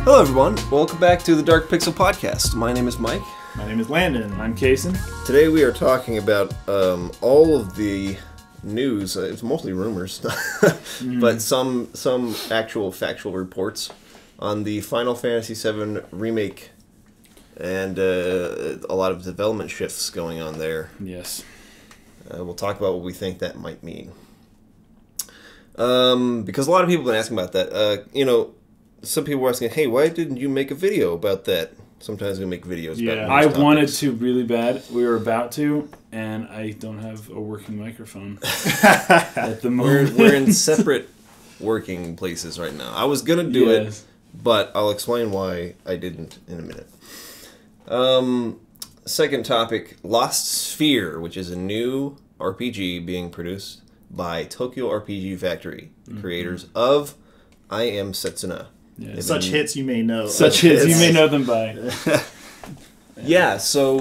Hello everyone, welcome back to the Dark Pixel Podcast. My name is Mike. My name is Landon. I'm Kason. Today we are talking about all of the news. It's mostly rumors, but some actual factual reports on the Final Fantasy VII Remake and a lot of development shifts going on there. Yes. We'll talk about what we think that might mean. Because a lot of people have been asking about that. Some people were asking, hey, why didn't you make a video about that? Sometimes we make videos about I topics. wanted to really bad. We were about to, and I don't have a working microphone at the moment. We're in separate working places right now. I was going to do it, but I'll explain why I didn't in a minute. Second topic, Lost Sphear, which is a new RPG being produced by Tokyo RPG Factory, the creators of I Am Setsuna. Yeah. Such hits you may know. Such hits you may know them by. Yeah, so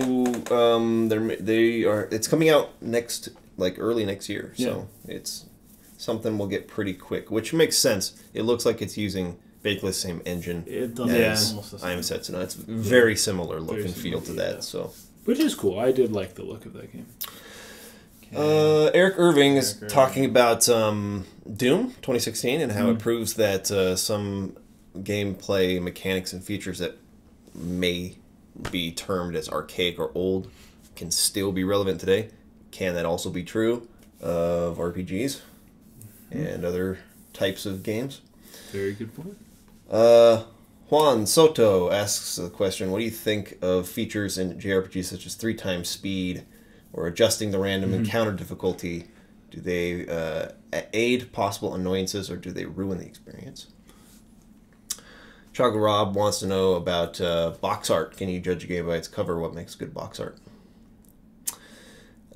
it's coming out early next year. So it's something we'll get pretty quick, which makes sense. It looks like it's using basically the same engine as I Am Setsuna. It's very similar look and feel to that. So, which is cool. I did like the look of that game. Eric Irving is talking about Doom 2016 and how it proves that some gameplay mechanics and features that may be termed as archaic or old can still be relevant today. Can that also be true of RPGs and other types of games? Very good point. Juan Soto asks the question, what do you think of features in JRPGs such as 3x speed or adjusting the random encounter difficulty? Do they aid possible annoyances or do they ruin the experience? Chaga Rob wants to know about box art. Can you judge a game by its cover? What makes good box art?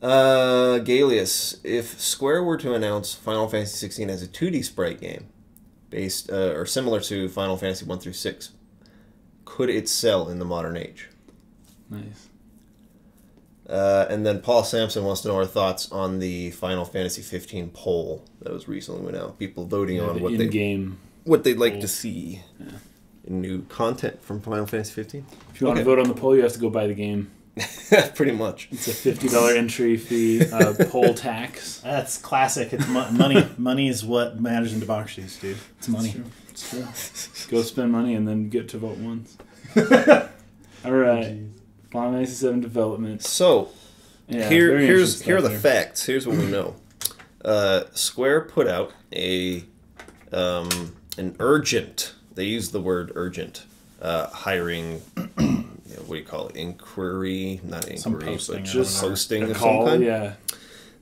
Galius, if Square were to announce Final Fantasy XVI as a 2D sprite game, based or similar to Final Fantasy 1 through 6, could it sell in the modern age? Nice. And then Paul Sampson wants to know our thoughts on the Final Fantasy 15 poll that was recently went out. People voting on what they'd like to see in new content from Final Fantasy 15. If you want to vote on the poll, you have to go buy the game. Pretty much. It's a $50 entry fee, poll tax. That's classic. It's money. Money is what matters in democracies, dude. It's money. It's true. Go spend money and then get to vote once. All right. Final Fantasy VII development. So, here are the facts. Here's what we know. Square put out an urgent, they use the word urgent, hiring, what do you call it, inquiry, not inquiry, but just posting of some kind. Yeah.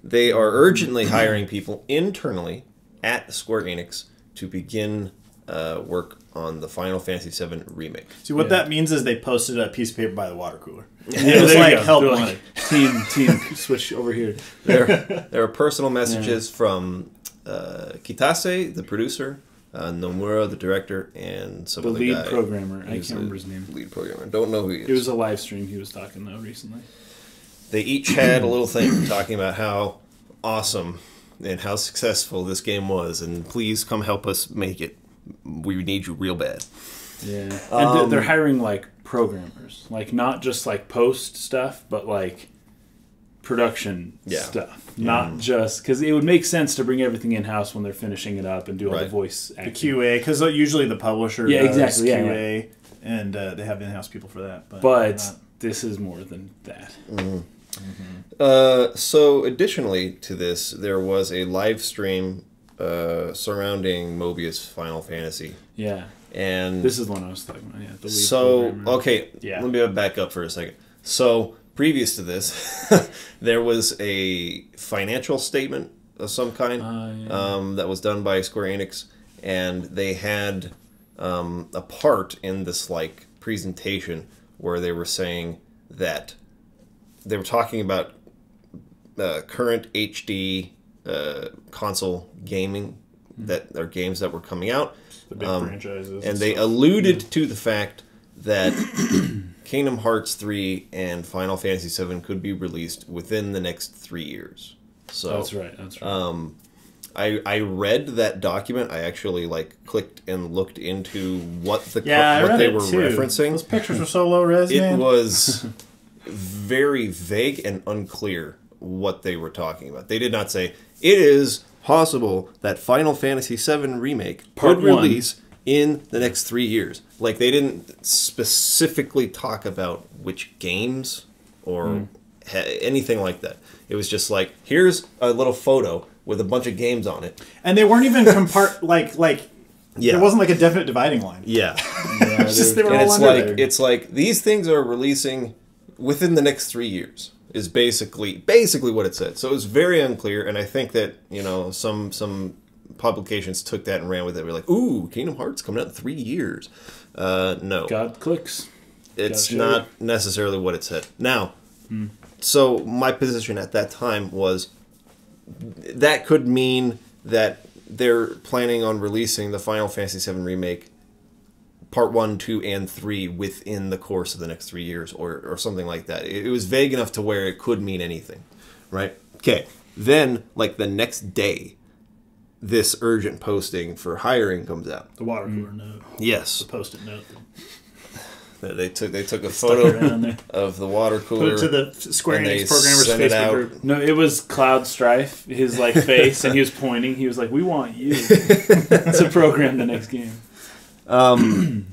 They are urgently hiring people internally at Square Enix to begin work on the Final Fantasy VII Remake. See, what that means is they posted a piece of paper by the water cooler. It was like, help wanted. Team, switch over here. There are personal messages from Kitase, the producer, Nomura, the director, and some other guy. The lead programmer. I can't remember his name. Lead programmer. Don't know who he is. It was a live stream he was talking though recently. They each had a little thing talking about how awesome and how successful this game was, and please come help us make it. We need you real bad. Yeah, and they're hiring like programmers, like not just like post stuff, but like production stuff. Not just because it would make sense to bring everything in house when they're finishing it up and do all the voice acting. The QA, because usually the publisher does QA, and they have in-house people for that. But this is more than that. So additionally to this, there was a live stream surrounding Mobius Final Fantasy. Yeah. And this is the one I was talking about. Yeah. The lead programmer. Let me back up for a second. So previous to this, there was a financial statement of some kind that was done by Square Enix, and they had a part in this like presentation where they were saying that they were talking about current HD console gaming that are games that were coming out, the big franchises, and they alluded to the fact that Kingdom Hearts 3 and Final Fantasy VII could be released within the next 3 years. So that's right. I read that document. I actually clicked and looked into what what they were referencing. Those pictures were so low res. It was very vague and unclear what they were talking about. They did not say it is possible that Final Fantasy VII Remake could release in the next 3 years. Like, they didn't specifically talk about which games or anything like that. It was just like, here's a little photo with a bunch of games on it. And they weren't even there wasn't like a definite dividing line. Yeah. It's just they were all under there. It's like, these things are releasing within the next 3 years. Is basically what it said. So it was very unclear, and I think that, you know, some publications took that and ran with it. We're like, ooh, Kingdom Hearts coming out in 3 years. No. God clicks. It's not necessarily what it said. Now, so my position at that time was that could mean that they're planning on releasing the Final Fantasy VII Remake Part 1, 2, and 3 within the course of the next 3 years or something like that. It was vague enough to where it could mean anything, right? Okay, then, like, the next day, this urgent posting for hiring comes out. The water cooler note. Yes. The Post-it note. They took a photo of the water cooler. Put it to the Square Enix programmers Facebook group. No, it was Cloud Strife, his face, and he was pointing. He was like, "We want you to program the next game." And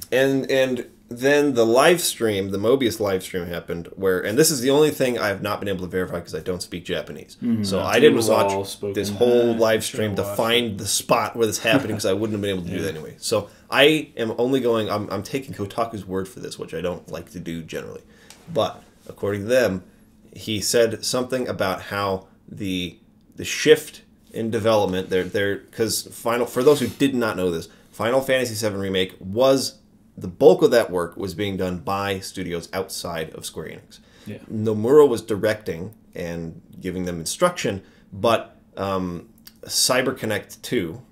then the live stream, the Mobius live stream happened and this is the only thing I have not been able to verify because I don't speak Japanese. So I didn't watch this whole live stream to find the spot where this happened because I wouldn't have been able to do that anyway. So I am only I'm taking Kotaku's word for this, which I don't like to do generally. But according to them, he said something about how the shift in development because for those who did not know this, Final Fantasy VII Remake the bulk of that work was being done by studios outside of Square Enix. Yeah. Nomura was directing and giving them instruction, but CyberConnect 2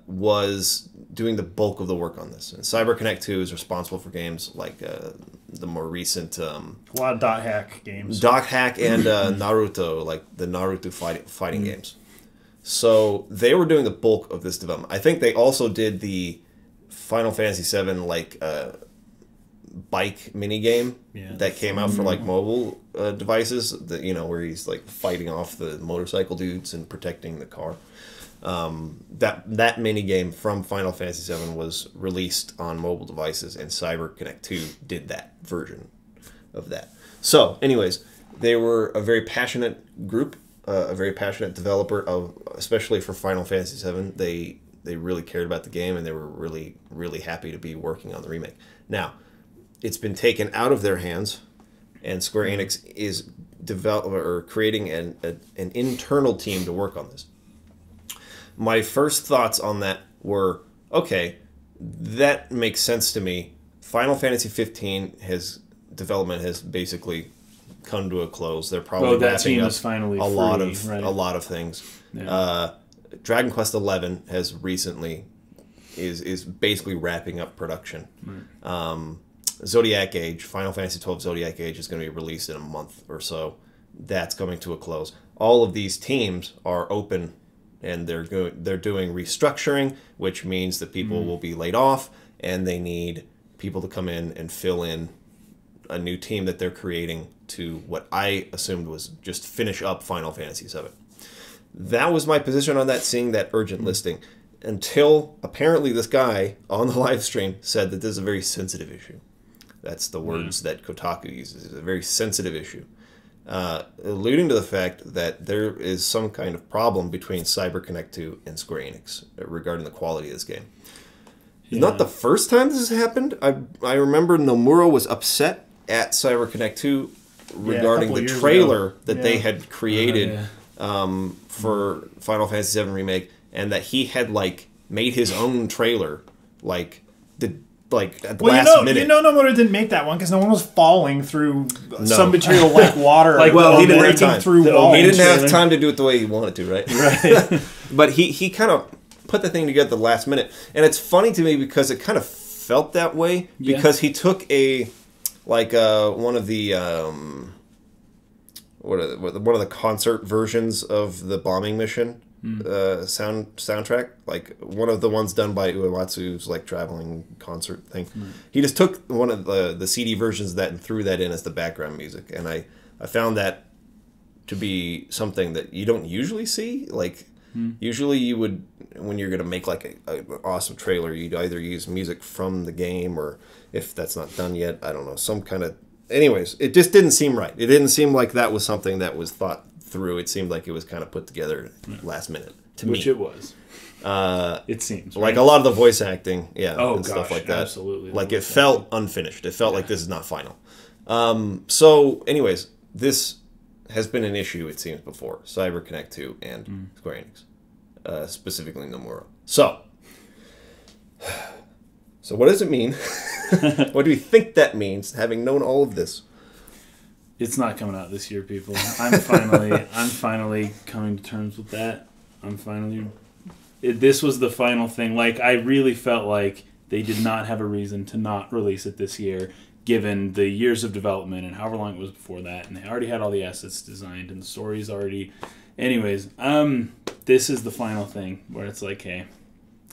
was doing the bulk of the work on this. And CyberConnect 2 is responsible for games like the more recent... a lot of dot hack games. Dot hack and Naruto, like the Naruto fighting games. So they were doing the bulk of this development. I think they also did the Final Fantasy VII bike minigame that came out for mobile devices. Where he's fighting off the motorcycle dudes and protecting the car. That minigame from Final Fantasy VII was released on mobile devices, and CyberConnect 2 did that version of that. So, anyways, they were a very passionate group. A very passionate developer especially for Final Fantasy VII. They really cared about the game, and they were really, really happy to be working on the remake. Now, it's been taken out of their hands, and Square Enix is creating an internal team to work on this. My first thoughts on that were, okay, that makes sense to me. Final Fantasy 15 development has basically come to a close. They're probably wrapping up a lot of things. Yeah. Dragon Quest XI has recently is basically wrapping up production. Right. Zodiac Age, Final Fantasy XII Zodiac Age is going to be released in a month or so. That's coming to a close. All of these teams are open, and they're doing restructuring, which means that people will be laid off, and they need people to come in and fill in a new team that they're creating to what I assumed was just finish up Final Fantasy VII. That was my position on that, seeing that urgent listing, until apparently this guy on the live stream said that this is a very sensitive issue. That's the words that Kotaku uses. It's a very sensitive issue, alluding to the fact that there is some kind of problem between CyberConnect 2 and Square Enix regarding the quality of this game. Yeah. Not the first time this has happened. I remember Nomura was upset at CyberConnect 2 regarding the trailer that they had created for Final Fantasy VII Remake, and that he had made his own trailer at the last minute. Nomura didn't make that one because no one was falling through some material like water. He didn't have time. He didn't have time to do it the way he wanted to, right? Right. But he kind of put the thing together at the last minute, and it's funny to me because it kind of felt that way because he took one of the concert versions of the bombing mission, soundtrack, like one of the ones done by Uematsu's like traveling concert thing. He just took one of the CD versions of that and threw that in as the background music, and I found that to be something that you don't usually see. Like usually you would, when you're going to make like an awesome trailer, you'd either use music from the game, or if that's not done yet, I don't know, some kind of... Anyways, it just didn't seem right. It didn't seem like that was something that was thought through. It seemed like it was kind of put together last minute to me. Which it was. It seems, right? Like a lot of the voice acting, stuff like that. Absolutely. Like it felt unfinished. It felt like this is not final. So, anyways, this has been an issue, it seems, before. CyberConnect 2 and Square Enix. Specifically Nomura. So what does it mean? What do you think that means, having known all of this? It's not coming out this year, people. I'm finally coming to terms with that. This was the final thing. Like, I really felt like they did not have a reason to not release it this year, given the years of development and however long it was before that, and they already had all the assets designed and the story's already... Anyways, this is the final thing where it's like, hey,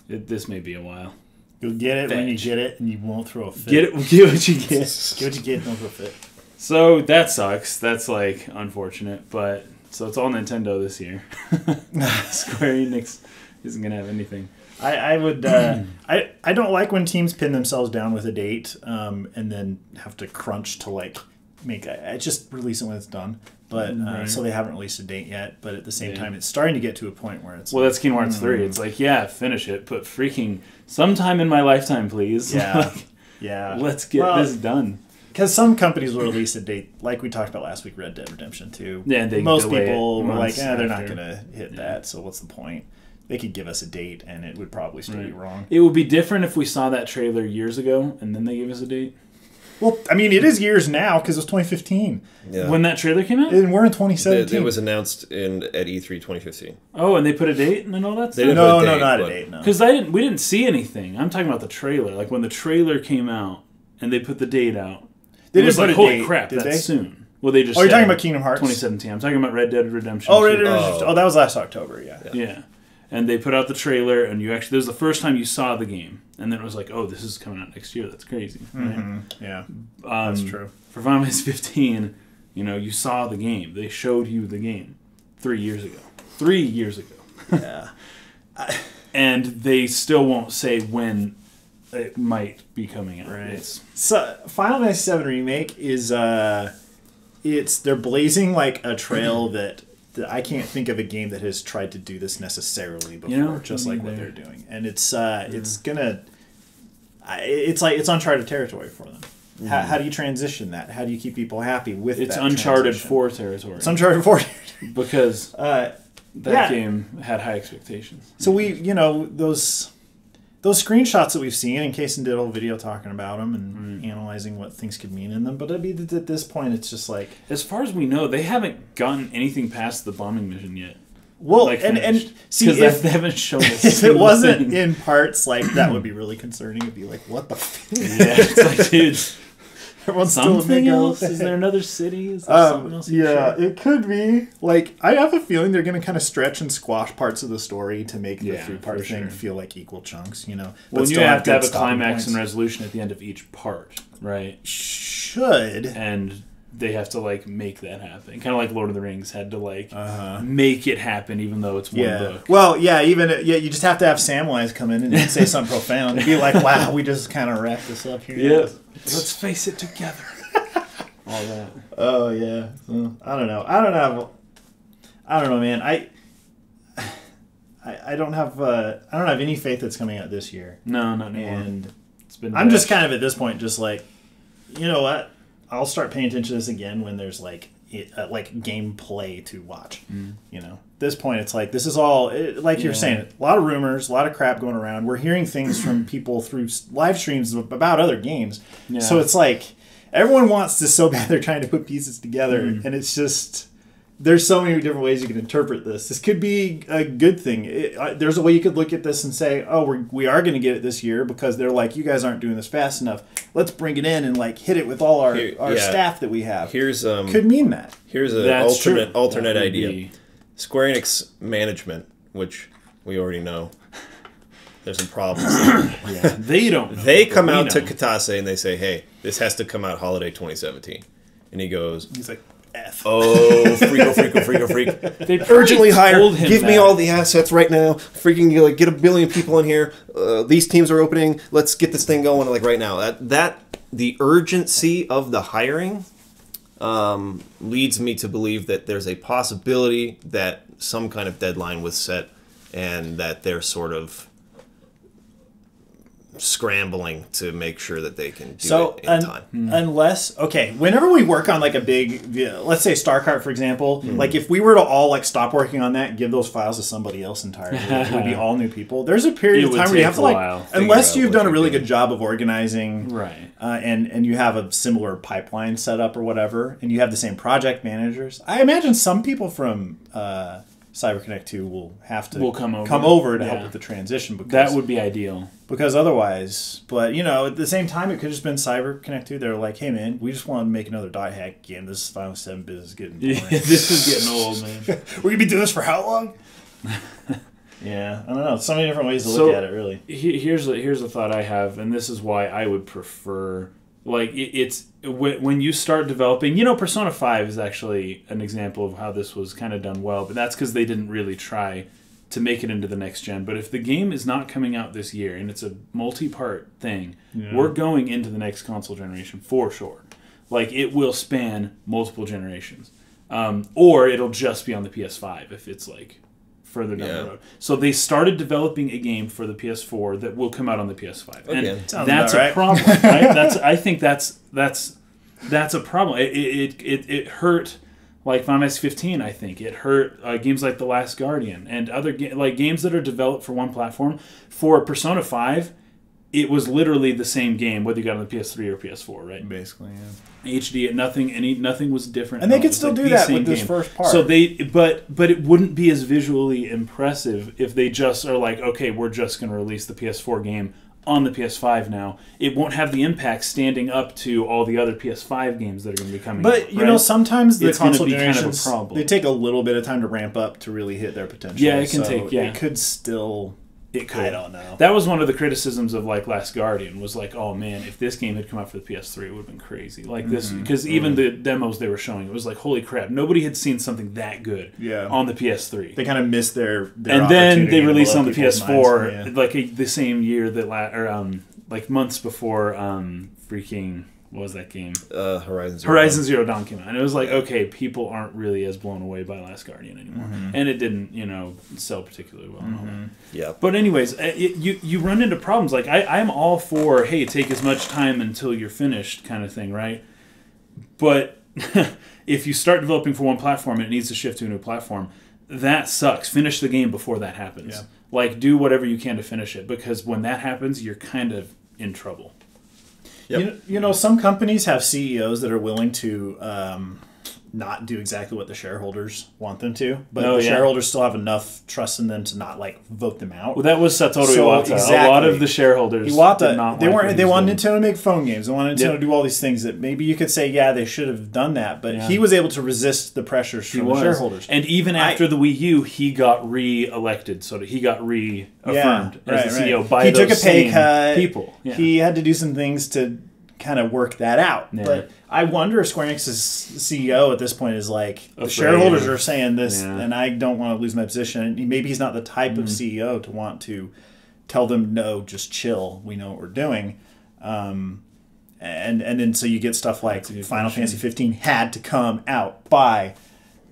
this may be a while. You'll get it when you get it, and you won't throw a fit. Get what you get. Get what you get, don't throw a fit. So that sucks. That's like unfortunate, but so it's all Nintendo this year. Square Enix isn't gonna have anything. I would I don't like when teams pin themselves down with a date and then have to crunch to like make just release it when it's done. But so they haven't released a date yet. But at the same time, it's starting to get to a point where it's that's Kingdom Hearts 3. It's like, yeah, finish it, but freaking sometime in my lifetime, please. Yeah, like, let's get this done. Because some companies will release a date, like we talked about last week, Red Dead Redemption 2. Yeah, most people were like, they're not going to hit that, so what's the point? They could give us a date, and it would probably still be wrong. It would be different if we saw that trailer years ago, and then they gave us a date. Well, I mean, it is years now, because it was 2015. Yeah. When that trailer came out? And we're in 2017. It was announced at E3 2015. Oh, and they put a date and all that stuff? No, not a date, no. Because we didn't see anything. I'm talking about the trailer. Like, when the trailer came out, and they put the date out, it was like, holy crap, that's soon. Well, they just you're talking about Kingdom Hearts? 2017. I'm talking about Red Dead Redemption. Oh, Red Dead Redemption. Oh, that was last October, yeah. And they put out the trailer, and this was the first time you saw the game. And then it was like, oh, this is coming out next year. That's crazy. Right? Yeah, that's true. For Final Fantasy 15, you saw the game. They showed you the game 3 years ago. 3 years ago. Yeah. And they still won't say when it might be coming out. Right. So Final Fantasy VII Remake is they're blazing like a trail that I can't think of a game that has tried to do this necessarily before, just like what they're doing. And it's uncharted territory for them. How do you transition that? How do you keep people happy with that? It's Uncharted 4 territory. It's Uncharted 4 territory. Because that game had high expectations. So those screenshots that we've seen, and Kason did a whole video talking about them and analyzing what things could mean in them. But at this point, it's just like... As far as we know, they haven't gotten anything past the bombing mission yet. Well, and see, because they haven't shown us. If it wasn't in parts, like, that would be really concerning. It'd be like, what the fuck? Yeah, it's like, dude... Everyone's something else? Is there another city? Is there something else? Yeah, it could be. Like, I have a feeling they're going to kind of stretch and squash parts of the story to make the 3-part thing feel like equal chunks, Well, you have to have a climax and resolution at the end of each part, right? Should. And they have to, like, make that happen. Kind of like Lord of the Rings had to, like, make it happen even though it's one book. Well, you just have to have Samwise come in and say something profound and be like, wow, we just kind of wrapped this up here. Yeah. Let's face it together. All that. Oh yeah. So, I don't know. I don't know, man. I don't have any faith that's coming out this year. No, not anymore. And I'm just kind of at this point just like, you know what? I'll start paying attention to this again when there's like gameplay to watch. At this point, it's like this is all you're saying. A lot of rumors, a lot of crap going around. We're hearing things from people through live streams about other games. Yeah. So it's like everyone wants this so bad they're trying to put pieces together, and it's just there's so many different ways you can interpret this. This could be a good thing. There's a way you could look at this and say, oh, we are going to get it this year because they're like, you guys aren't doing this fast enough. Let's bring it in and like hit it with all our staff that we have. Could mean that. Here's an alternate idea. Square Enix management which we already know there's some problems. Yeah, they don't know. They come out to Katase and they say, hey, this has to come out holiday 2017. And he's like, F. Oh, freak. They Urgently hire. Give me that. all the assets right now. Freaking like get 1 billion people in here. These teams are opening. Let's get this thing going like right now. That the urgency of the hiring leads me to believe that there's a possibility that some kind of deadline was set and that they're sort of scrambling to make sure that they can do it in time. Unless, whenever we work on like a big, let's say StarCraft, for example, like if we were to all like stop working on that and give those files to somebody else entirely, it would be all new people. There's a period of time where you have to like, unless you've done a really good job of organizing, right, and you have a similar pipeline set up or whatever, and you have the same project managers. I imagine some people from CyberConnect 2 will have to come over to help with the transition. Because that would be ideal. Because otherwise, but at the same time, it could have just been CyberConnect 2. They're like, hey man, we just want to make another dot hack game. This Final 7 business is getting boring. This is getting old, man. We're going to be doing this for how long? Yeah, I don't know. So many different ways to look at it, really. Here's a thought I have, and this is why I would prefer... Like, it's when you start developing... Persona 5 is actually an example of how this was kind of done well, but that's because they didn't really try to make it into the next gen. But if the game is not coming out this year, and it's a multi-part thing, we're going into the next console generation for sure. Like, it will span multiple generations. Or it'll just be on the PS5 if it's, like... further down the road. So they started developing a game for the PS4 that will come out on the PS5. Okay. And that's a problem, right? I think that's a problem. It hurt like Final Fantasy 15, I think. It hurt games like The Last Guardian and other games that are developed for one platform. For Persona 5, it was literally the same game whether you got on the PS3 or PS4, right? Basically, yeah. HD, nothing was different. And they could still do that with this first part. So but it wouldn't be as visually impressive if they just are like, okay, we're just going to release the PS4 game on the PS5 now. It won't have the impact standing up to all the other PS5 games that are going to be coming. But out, sometimes the console generations, kind of a problem. They take a little bit of time to ramp up to really hit their potential. Yeah, it can take. Yeah, it could still. It could. I don't know. That was one of the criticisms of like Last Guardian was like, oh man, if this game had come out for the PS3, it would have been crazy. Like this, because even the demos they were showing, it was like, holy crap, nobody had seen something that good on the PS3. They kind of missed their and then they released on the PS4 like the same year that like months before freaking. What was that game? Horizon Zero Dawn came out. And it was like, okay, people aren't really as blown away by Last Guardian anymore. And it didn't, sell particularly well. And all that. Yeah. But anyways, you run into problems. Like, I'm all for, hey, take as much time until you're finished kind of thing, right? But if you start developing for one platform and it needs to shift to a new platform, that sucks. Finish the game before that happens. Yeah. Like, do whatever you can to finish it. Because when that happens, you're kind of in trouble. Yep. Some companies have CEOs that are willing to not do exactly what the shareholders want them to, but the shareholders still have enough trust in them to not vote them out. Well, that was Satoru Iwata. Exactly. A lot of the shareholders did not they wanted Nintendo to make phone games. They wanted Nintendo to do all these things that maybe you could say, they should have done that, but he was able to resist the pressures from the shareholders. And even after the Wii U, he got re-elected, so he got reaffirmed as the CEO by those took a pay cut. People. Yeah. He had to do some things to kind of work that out. Yeah. But I wonder if Square Enix's CEO at this point is like, the shareholders are saying this, and I don't want to lose my position. And maybe he's not the type of CEO to want to tell them, no, just chill. We know what we're doing. And then so you get stuff like Final Fantasy 15 had to come out by,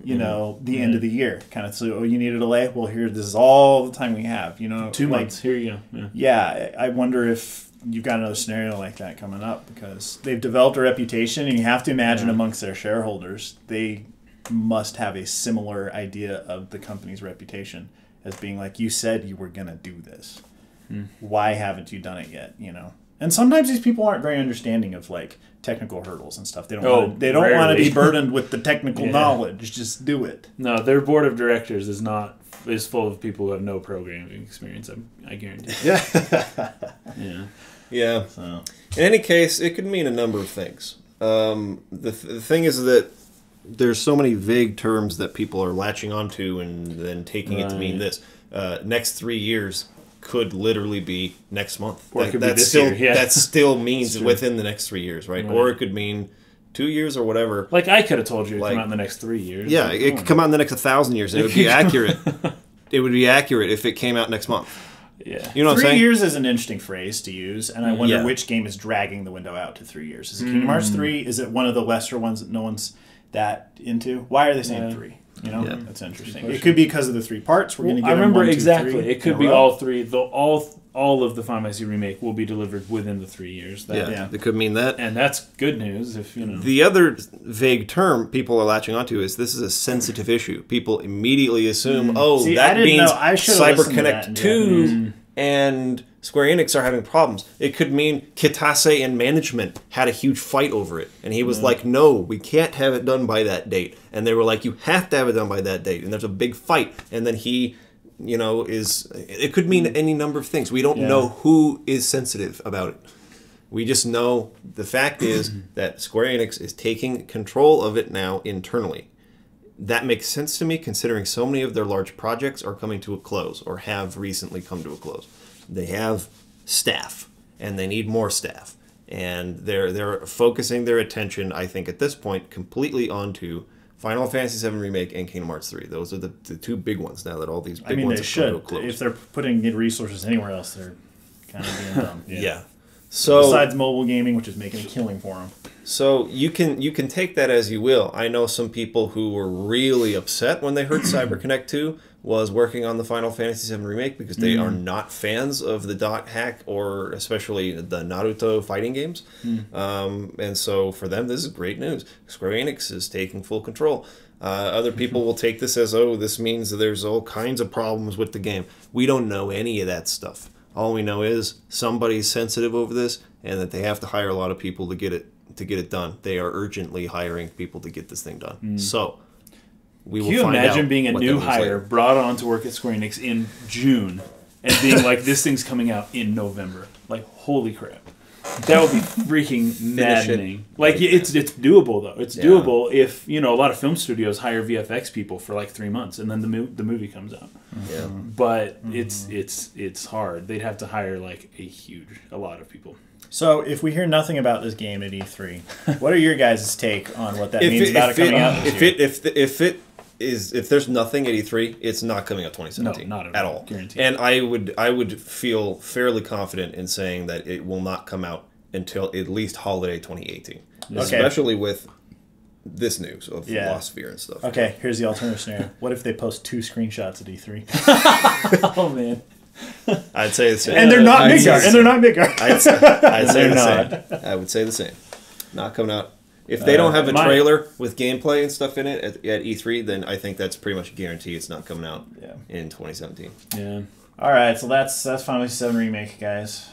the end of the year. Kind of, so you need a delay? Well, this is all the time we have. 2 months. Here you go. Yeah, I wonder if you've got another scenario like that coming up because they've developed a reputation, and you have to imagine amongst their shareholders, they must have a similar idea of the company's reputation as being like, you said you were going to do this. Why haven't you done it yet? And sometimes these people aren't very understanding of like technical hurdles and stuff. They don't want to be burdened with the technical knowledge. Just do it. No, their board of directors is full of people who have no programming experience. I guarantee. Yeah. So. In any case, it could mean a number of things. The thing is that there's so many vague terms that people are latching onto and then taking it to mean this. next 3 years could literally be next month. Or it could be this year. Yeah. That still means within the next 3 years, right? Or it could mean 2 years or whatever. Like I could have told you it would come out in the next 3 years. Yeah, it could come out in the next 1,000 years. And it would be accurate. It would be accurate if it came out next month. Yeah. You know what I'm 3 saying? years is an interesting phrase to use, and I wonder which game is dragging the window out to 3 years. Is it Kingdom Hearts 3? Is it one of the lesser ones that no one's that into? Why are they saying 3? You know, that's interesting. It could be because of the 3 parts. We're going to get. I remember 1, 2, exactly. 3 It could be all 3. All of the Final Fantasy remake will be delivered within the 3 years. It could mean that, and that's good news. If you know, the other vague term people are latching onto is this is a sensitive issue. People immediately assume, that means CyberConnect 2 and Square Enix are having problems. It could mean Kitase and management had a huge fight over it, and he was like, "No, we can't have it done by that date." And they were like, "You have to have it done by that date." And there's a big fight, and then he. It could mean any number of things. We don't know who is sensitive about it. We just know the fact is that Square Enix is taking control of it now internally. That makes sense to me considering so many of their large projects are coming to a close or have recently come to a close. They have staff and they need more staff. And they're focusing their attention, I think, at this point completely onto Final Fantasy VII Remake and Kingdom Hearts 3. Those are the 2 big ones now that all these big ones have come to a close. If they're putting in resources anywhere else, they're kind of being dumb. Yeah. So besides mobile gaming, which is making a killing for them. So you can take that as you will. I know some people who were really upset when they heard CyberConnect 2 was working on the Final Fantasy VII Remake because they are not fans of the dot hack or especially the Naruto fighting games. And so for them, this is great news. Square Enix is taking full control. Other people will take this as, this means that there's all kinds of problems with the game. We don't know any of that stuff. All we know is somebody's sensitive over this and that they have to hire a lot of people to get it done. They are urgently hiring people to get this thing done. So we will Can you find imagine out being a what new that means hire later. brought on to work at Square Enix in June and being like, this thing's coming out in November? Like, holy crap. That would be freaking maddening. Like, it's doable, though. It's doable if, a lot of film studios hire VFX people for like 3 months and then the movie comes out. Yeah. But it's hard. They'd have to hire like a lot of people. So, if we hear nothing about this game at E3, what are your guys' take on what that means about it coming out this year? If there's nothing at E3, it's not coming out 2017. No, not at all. Guaranteed. And I would feel fairly confident in saying that it will not come out until at least holiday 2018, especially with this news of Lost Sphear and stuff. Okay, here's the alternative scenario. What if they post 2 screenshots at E3? Oh man. I'd say the same. And they're not Midgard. I'd say the same. I would say the same. Not coming out. If they don't have a trailer with gameplay and stuff in it at E3, then I think that's pretty much a guarantee it's not coming out in 2017. Yeah. All right, so that's Final Fantasy VII Remake, guys.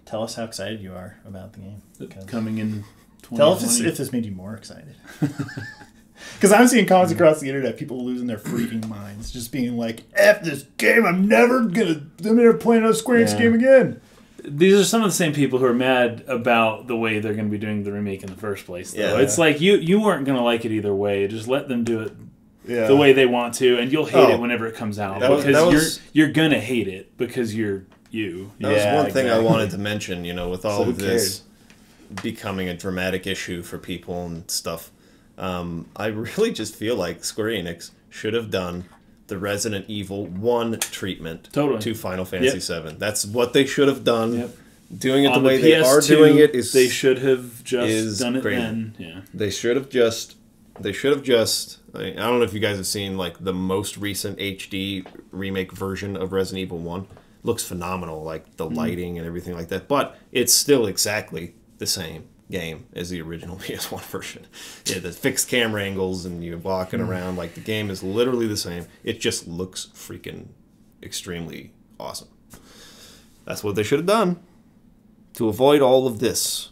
Tell us how excited you are about the game. Coming in 2020. Tell us if this made you more excited. Because I'm seeing comments across the internet, people losing their freaking minds, just being like, "F this game! I'm never playing a Square Enix game again." These are some of the same people who are mad about the way they're going to be doing the remake in the first place. Though. Yeah. It's like you weren't going to like it either way. Just let them do it the way they want to, and you'll hate it whenever it comes out you're going to hate it because you're you. That was one thing I wanted to mention. With all of this becoming a dramatic issue for people and stuff. I really just feel like Square Enix should have done the Resident Evil 1 treatment to Final Fantasy VII. That's what they should have done. Yep. Doing it the way they are doing it is... They should have just done it then. Yeah. They should have just... I don't know if you guys have seen like the most recent HD remake version of Resident Evil 1. Looks phenomenal, like the lighting and everything like that. But it's still exactly the same game as the original PS1 version. Yeah, the fixed camera angles and you're walking around, like the game is literally the same. It just looks freaking extremely awesome. That's what they should have done to avoid all of this.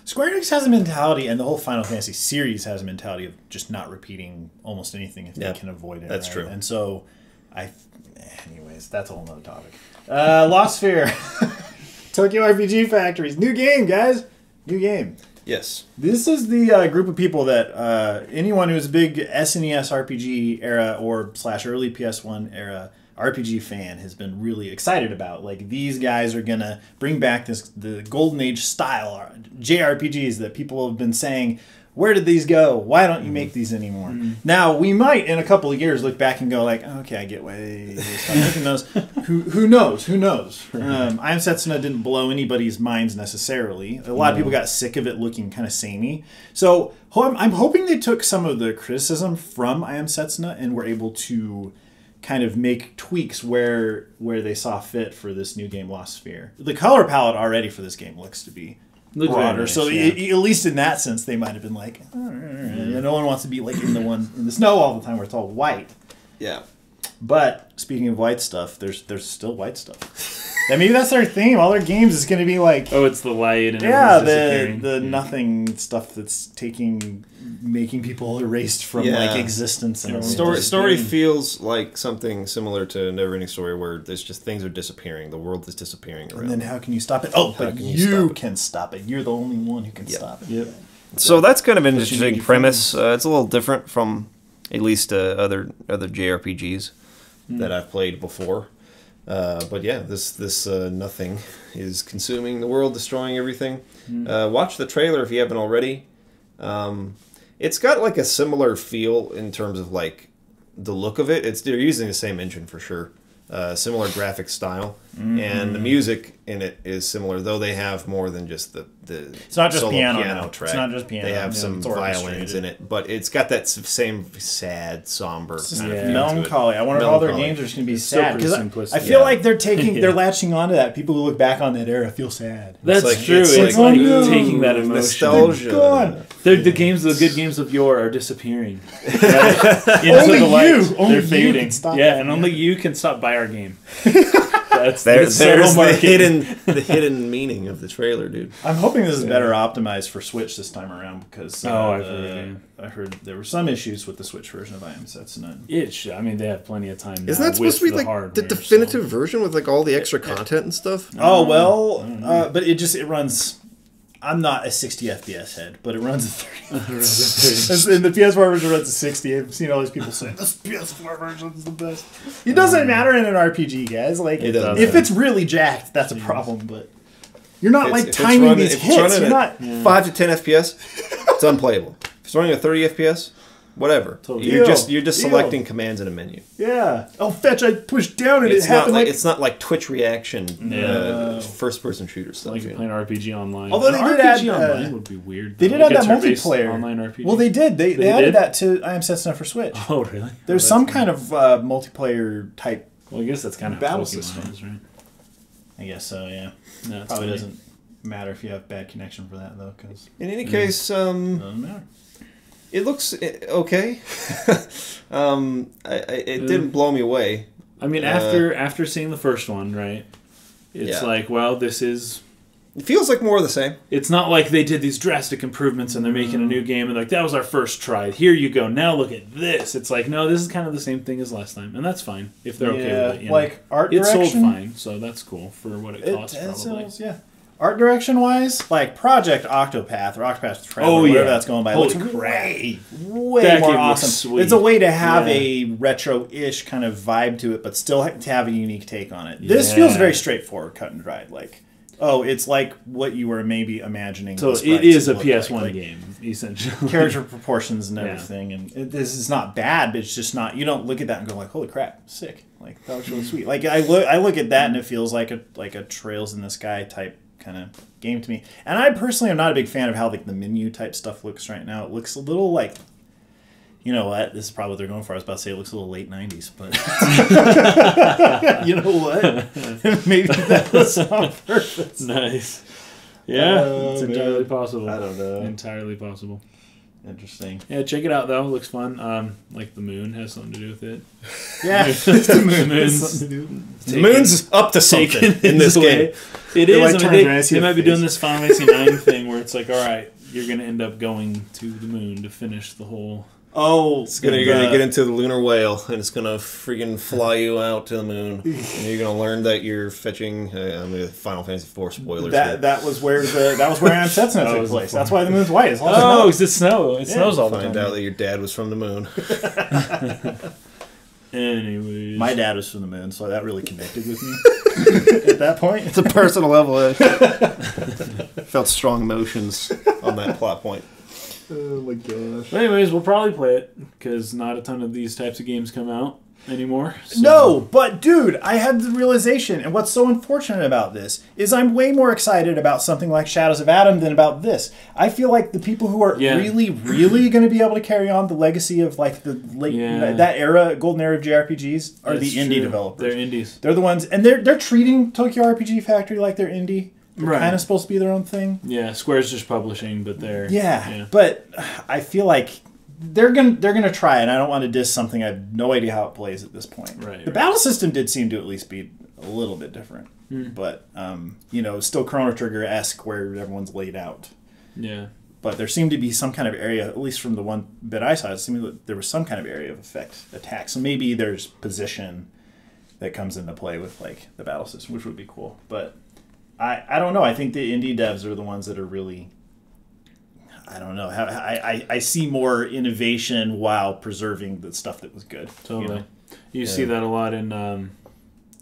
Square Enix has a mentality, and the whole Final Fantasy series has a mentality of just not repeating almost anything if they can avoid it. That's true. And so, anyways, that's a whole nother topic. Lost Sphear. Tokyo RPG Factories. New game, guys. New game. Yes. This is the group of people that anyone who's a big SNES RPG era or / early PS1 era RPG fan has been really excited about. Like, these guys are gonna bring back the Golden Age style JRPGs that people have been saying, where did these go? Why don't you make these anymore? Now, we might in a couple of years look back and go like, okay, I get why they stopped making those. Who knows? Who knows? I Am Setsuna didn't blow anybody's minds necessarily. A lot of people got sick of it looking kind of samey. So I'm hoping they took some of the criticism from I Am Setsuna and were able to kind of make tweaks where they saw fit for this new game, Lost Sphear. The color palette already for this game looks to be broader, nice, so at least in that sense, they might have been like, no one wants to be like in the snow all the time where it's all white. Yeah. But speaking of white stuff, there's still white stuff. And maybe that's their theme. All their games is going to be like, it's the light and the nothing stuff that's making people erased from like existence. And story feels like something similar to Neverending Story, where there's just things are disappearing. The world is disappearing around. And then how can you stop it? Oh, but you can stop it. You're the only one who can stop it. Yep. So that's kind of an interesting premise. It's a little different from at least other JRPGs that I've played before. But yeah, this nothing is consuming the world, destroying everything. Watch the trailer if you haven't already. It's got like a similar feel in terms of like the look of it. They're using the same engine for sure. Similar graphic style, and the music in it is similar, though they have more than just the it's not just solo piano track. It's not just piano. They have some violins in it, but it's got that same sad, somber kind of feel melancholy. to it. I wonder if all their games are just going to be sad, because I feel like they're latching onto that. People who look back on that era feel sad. That's true. It's like taking that emotion. Nostalgia. The good games of yore are disappearing. Only the light. They're fading. And only you can stop by our game. There's the hidden meaning of the trailer, dude. I'm hoping this is better optimized for Switch this time around, because I heard there were some issues with the Switch version of I Am Setsuna. I mean, they have plenty of time. Isn't that supposed to be like the definitive version with like all the extra content and stuff? Oh well, but it runs. I'm not a 60 FPS head, but it runs at 30. And the PS4 version runs at 60. I've seen all these people saying, this PS4 version is the best. It doesn't matter in an RPG, guys. Like, if it's really jacked, that's a problem, but you're not timing these hits. You're not 5 to 10 FPS, it's unplayable. If it's running at 30 FPS, whatever. You're just selecting commands in a menu. Yeah. Oh, fetch! I pushed down and it happened. It's not like Twitch reaction, first-person shooter stuff. Like you're playing RPG online. Although they did add online would be weird. They did add that multiplayer online RPG. Well, they did. They added that to I Am Setsuna for Switch. Oh, really? There's some kind of multiplayer type. Well, I guess that's kind of battle Pokemon system, is, right? I guess so. Yeah. No, probably doesn't matter if you have bad connection for that though, because in any case, doesn't matter. It looks okay. It didn't blow me away. I mean, after seeing the first one, right? It's like, well, this is. It feels like more of the same. It's not like they did these drastic improvements and they're making a new game and like that was our first try. Here you go. Now look at this. It's like, no, this is kind of the same thing as last time, and that's fine if they're okay with it. Like art direction, direction, it sold fine, so that's cool for what it costs. Probably. Art direction wise, like Project Octopath or Octopath Traveler, whatever that's going by, looks way more awesome. It's a way to have a retro-ish kind of vibe to it, but still to have a unique take on it. This feels very straightforward, cut and dried. Like, it's like what you were maybe imagining. So it is a PS1 game, essentially. Character proportions and everything, and this is not bad, but it's just not. You don't look at that and go like, "Holy crap, sick!" Like that was really sweet. Like I look at that and it feels like a Trails in the Sky type kind of game to me. And I personally am not a big fan of how like the menu type stuff looks right now. It looks a little like, you know what? This is probably what they're going for. I was about to say it looks a little late 90s, but you know what? Maybe that was on purpose. Nice. Yeah, it's entirely possible. I don't know. Entirely possible. Interesting. Yeah, check it out though. It looks fun. Like the moon has something to do with it. Yeah, the moon's up to something in this game. It is. I mean, they might be doing this Final Fantasy IX thing where it's like, all right, you're going to end up going to the moon to finish the whole. Oh, You're gonna get into the lunar whale, and it's gonna freaking fly you out to the moon. And you're gonna learn that you're fetching. Final Fantasy IV spoilers. That was where Am Setsuna took place. That's why the moon's white. It's it's the snow. It snows all the time. Find out that your dad was from the moon. Anyways, my dad was from the moon, so that really connected with me at that point. It's a personal level. Felt strong emotions on that plot point. Oh my gosh. But anyways, we'll probably play it because not a ton of these types of games come out anymore. So. No, but dude, I had the realization, and what's so unfortunate about this is I'm way more excited about something like Shadows of Adam than about this. I feel like the people who are really, really going to be able to carry on the legacy of like the late that era, golden era of JRPGs, are the indie developers. They're indies. They're the ones, and they're treating Tokyo RPG Factory like they're indie. They're kind of supposed to be their own thing. Yeah, Square's just publishing, but they're But I feel like they're gonna try, and I don't want to diss something I have no idea how it plays at this point. Right. The battle system did seem to at least be a little bit different, but still Chrono Trigger-esque where everyone's laid out. Yeah. But there seemed to be some kind of area, at least from the one bit I saw, it seemed that there was some kind of area of effect attack. So maybe there's position that comes into play with like the battle system, which would be cool. But I don't know. I think the indie devs are the ones that are really... I don't know. I see more innovation while preserving the stuff that was good. Totally. You see that a lot in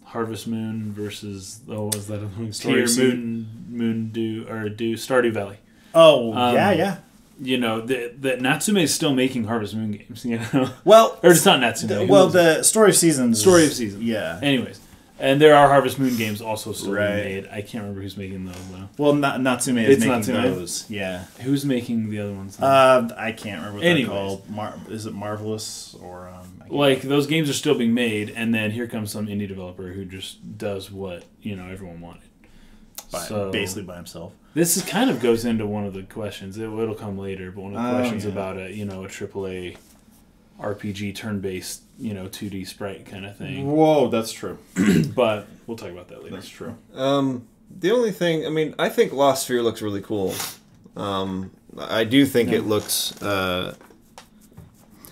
Harvest Moon versus... Oh, was that a Moon Dew Stardew Valley. Oh, yeah. You know, that Natsume is still making Harvest Moon games, you know? Well... Or it's not Natsume. The Story of Seasons. Story of Seasons. Yeah. Anyways. And there are Harvest Moon games also still being made. I can't remember who's making those, though. Well, Natsume is making those. Yeah. Who's making the other ones? I can't remember what they're called. Is it Marvelous? Or like, those games are still being made, and then here comes some indie developer who just does what, everyone wanted. Basically by himself. This kind of goes into one of the questions. It'll come later, but one of the questions about a AAA RPG turn-based, 2D sprite kind of thing. Whoa, that's true. But we'll talk about that later. That's true. The only thing, I think Lost Sphear looks really cool. I do think it looks... I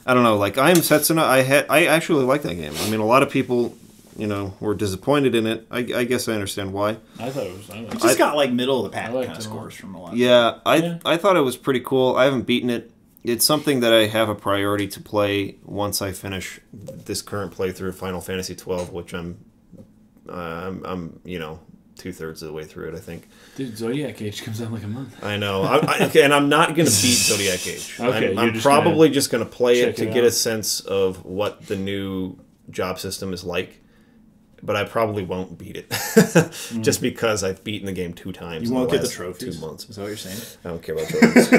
don't know, like I Am Setsuna, I actually like that game. A lot of people, were disappointed in it. I guess I understand why. I thought it was... It just got like middle of the pack kind of scores from a lot. Yeah, I thought it was pretty cool. I haven't beaten it. It's something that I have a priority to play once I finish this current playthrough of Final Fantasy XII, which I'm 2/3 of the way through it, I think. Dude, Zodiac Age comes out in like a month. I know. And I'm not going to beat Zodiac Age. Okay, I'm probably just going to play it to get a sense of what the new job system is like. But I probably won't beat it. Just because I've beaten the game 2 times. You won't get the trophies? 2 months. Is that what you're saying? I don't care about trophies.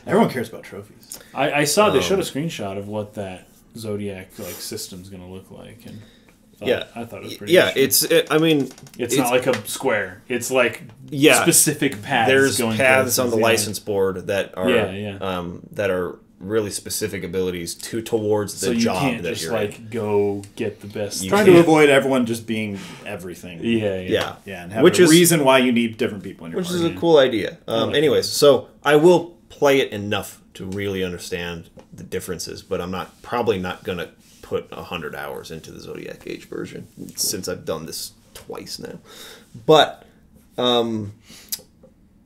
Everyone cares about trophies. I saw they showed a screenshot of what that Zodiac system's going to look like. And I thought it was pretty interesting. It's not like a square. It's like specific paths. There's going paths on the license board that are that are really specific abilities towards the job that you're in. So you can't just go get the best. Trying to avoid everyone just being everything. Yeah, and have a reason why you need different people in your party. Which is a cool idea. Anyways, so I will play it enough to really understand the differences, but I'm probably not going to put 100 hours into the Zodiac Age version since I've done this twice now. But I'm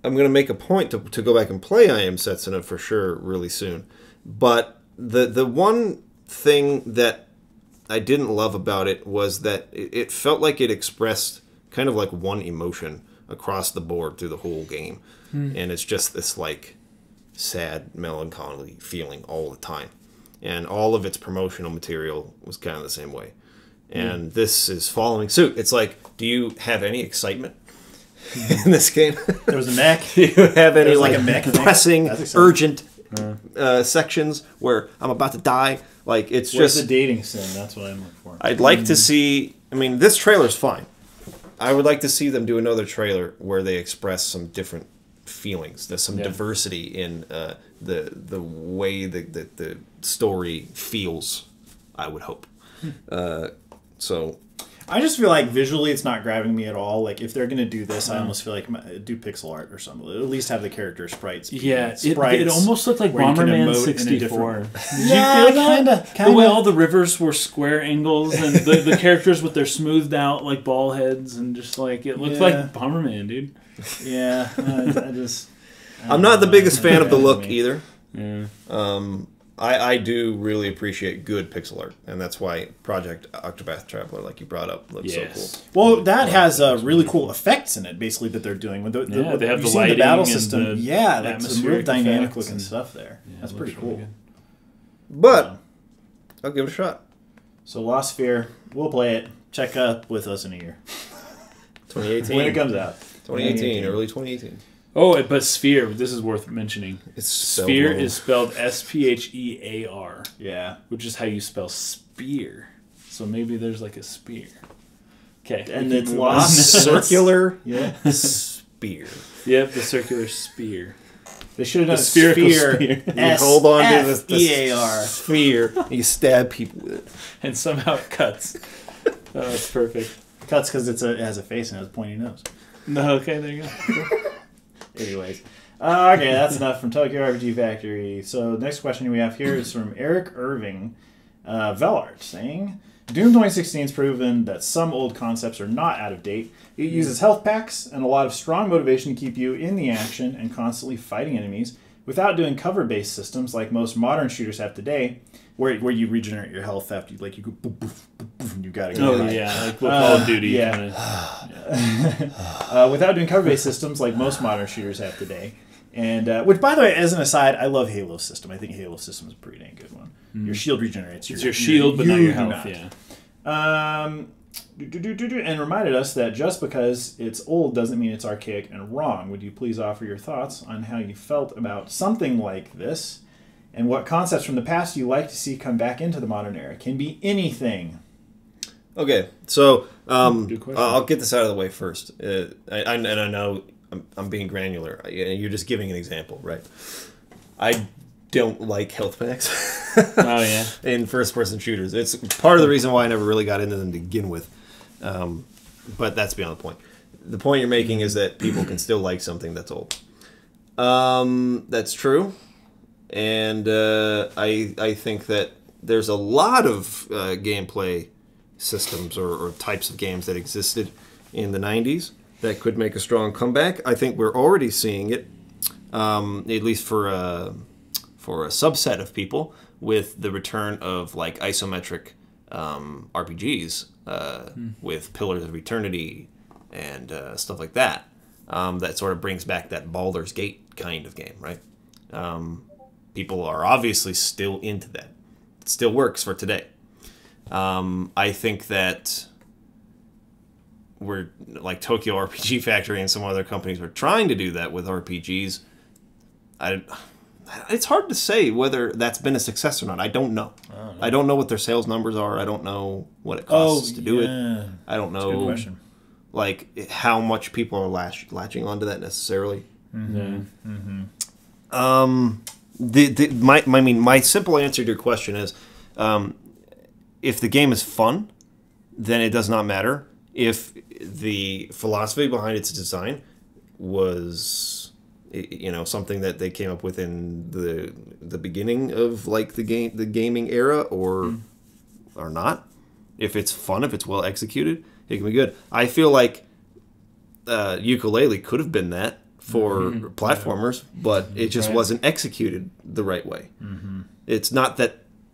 going to make a point to go back and play I Am Setsuna for sure really soon. But the one thing that I didn't love about it was that it felt like it expressed kind of like one emotion across the board through the whole game. And it's just this like sad, melancholy feeling all the time. And all of its promotional material was kind of the same way. And this is following suit. It's like, do you have any excitement in this game? There was a mech. Do you have any like a mech pressing, urgent sections where I'm about to die? Like it's Where's just the dating sim? That's what I'm looking for. I'd like to see. This trailer's fine. I would like to see them do another trailer where they express some different feelings. There's some diversity in the way that the story feels. I would hope. So I just feel like visually it's not grabbing me at all. Like if they're gonna do this, I almost feel like do pixel art or something. At least have the character sprites. Yeah, it almost looked like Bomberman 64. Yeah, kind of. The way all the rivers were square angles and the characters with their smoothed out like ball heads and just like it looked like Bomberman, dude. Yeah, I'm not the biggest fan of the look either. Yeah. I do really appreciate good pixel art, and that's why Project Octopath Traveler, like you brought up, looks so cool. Well, that has really cool effects in it, basically, that they're doing. With they have the lighting, the battle system. Yeah, that's some real dynamic looking stuff there. Yeah, that's pretty cool. Really but I'll give it a shot. So Lost Sphear, we'll play it. Check up with us in a year. 2018. When it comes out. 2018, early 2018. Oh, but Sphere, this is worth mentioning. It's Sphere is spelled S-P-H-E-A-R. Yeah. Which is how you spell spear. So maybe there's like a spear. Okay. And it's Lost Circular Spear. Yep, the circular spear. They should have done spherical sphere. Hold on to this E-A-R. sphere. You stab people with it. And somehow it cuts. Oh, that's perfect. Cuts because it has a face and has a pointy nose. No, okay, there you go. Anyways. Okay, that's enough from Tokyo RPG Factory. So the next question we have here is from Eric Irving Velart saying, Doom 2016 has proven that some old concepts are not out of date. It uses health packs and a lot of strong motivation to keep you in the action and constantly fighting enemies without doing cover-based systems like most modern shooters have today, where you regenerate your health after you go boop, boop, boop, boop, and you gotta go. Oh, yeah, like with Call of Duty. Yeah. Without doing cover-based systems like most modern shooters have today. And which, by the way, as an aside, I love Halo's system. I think Halo's system is a pretty dang good one. Your shield regenerates. It's your shield, but not your health. Yeah. And reminded us that just because it's old doesn't mean it's archaic and wrong. Would you please offer your thoughts on how you felt about something like this, and what concepts from the past you like to see come back into the modern era? Can be anything. Okay, so I'll get this out of the way first. I know I'm being granular. You're just giving an example, right? I don't like health packs. Oh yeah. In first-person shooters, it's part of the reason why I never really got into them to begin with. But that's beyond the point. The point you're making is that people can still like something that's old. That's true, and I think that there's a lot of gameplay systems or types of games that existed in the 90s that could make a strong comeback. I think we're already seeing it, at least for a subset of people, with the return of like isometric RPGs with Pillars of Eternity and stuff like that. That sort of brings back that Baldur's Gate kind of game, right? People are obviously still into that. It still works for today. I think that we're like Tokyo RPG Factory and some other companies were trying to do that with RPGs. It's hard to say whether that's been a success or not. I don't know. I don't know what their sales numbers are. I don't know what it costs to do it. I don't know, that's a good question. Like how much people are latching onto that necessarily. Mm-hmm. Mm-hmm. My simple answer to your question is, if the game is fun, then it does not matter. If the philosophy behind its design was, something that they came up with in the beginning of like the gaming era, or not, if it's fun, if it's well executed, it can be good. I feel like Yooka-Laylee could have been that for platformers, but it just wasn't executed the right way. Mm-hmm. It's not the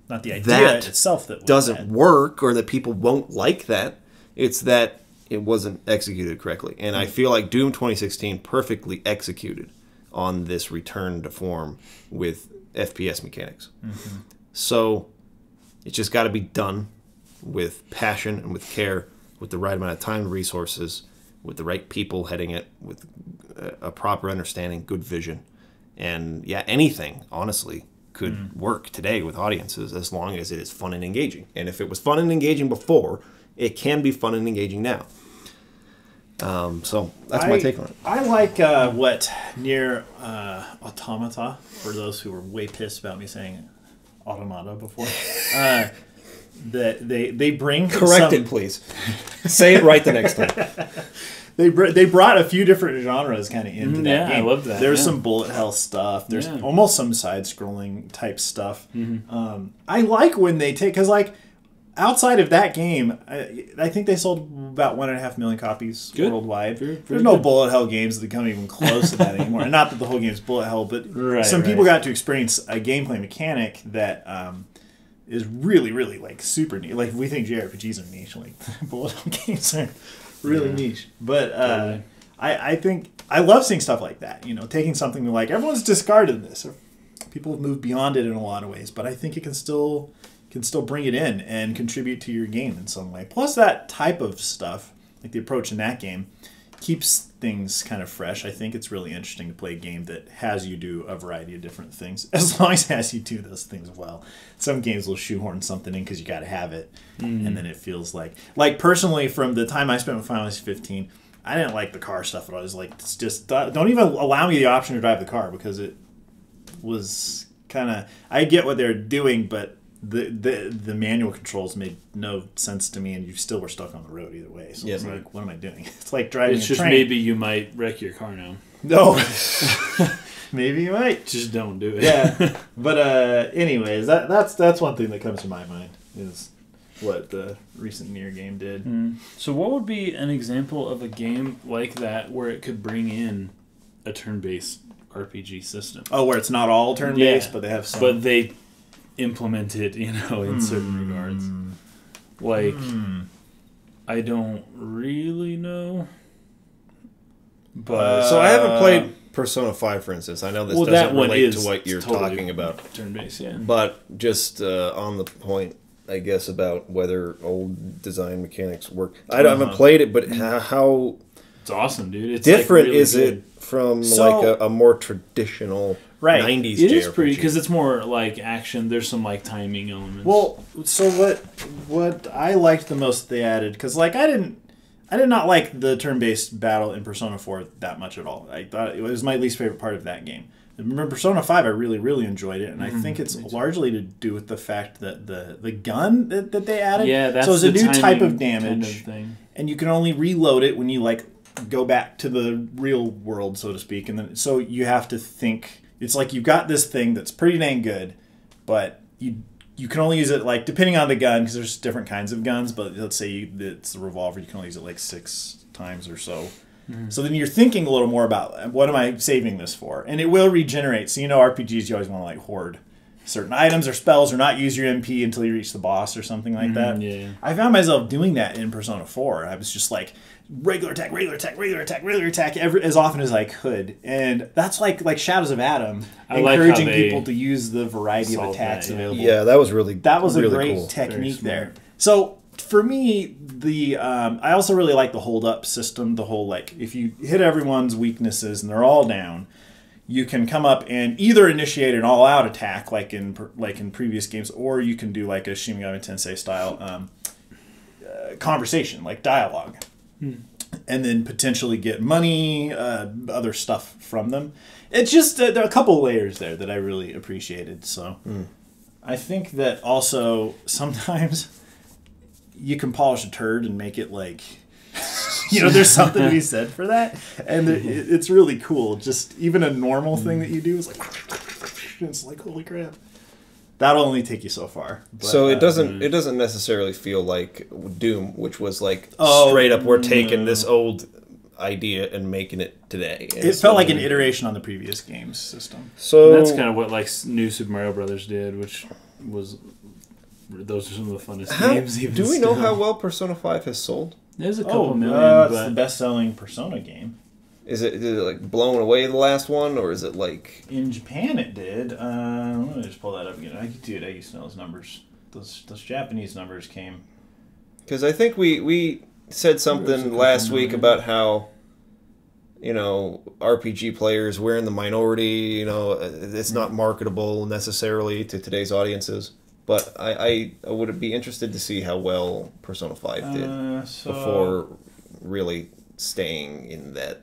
idea itself that doesn't work or that people won't like that. It's that it wasn't executed correctly. And I feel like Doom 2016 perfectly executed on this return to form with FPS mechanics. Mm-hmm. So it's just got to be done with passion and with care, with the right amount of time and resources, with the right people heading it, with a proper understanding, good vision. And yeah, anything, honestly, could work today with audiences as long as it is fun and engaging. And if it was fun and engaging before, it can be fun and engaging now. So that's my take on it. I like what Nier Automata, for those who were way pissed about me saying Automata before. that they bring Correct it, please. Say it right the next time. They brought a few different genres kind of into that game. I love that. There's some bullet hell stuff. There's almost some side-scrolling type stuff. I like when they take, because like outside of that game, I think they sold about 1.5 million copies worldwide. There's no bullet hell games that come even close to that anymore. And not that the whole game is bullet hell, but some people got to experience a gameplay mechanic that is really, really like super neat. Like we think JRPGs are niche, like bullet hell games are really niche. But I think I love seeing stuff like that. You know, taking something like everyone's discarded this. People have moved beyond it in a lot of ways, but I think it can still bring it in and contribute to your game in some way. Plus, that type of stuff, like the approach in that game, keeps things kind of fresh. I think it's really interesting to play a game that has you do a variety of different things, as long as it has you do those things well. Some games will shoehorn something in because you got to have it, and then it feels like personally, from the time I spent with Final Fantasy 15, I didn't like the car stuff at all. I was like, it's just don't even allow me the option to drive the car, because it was kind of, I get what they're doing, but the manual controls made no sense to me, and you still were stuck on the road either way. So it's like, what am I doing? It's like driving. It's just train. Maybe you might wreck your car now. No, maybe you might. Just don't do it. Yeah, but anyways, that's one thing that comes to my mind is what the recent Nier game did. So, what would be an example of a game like that where it could bring in a turn-based RPG system? Oh, where it's not all turn-based, but they have some. But they implement it, you know, in certain regards. Like, I don't really know. But so I haven't played Persona 5, for instance. I know this doesn't relate to what you're totally talking about. Turn-based, yeah. But just on the point, I guess, about whether old design mechanics work. I haven't played it, but how it's awesome, dude. It's different like really is good. it from like a more traditional 90s It JRPG? is pretty, because it's more like action. There's some like timing elements. Well, so what I liked the most they added, because like I did not like the turn-based battle in Persona 4 that much at all. I thought it was my least favorite part of that game. Remember, Persona 5, I really, really enjoyed it, and I think it's largely to do with the fact that the gun that they added. Yeah, that's so it's a new type of damage, kind of thing. And you can only reload it when you like go back to the real world, so to speak. And then so you have to think. It's like you've got this thing that's pretty dang good, but you can only use it like depending on the gun, because there's different kinds of guns. But let's say it's the revolver, you can only use it like 6 times or so. So then you're thinking a little more about what am I saving this for, and it will regenerate. So you know, RPGs, you always want to like hoard certain items or spells, or not use your MP until you reach the boss or something like that. Yeah. I found myself doing that in Persona 4. I was just like regular attack, as often as I could, and that's like Shadows of Adam, encouraging people to use the variety of attacks available. Yeah, that was really a great cool. technique there. So for me, I also really like the hold up system. The whole like if you hit everyone's weaknesses and they're all down, you can come up and either initiate an all out attack like in previous games, or you can do like a Shin Megami Tensei style conversation, like dialogue. And then potentially get money, other stuff from them. It's just there are a couple layers there that I really appreciated. So I think that also sometimes you can polish a turd and make it like, there's something to be said for that. And it's really cool. Just even a normal thing that you do is like, it's like, holy crap. That'll only take you so far. But, so it doesn't necessarily feel like Doom, which was like straight up we're taking this old idea and making it today. It felt like an iteration on the previous game's system. So that's kind of what like new Super Mario Brothers did, which was those are some of the funnest games. Even do we know how well Persona 5 has sold? There's a couple million. It's but the best-selling Persona game. Is it like blowing away the last one, or is it like in Japan it did? Let me just pull that up again. I used to know those numbers. Those Japanese numbers came. Because I think we said something last week about how RPG players, we're in the minority. It's not marketable necessarily to today's audiences. But I would be interested to see how well Persona 5 did before really staying in that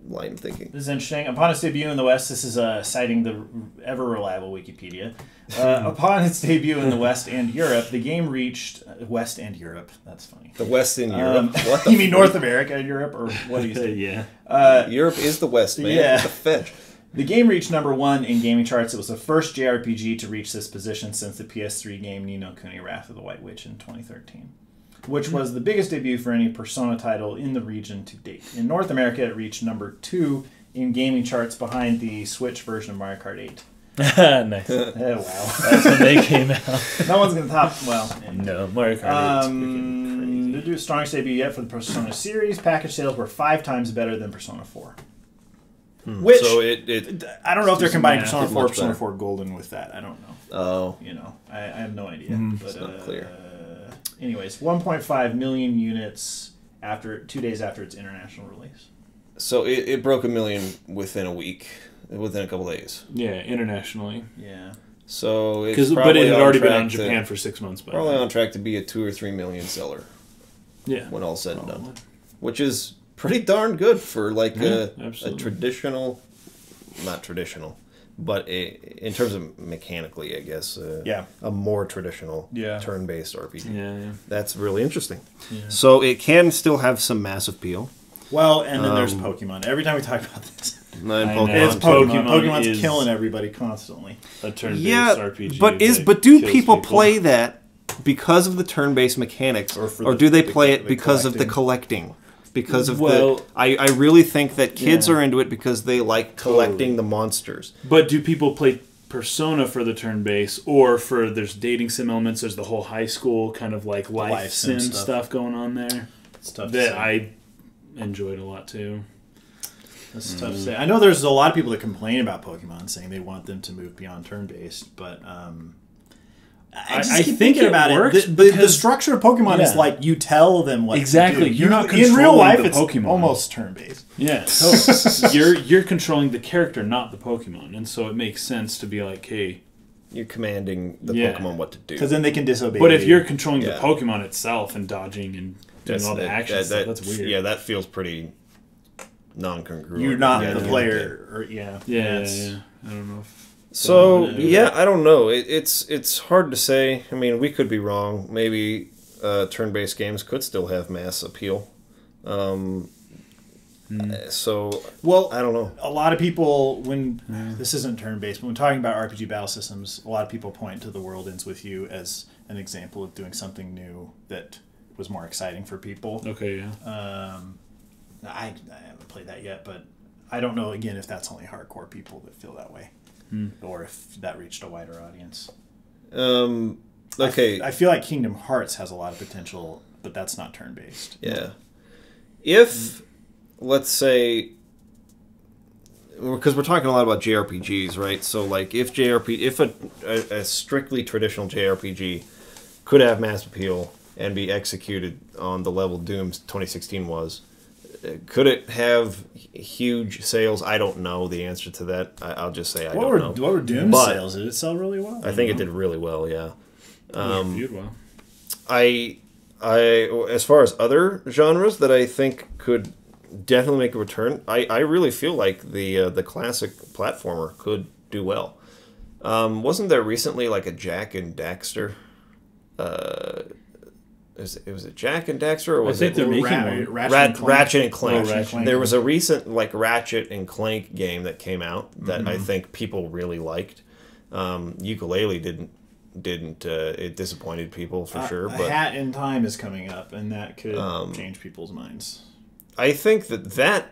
line of thinking. This is interesting. Upon its debut in the West, this is citing the ever-reliable Wikipedia. Upon its debut in the West and Europe, the game reached... West and Europe. That's funny. The West in Europe? What the You mean North America and Europe? Or what do you say? Yeah. Europe is the West, man. Yeah. What the fetch? The game reached #1 in gaming charts. It was the first JRPG to reach this position since the PS3 game Ni no Kuni Wrath of the White Witch in 2013, which was the biggest debut for any Persona title in the region to date. In North America, it reached #2 in gaming charts behind the Switch version of Mario Kart 8. Nice. Oh, wow. That's when they came out. No one's going to top... Well, No, Mario Kart 8's freaking crazy. The strongest debut yet for the Persona series. Package sales were 5 times better than Persona 4. Which, So I don't know if they're combining math. Persona 4 or Much Persona better. 4 Golden with that. I don't know. Oh. You know, I have no idea. But, It's not clear. Anyways, 1.5 million units 2 days after its international release. So it broke 1 million within a week, within a couple days. Yeah, internationally. Yeah. So it's But it had on already been track on to- Japan for 6 months. By Probably now. on track to be a 2 or 3 million seller Yeah. when all's said and done, which is pretty darn good for like a absolutely. traditional, not traditional, but in terms of mechanically, I guess. A more traditional turn-based RPG. Yeah. That's really interesting. Yeah. So it can still have some mass appeal. Well, and then there's Pokemon. Every time we talk about this, And I know. it's Pokemon. Pokemon. Pokemon's is- killing everybody constantly. A turn-based Yeah, RPG. but that do kills people play that because of the turn-based mechanics, or do they play it because of the collecting? Because of I really think that kids are into it because they like collecting the monsters. But do people play Persona for the turn-based, or for there's dating sim elements? There's the whole high school kind of like life sim stuff going on there. It's tough to That say. I enjoyed a lot too. That's tough to say. I know there's a lot of people that complain about Pokemon, saying they want them to move beyond turn-based, but I just keep think thinking it about works it. The because- structure of Pokemon is Yeah. like you tell them what Exactly. to do. You're not in real controlling life. the It's Pokemon. almost turn-based. Yeah, totally. you're controlling the character, not the Pokemon, and so it makes sense to be like, hey. You're commanding the Yeah. Pokemon what to do. Because then they can disobey. But if you. you're controlling the Yeah. Pokemon itself and dodging and doing all the action stuff, that's weird. Yeah, that feels pretty non-congruent. you're not Yeah, the yeah. player, or Yeah. I don't know if... So yeah, I don't know. It's hard to say. I mean, we could be wrong. Maybe turn-based games could still have mass appeal. So well, I don't know. a lot of people, when this isn't turn-based, but when talking about RPG battle systems, a lot of people point to The World Ends With You as an example of doing something new that was more exciting for people. Okay, yeah. I haven't played that yet, but I don't know, again, if that's only hardcore people that feel that way. Or if that reached a wider audience. Okay. I feel like Kingdom Hearts has a lot of potential, but that's not turn-based. Yeah. If, let's say, because we're talking a lot about JRPGs, right? So, like, if a strictly traditional JRPG could have mass appeal and be executed on the level Doom's 2016 was, could it have huge sales? I don't know the answer to that. I'll just say I don't know. What were Doom's But sales? Did it sell really well? I think it did really well, yeah. Reviewed well. I as far as other genres that I think could definitely make a return, I really feel like the classic platformer could do well. Wasn't there recently like a Jak and Daxter? It was a Jak and Daxter, or was I think it they're making one. Ratchet and Clank? Oh, Ratchet and There was a recent like Ratchet and Clank game that came out that I think people really liked. Ukulele didn't. It disappointed people for sure. But A Hat in Time is coming up, and that could change people's minds. I think that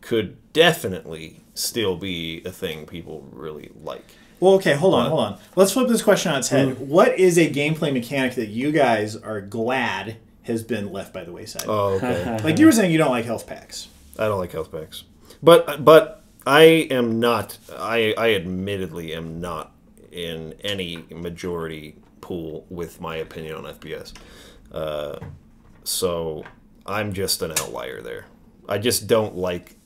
could definitely still be a thing people really like. Well, okay, hold on. Let's flip this question on its head. What is a gameplay mechanic that you guys are glad has been left by the wayside? Oh, okay. Like you were saying, you don't like health packs. I don't like health packs, but I am not. I admittedly am not in any majority pool with my opinion on FPS. So I'm just an outlier there. I just don't like.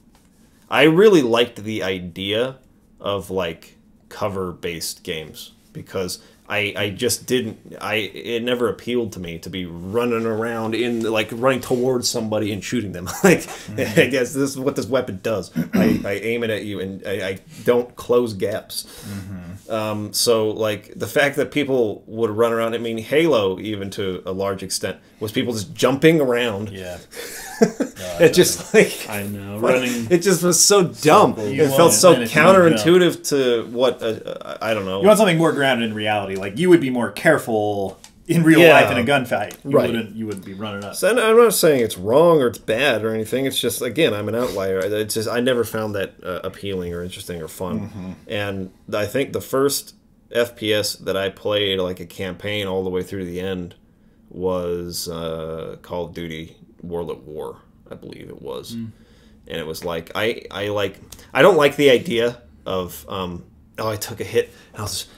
I really liked the idea of like cover-based games because I just didn't. It never appealed to me to be running around running towards somebody and shooting them. I guess this is what this weapon does. I aim it at you and I don't close gaps. So like the fact that people would run around. I mean, Halo, even to a large extent, was people just jumping around. Yeah. It just like I know running. It just was so dumb. It felt so counterintuitive to what I don't know. You want something more grounded in reality. Like you would be more careful in real life in a gunfight. You wouldn't be running up. So I'm not saying it's wrong or it's bad or anything. It's just again, I'm an outlier. It's just I never found that appealing or interesting or fun. And I think the first FPS that I played like a campaign all the way through to the end was Call of Duty World at War, I believe it was. And it was like I don't like the idea of I took a hit,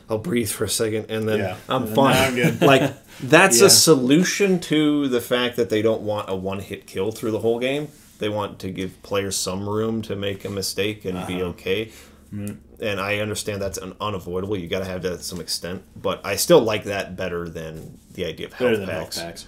I'll breathe for a second and then I'm fine. I'm good. Like that's a solution to the fact that they don't want a one-hit kill through the whole game. They want to give players some room to make a mistake and be okay. And I understand that's unavoidable. You got to have that to some extent, but I still like that better than the idea of health packs.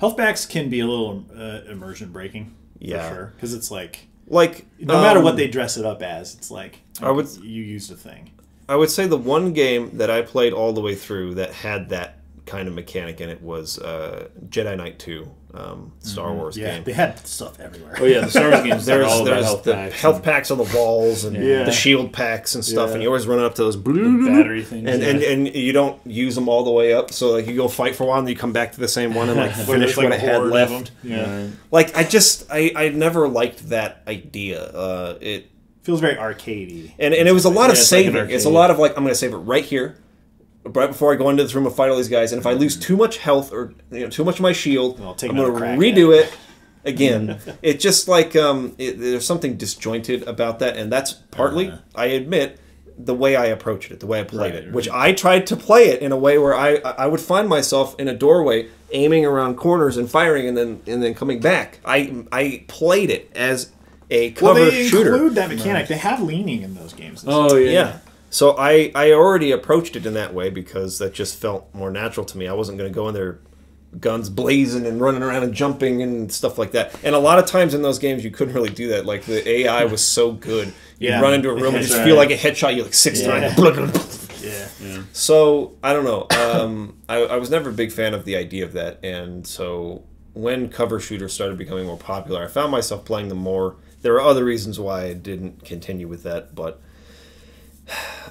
Health packs can be a little immersion breaking, for sure, because it's like no matter what they dress it up as, it's like you used a thing. I would say the one game that I played all the way through that had that kind of mechanic in it was Jedi Knight 2, Star Wars game. They had stuff everywhere. Oh yeah, the Star Wars games. There's health the packs health packs on the walls and the shield packs and stuff, and you always run up to those battery things, and you don't use them all the way up. So like you go fight for a while, and you come back to the same one and like finish what it had left. Like I never liked that idea. It feels very arcadey, and it was a lot of saving. It's a lot of like I'm going to save it right here. Right before I go into this room and fight all these guys, and if I lose too much health or too much of my shield, I'm going to redo it again. It's just like there's something disjointed about that, and that's partly, I admit, the way I approached it, the way I played it, which I tried to play it in a way where I would find myself in a doorway aiming around corners and firing, and then coming back. I played it as a cover shooter. They include that mechanic. They have leaning in those games. Yeah. So I already approached it in that way because that just felt more natural to me. I wasn't going to go in there guns blazing and running around and jumping and stuff like that. And a lot of times in those games you couldn't really do that. Like the AI was so good. You run into a room and just feel like a headshot you like 6 times. So I don't know. I was never a big fan of the idea of that. And so when cover shooters started becoming more popular, I found myself playing them more. There are other reasons why I didn't continue with that, but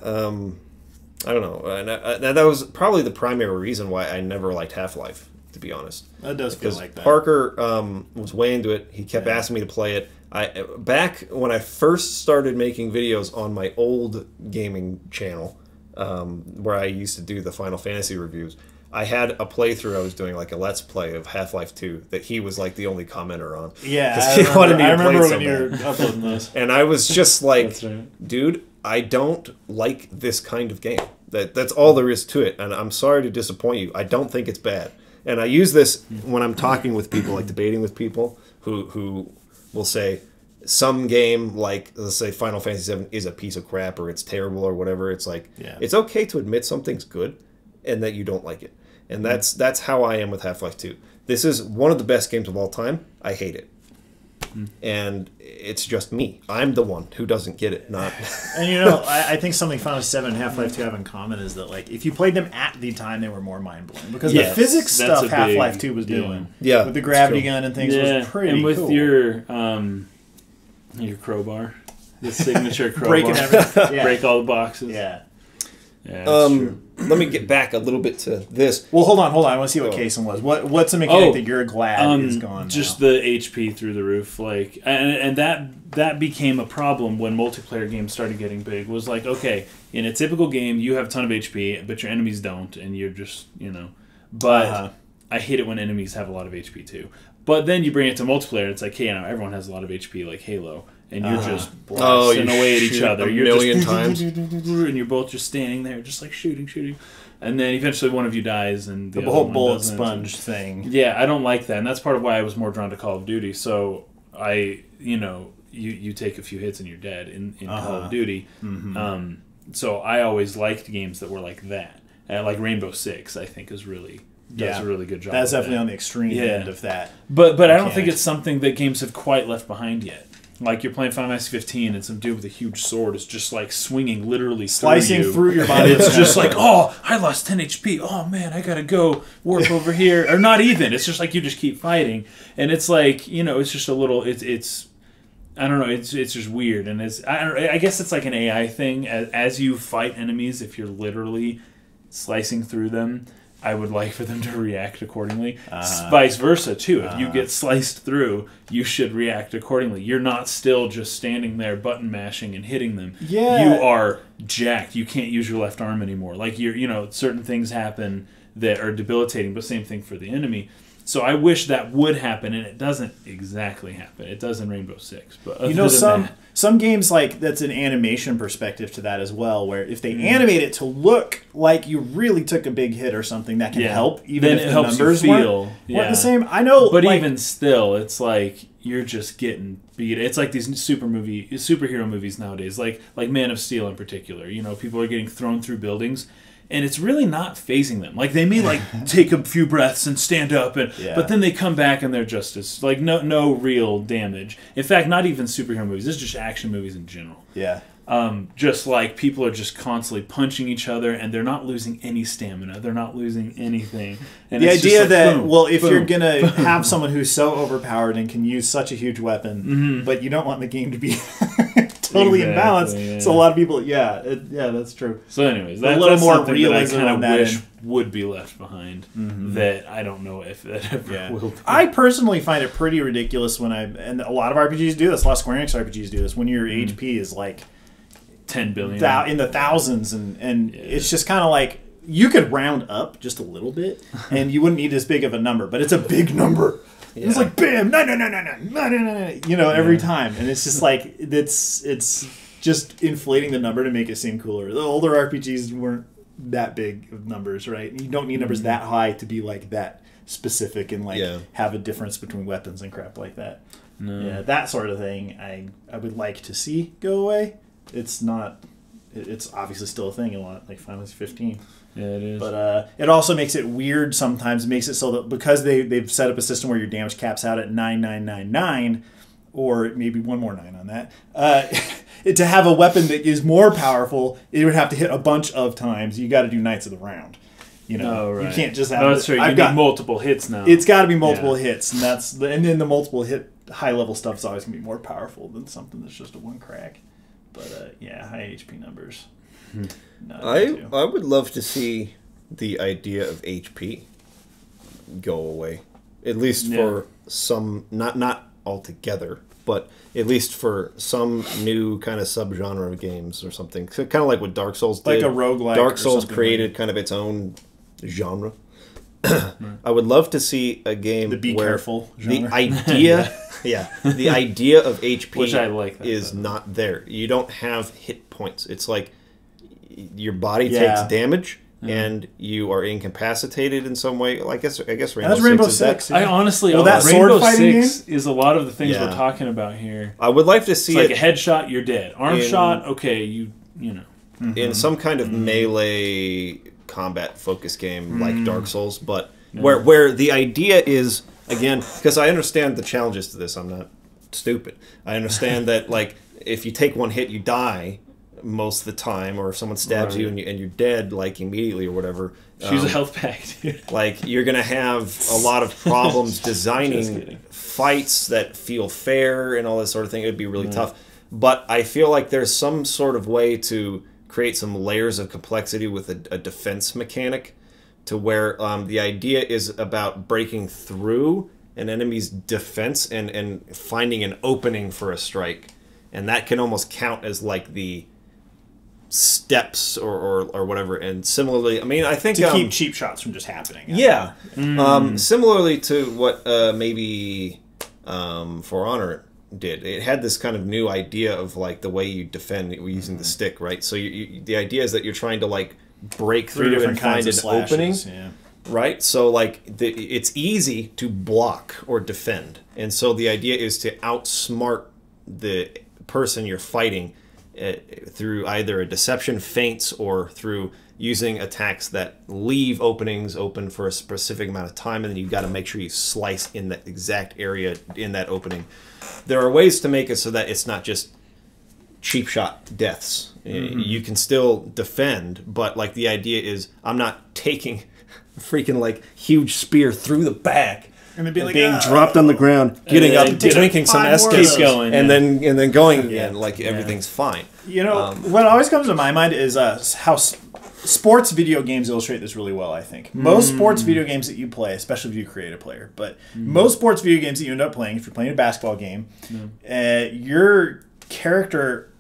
I don't know. And that was probably the primary reason why I never liked Half-Life, to be honest. That does feel like that. Parker was way into it. He kept asking me to play it. Back when I first started making videos on my old gaming channel, where I used to do the Final Fantasy reviews, I had a playthrough I was doing, like a Let's Play of Half-Life 2 that he was like the only commenter on. Yeah, I remember when you were uploading those. And I was just like, dude, I don't like this kind of game. That's all there is to it. And I'm sorry to disappoint you. I don't think it's bad. And I use this when I'm talking with people, like debating with people who will say some game, like let's say Final Fantasy VII is a piece of crap or it's terrible or whatever. It's like it's okay to admit something's good and that you don't like it. And that's how I am with Half-Life 2. This is one of the best games of all time. I hate it. And it's just me. I'm the one who doesn't get it. Not. And you know, I think something Final Fantasy VII and Half-Life 2 have in common is that like if you played them at the time, they were more mind blowing because the physics stuff Half-Life 2 was doing, with the gravity gun and things, was pretty and with cool. your crowbar, the signature crowbar, breaking everything, break all the boxes. Yeah, that's true. Let me get back a little bit to this. Well, hold on. I want to see what Kason was. What's a mechanic that you're glad is gone? Just now? the HP through the roof, like, and that became a problem when multiplayer games started getting big. Was like, okay, in a typical game, you have a ton of HP, but your enemies don't, and you're just, But I hate it when enemies have a lot of HP too. But then you bring it to multiplayer, it's like, hey, everyone has a lot of HP, like Halo. And you're just blasting away at each other. You're million times. And you're both just standing there, just like shooting. And then eventually one of you dies. And the whole bullet sponge thing. Yeah, I don't like that. And that's part of why I was more drawn to Call of Duty. So you take a few hits and you're dead in Call of Duty. So I always liked games that were like that. Like Rainbow Six, I think does a really good job. That's definitely on the extreme end of that. But I don't think it's something that games have quite left behind yet. Like you're playing Final Fantasy 15 and some dude with a huge sword is just like swinging literally slicing through your body. It's just like, oh, I lost 10 HP. Oh man, I gotta go warp over here. Or not even. It's just like you just keep fighting, and it's like, you know, it's just a little. It's I don't know. It's just weird, and I guess it's like an AI thing. As you fight enemies, if you're literally slicing through them, I would like for them to react accordingly. Vice versa, too. If you get sliced through, you should react accordingly. You're not still just standing there button mashing and hitting them. Yeah. You are jacked. You can't use your left arm anymore. Like, certain things happen that are debilitating, but same thing for the enemy. So I wish that would happen, and it doesn't exactly happen. It does in Rainbow Six. But some games, like, that's an animation perspective to that as well, where if they animate it to look like you really took a big hit or something, that can help, even then if it the helps numbers you feel weren't the same. I know, but even still, it's like you're just getting beat. It's like these superhero movies nowadays, like Man of Steel in particular. You know, people are getting thrown through buildings, and it's really not phasing them. Like, they may like take a few breaths and stand up, but then they come back and they're just as like no real damage. In fact, not even superhero movies. This is just action movies in general. Yeah. Just like people are just constantly punching each other, and they're not losing any stamina. They're not losing anything. And the it's idea just like, that, boom, well, if boom, you're going to boom. have someone who's so overpowered and can use such a huge weapon, but you don't want the game to be totally imbalanced. Yeah. So a lot of people, that's true. So anyways, a little that's more something realism that I on kind that of wish end. would be left behind. That I don't know if that ever will be. I personally find it pretty ridiculous and a lot of RPGs do this, a lot of Square Enix RPGs do this, when your HP is like 10 billion in the thousands, and it's just kind of like, you could round up just a little bit and you wouldn't need as big of a number, but it's a big number. Yeah. It's like bam, no, every time, and it's just like it's just inflating the number to make it seem cooler. The older RPGs weren't that big of numbers, right? You don't need numbers that high to be like that specific and like have a difference between weapons and crap like that. No. Yeah, that sort of thing I would like to see go away. It's not. It's obviously still a thing a lot, like Final Fantasy 15. Yeah, it is. But it also makes it weird sometimes. It makes it so that because they've set up a system where your damage caps out at 9999, or maybe one more 9 on that, to have a weapon that is more powerful, it would have to hit a bunch of times. You got to do Knights of the Round. You know, you can't just have. No, that's true. You need multiple hits now. It's got to be multiple hits, and then the multiple hit high level stuff is always gonna be more powerful than something that's just a one crack. But high HP numbers. I would love to see the idea of HP go away, at least for some, not altogether, but at least for some new kind of subgenre of games or something. Kind of like what Dark Souls did. Like a roguelike. Dark Souls created kind of its own genre. I would love to see a game the be where careful genre. the idea, the idea of HP Which I like is not there. You don't have hit points. It's like your body takes damage and you are incapacitated in some way. I guess Rainbow Six. I honestly, that Rainbow sword fighting Six game is a lot of the things we're talking about here. I would like to see it's like a headshot, you're dead. Arm shot, okay, you know. In some kind of melee combat focus game like Dark Souls, but where the idea is, again, because I understand the challenges to this. I'm not stupid. I understand that, like, if you take one hit, you die most of the time, or if someone stabs you and you're dead, like, immediately or whatever. Choose a health pack, dude. Like, you're going to have a lot of problems designing fights that feel fair and all this sort of thing. It would be really tough. But I feel like there's some sort of way to create some layers of complexity with a defense mechanic, to where the idea is about breaking through an enemy's defense and finding an opening for a strike. And that can almost count as like the steps or whatever. And similarly, I mean, I think to keep cheap shots from just happening. Yeah. Similarly to what maybe For Honor did. It had this kind of new idea of like the way you defend using the stick, right? So the idea is that you're trying to like break through and find an opening, right? So like it's easy to block or defend, and so the idea is to outsmart the person you're fighting through either a deception, feints, or through using attacks that leave openings open for a specific amount of time, and then you've got to make sure you slice in that exact area in that opening. There are ways to make it so that it's not just cheap shot deaths. You can still defend, but like the idea is I'm not taking freaking like huge spear through the back And then being dropped on the ground, getting up, drinking some escape, and then going again like everything's fine. You know, what always comes to my mind is how sports video games illustrate this really well, I think. Most sports video games that you play, especially if you create a player, but most sports video games that you end up playing, if you're playing a basketball game, your character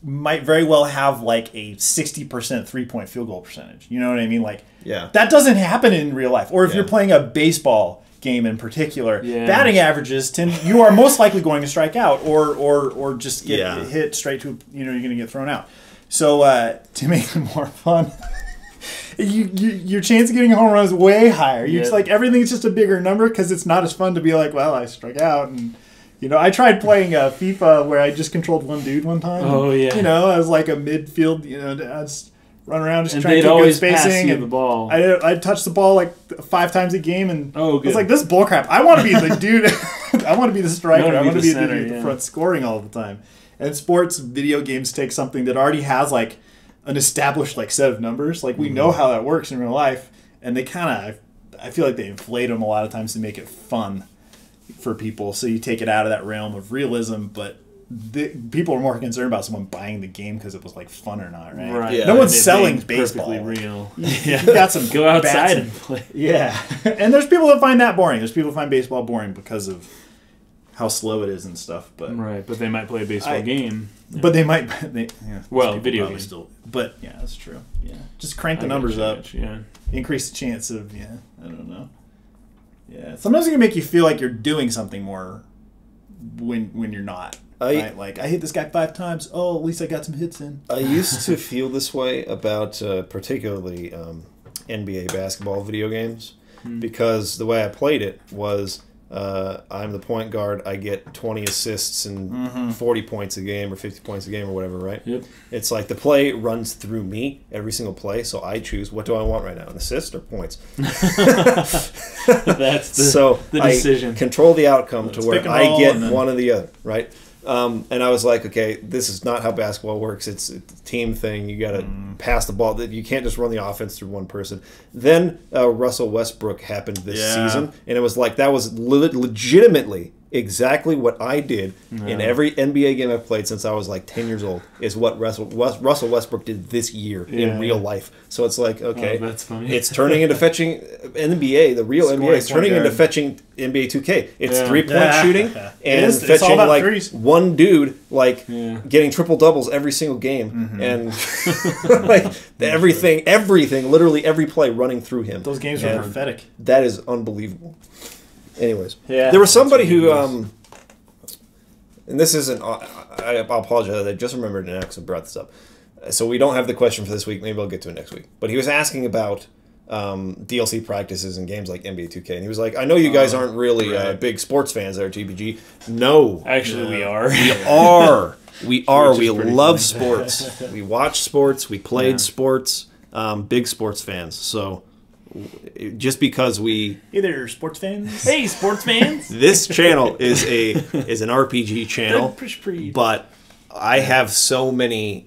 might very well have like a 60% 3-point field goal percentage. You know what I mean? Like, that doesn't happen in real life. Or if you're playing a baseball game in particular, batting averages you are most likely going to strike out or just get hit straight to, you're going to get thrown out. So to make it more fun, your chance of getting a home run is way higher. It's like everything's just a bigger number because it's not as fun to be like, well, I struck out. And I tried playing FIFA where I just controlled one dude one time. Oh yeah. I was like a midfield. I just run around just trying to get good spacing. And the ball. I touched the ball like 5 times a game, and I was like, this is bullcrap. I want to be the dude. I want to be the striker. I want to be the center, dude at the front scoring all the time. And sports video games take something that already has like an established like set of numbers. Like we know how that works in real life, and they I feel like they inflate them a lot of times to make it fun for people. So you take it out of that realm of realism, but people are more concerned about someone buying the game because it was like fun or not, right? Right. Yeah. No one's selling baseball. Perfectly real. You got some go outside and play. Yeah, and there's people that find that boring. There's people that find baseball boring because of how slow it is and stuff. But but they might play a baseball game. But they might. Video game still. But yeah, that's true. Yeah, just crank the numbers up. Increase the chance of I don't know. Yeah, sometimes it can make you feel like you're doing something more when you're not. Right? Like, I hit this guy 5 times. Oh, at least I got some hits in. I used to feel this way about particularly NBA basketball video games because the way I played it was I'm the point guard. I get 20 assists and 40 points a game or 50 points a game or whatever, right? Yep. It's like the play runs through me every single play, so I choose what do I want right now, an assist or points? That's the decision. I control the outcome to where I get one or the other, right? And I was like, okay, this is not how basketball works. It's a team thing. You got to pass the ball. You can't just run the offense through one person. Then Russell Westbrook happened this season, and it was like that was legitimately exactly what I did in every NBA game I've played since I was like 10 years old, is what Russell Westbrook did this year in real life. So it's like, okay, that's funny. It's turning into fetching NBA, the real NBA is turning into fetching NBA 2K. It's 3-point shooting and fetching like one dude like getting triple doubles every single game and like everything, literally every play running through him. Those games are pathetic. That is unbelievable. Anyways, there was somebody who, and this isn't, I apologize, I just remembered and actually brought this up. So we don't have the question for this week, maybe I'll get to it next week. But he was asking about DLC practices in games like NBA 2K. And he was like, I know you guys aren't really big sports fans at RTBG. No. Actually, we are. We are. We are. We love sports. We watch sports. We played sports. Big sports fans. So just because we either sports fans, hey sports fans, this channel is an RPG channel, but I have so many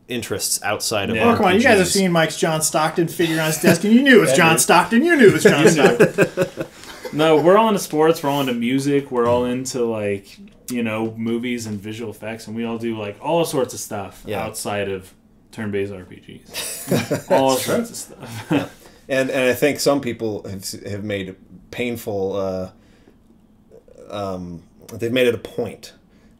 interests outside of RPGs. Oh, come on, you guys have seen Mike's John Stockton figure on his desk, and you knew it was John Stockton. You knew it was John Stockton. No, we're all into sports. We're all into music. We're all into like movies and visual effects, and we all do like all sorts of stuff outside of turn-based RPGs. All sorts of stuff. Yeah. And I think some people have made painful. They've made it a point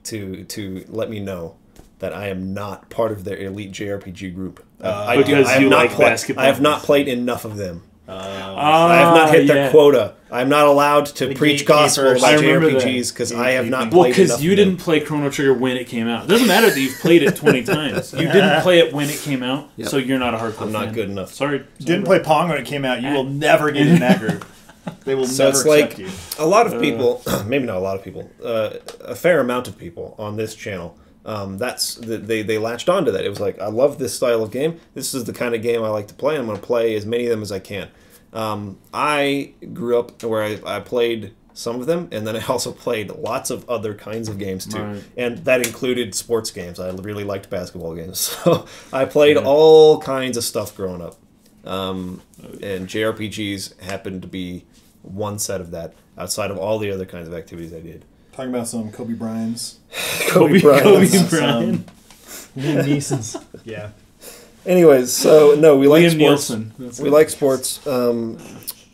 to let me know that I am not part of their elite JRPG group. I have not played enough of them. I have not hit their quota. I'm not allowed to preach gospel about JRPGs because I have not played enough. Well, because you didn't play Chrono Trigger when it came out. It doesn't matter that you've played it 20 times. You didn't play it when it came out, so you're not a hardcore fan. I'm not good enough. Sorry. Didn't play Pong when it came out. You will never get in that group. They will never accept you. A lot of people, maybe not a lot of people, a fair amount of people on this channel they latched onto that. It was like, I love this style of game. This is the kind of game I like to play. I'm going to play as many of them as I can. I grew up where I played some of them, and then I also played lots of other kinds of games too, right. and that included sports games. I really liked basketball games, so I played all kinds of stuff growing up, and JRPGs happened to be one set of that outside of all the other kinds of activities I did. Talking about some Kobe Bryant's. Kobe Bryant. Liam Neeson's. Yeah. Anyways, so no, we like sports. Nielsen. We like sports.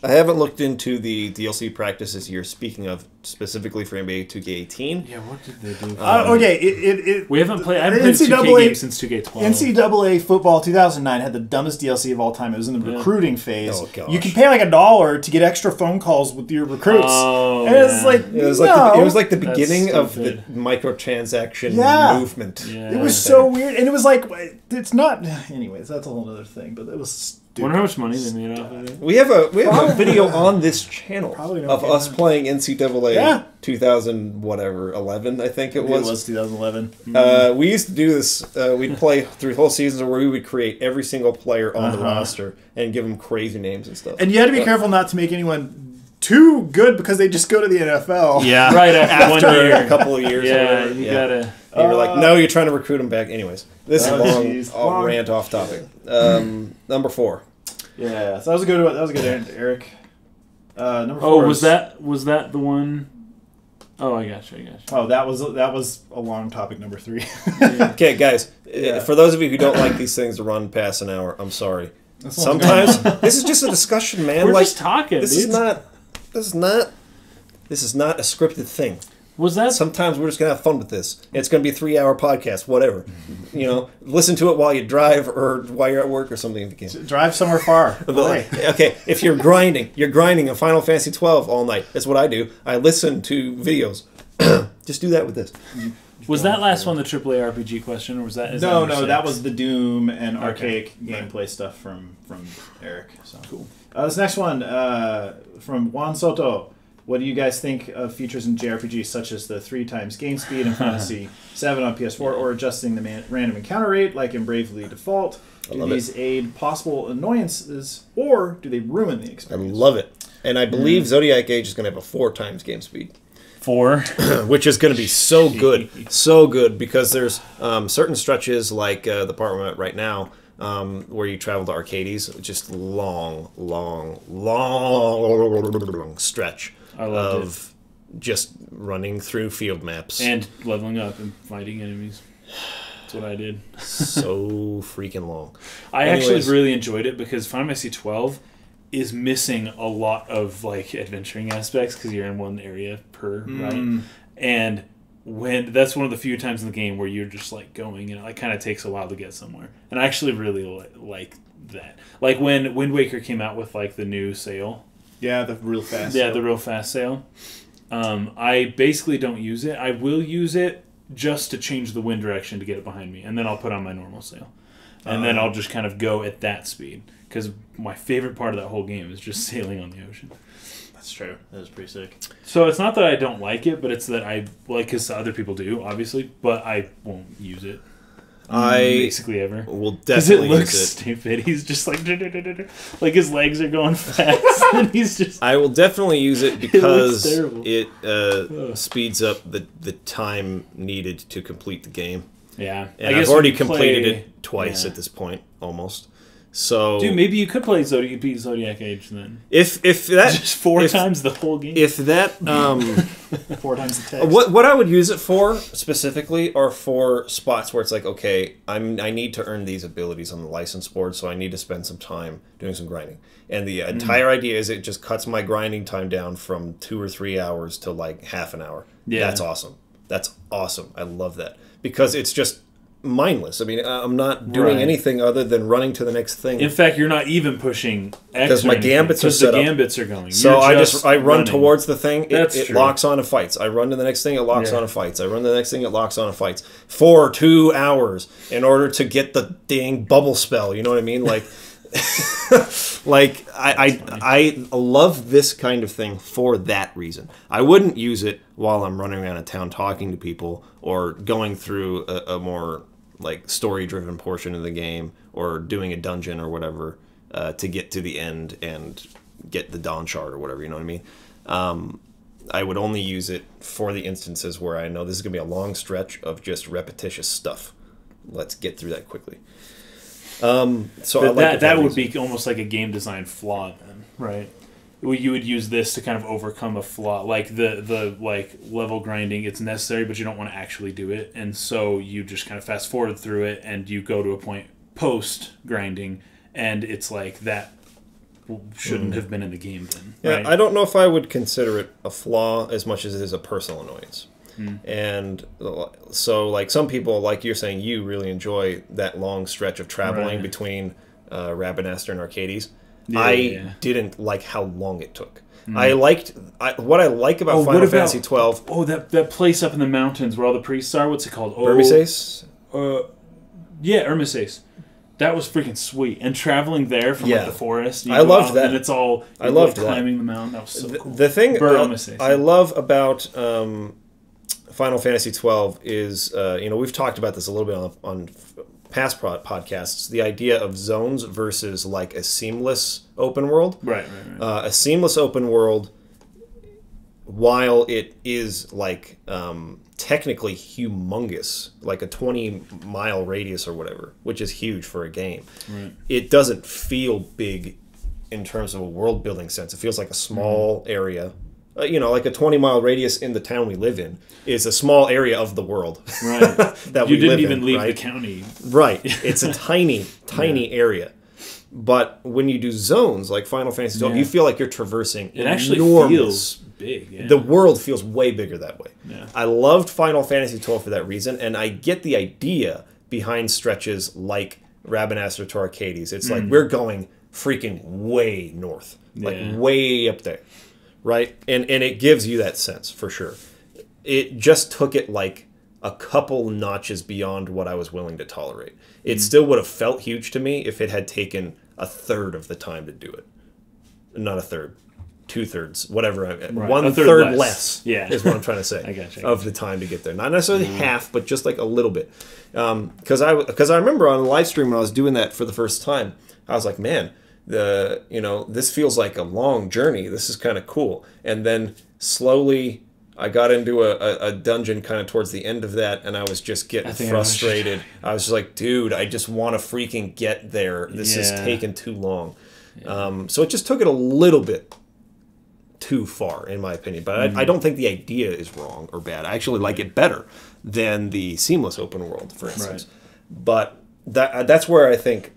I haven't looked into the DLC practices you're speaking of specifically for NBA 2K18. Yeah, what did they do? Okay, we haven't played. I haven't played a 2K game since 2K12. NCAA Football 2009 had the dumbest DLC of all time. It was in the recruiting phase. Oh, gosh. You could pay like $1 to get extra phone calls with your recruits. Oh, and it's like it was like the beginning of the stupid. microtransaction movement. Yeah. It was so weird, and it was like it's not. Anyways, that's a whole other thing. But it was stupid. Wonder how much money they made off of it. We have a video on this channel Probably of us playing NCAA 2000 whatever 11 I think it was. It was 2011. We used to do this. We'd play through whole seasons where we would create every single player on the roster and give them crazy names and stuff. And you had to be careful not to make anyone too good because they just go to the NFL. Yeah, right after 1 year, a couple of years. Yeah, you gotta. And you're like, no, you're trying to recruit them back. Anyways, this is a long rant off topic. Number 4. Yeah, so that was a good Eric. Number 4. Oh, was that the one? Oh, I got you. Oh, that was a long topic. Number 3. Okay, guys. For those of you who don't like these things to run past an hour, I'm sorry. Sometimes this is just a discussion, man. We're just talking. This is not a scripted thing. Was that? Sometimes we're just gonna have fun with this. It's gonna be a 3-hour podcast, whatever. Listen to it while you drive or while you're at work or something. If you can. Drive somewhere far. Okay, if you're grinding in Final Fantasy 12 all night. That's what I do. I listen to videos. Just do that with this. Was that last one the AAA RPG question, or was that? No, that was the Doom and archaic gameplay stuff from Eric. So cool. This next one from Juan Soto. What do you guys think of features in JRPGs such as the 3x game speed in Fantasy VII on PS4 or adjusting the random encounter rate like in Bravely Default? Do these aid possible annoyances or do they ruin the experience? I love it. And I believe Zodiac Age is going to have a 4x game speed. 4? Which is going to be so good. So good because there's certain stretches like the part we're at right now where you travel to Arcades. Just long stretch. Of just running through field maps and leveling up and fighting enemies. That's what I did. So freaking long. I actually really enjoyed it because Final Fantasy 12 is missing a lot of like adventuring aspects because you're in one area per right, and when that's one of the few times in the game where you're just like going and it like kind of takes a while to get somewhere, and I actually really like that. Like when Wind Waker came out with like the new sail. Yeah, the real fast. Yeah, the real fast sail. I basically don't use it. I will use it just to change the wind direction to get it behind me, and then I'll put on my normal sail, and then I'll just kind of go at that speed. Because my favorite part of that whole game is just sailing on the ocean. That's true. That is pretty sick. So it's not that I don't like it, but it's that I like because other people do, obviously, but I won't use it. Basically ever. Will definitely it looks use it. Stupid. He's just like his legs are going fast, and he's just. I will definitely use it because it speeds up the time needed to complete the game. Yeah, and I've already completed it twice at this point, almost. So, dude, maybe you could play Zodiac Age then. If that just 4 times the whole game. If that 4 times the text. What I would use it for specifically are for spots where it's like, okay, I need to earn these abilities on the license board, so I need to spend some time doing some grinding. And the entire idea is it just cuts my grinding time down from 2 or 3 hours to like half an hour. Yeah, that's awesome. That's awesome. I love that because it's just mindless. I mean, I'm not doing anything other than running to the next thing. In fact, you're not even pushing X because my gambits are set up. The gambits are going. So I run towards the thing. It locks on and fights. I run to the next thing. It locks on and fights. I run to the next thing. It locks on and fights for 2 hours in order to get the dang bubble spell. You know what I mean? Like Like, I love this kind of thing for that reason. I wouldn't use it while I'm running around a town talking to people or going through a more like story-driven portion of the game or doing a dungeon or whatever to get to the end and get the Dawn Shard or whatever, you know what I mean? I would only use it for the instances where I know this is going to be a long stretch of just repetitious stuff. Let's get through that quickly. So that would be almost like a game design flaw then, right? You would use this to kind of overcome a flaw, like the like level grinding. It's necessary, but you don't want to actually do it, and so you just kind of fast forward through it, and you go to a point post grinding, and it's like that shouldn't have been in the game then. Yeah, right? I don't know if I would consider it a flaw as much as it is a personal annoyance. And so, like, some people, like you're saying, you really enjoy that long stretch of traveling between Rabanastre and Arcades. I didn't like how long it took. I liked what I like about Final Fantasy XII. Oh, that place up in the mountains where all the priests are. What's it called? Hermisace? Yeah, Hermisace. That was freaking sweet. And traveling there from like the forest. I loved that. And it's all I loved climbing the mountain. That was so cool. The thing I love about Final Fantasy XII is, we've talked about this a little bit on past podcasts, the idea of zones versus like a seamless open world. Right. A seamless open world, while it is like technically humongous, like a 20-mile radius or whatever, which is huge for a game. Right. It doesn't feel big in terms of a world-building sense. It feels like a small area. Like a 20-mile radius in the town we live in is a small area of the world. Right. That you we didn't live even in, leave right? the county. Right. It's a tiny area. But when you do zones like Final Fantasy XII, you feel like you're traversing it actually feels big. Yeah. The world feels way bigger that way. Yeah. I loved Final Fantasy XII for that reason, and I get the idea behind stretches like Rabanastre to Arcades. It's like we're going freaking way north. Like way up there. Right? And it gives you that sense, for sure. It just took it like a couple notches beyond what I was willing to tolerate. It still would have felt huge to me if it had taken a third of the time to do it. Not a third. 2/3, whatever. Right. 1/3 less is what I'm trying to say. I gotcha. Of the time to get there. Not necessarily half, but just like a little bit. Because I remember on the live stream when I was doing that for the first time, I was like, man, this feels like a long journey. This is kind of cool. And then slowly I got into a dungeon kind of towards the end of that, and I was just getting frustrated. I was just like, dude, I just want to freaking get there. This is taking too long. Yeah. So it just took it a little bit too far, in my opinion. But I don't think the idea is wrong or bad. I actually like it better than the seamless open world, for instance. Right. But that's where I think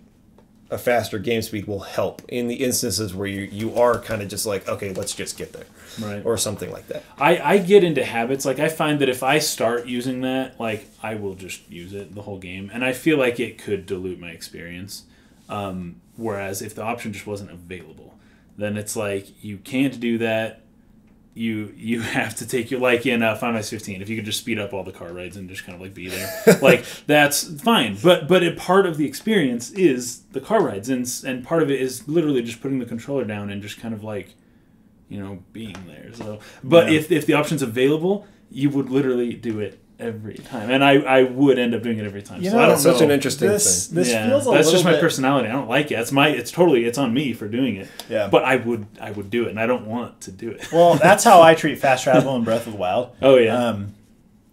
a faster game speed will help in the instances where you are kind of just like, okay, let's just get there. Right. Or something like that. I get into habits. Like, I find that if I start using that, like, I will just use it the whole game. And I feel like it could dilute my experience. Whereas if the option just wasn't available, then it's like, you can't do that. You have to take your, like in Final Fantasy 15, if you could just speed up all the car rides and just kind of like be there, like that's fine. But part of the experience is the car rides, and part of it is literally just putting the controller down and just kind of like, being there. So, but if the option's available, you would literally do it every time, and I would end up doing it every time. So I don't know. Such an interesting thing. This feels a little that's just my bit... personality. I don't like it. It's on me for doing it. Yeah. But I would do it, and I don't want to do it. Well, that's how I treat fast travel in Breath of the Wild. Oh yeah.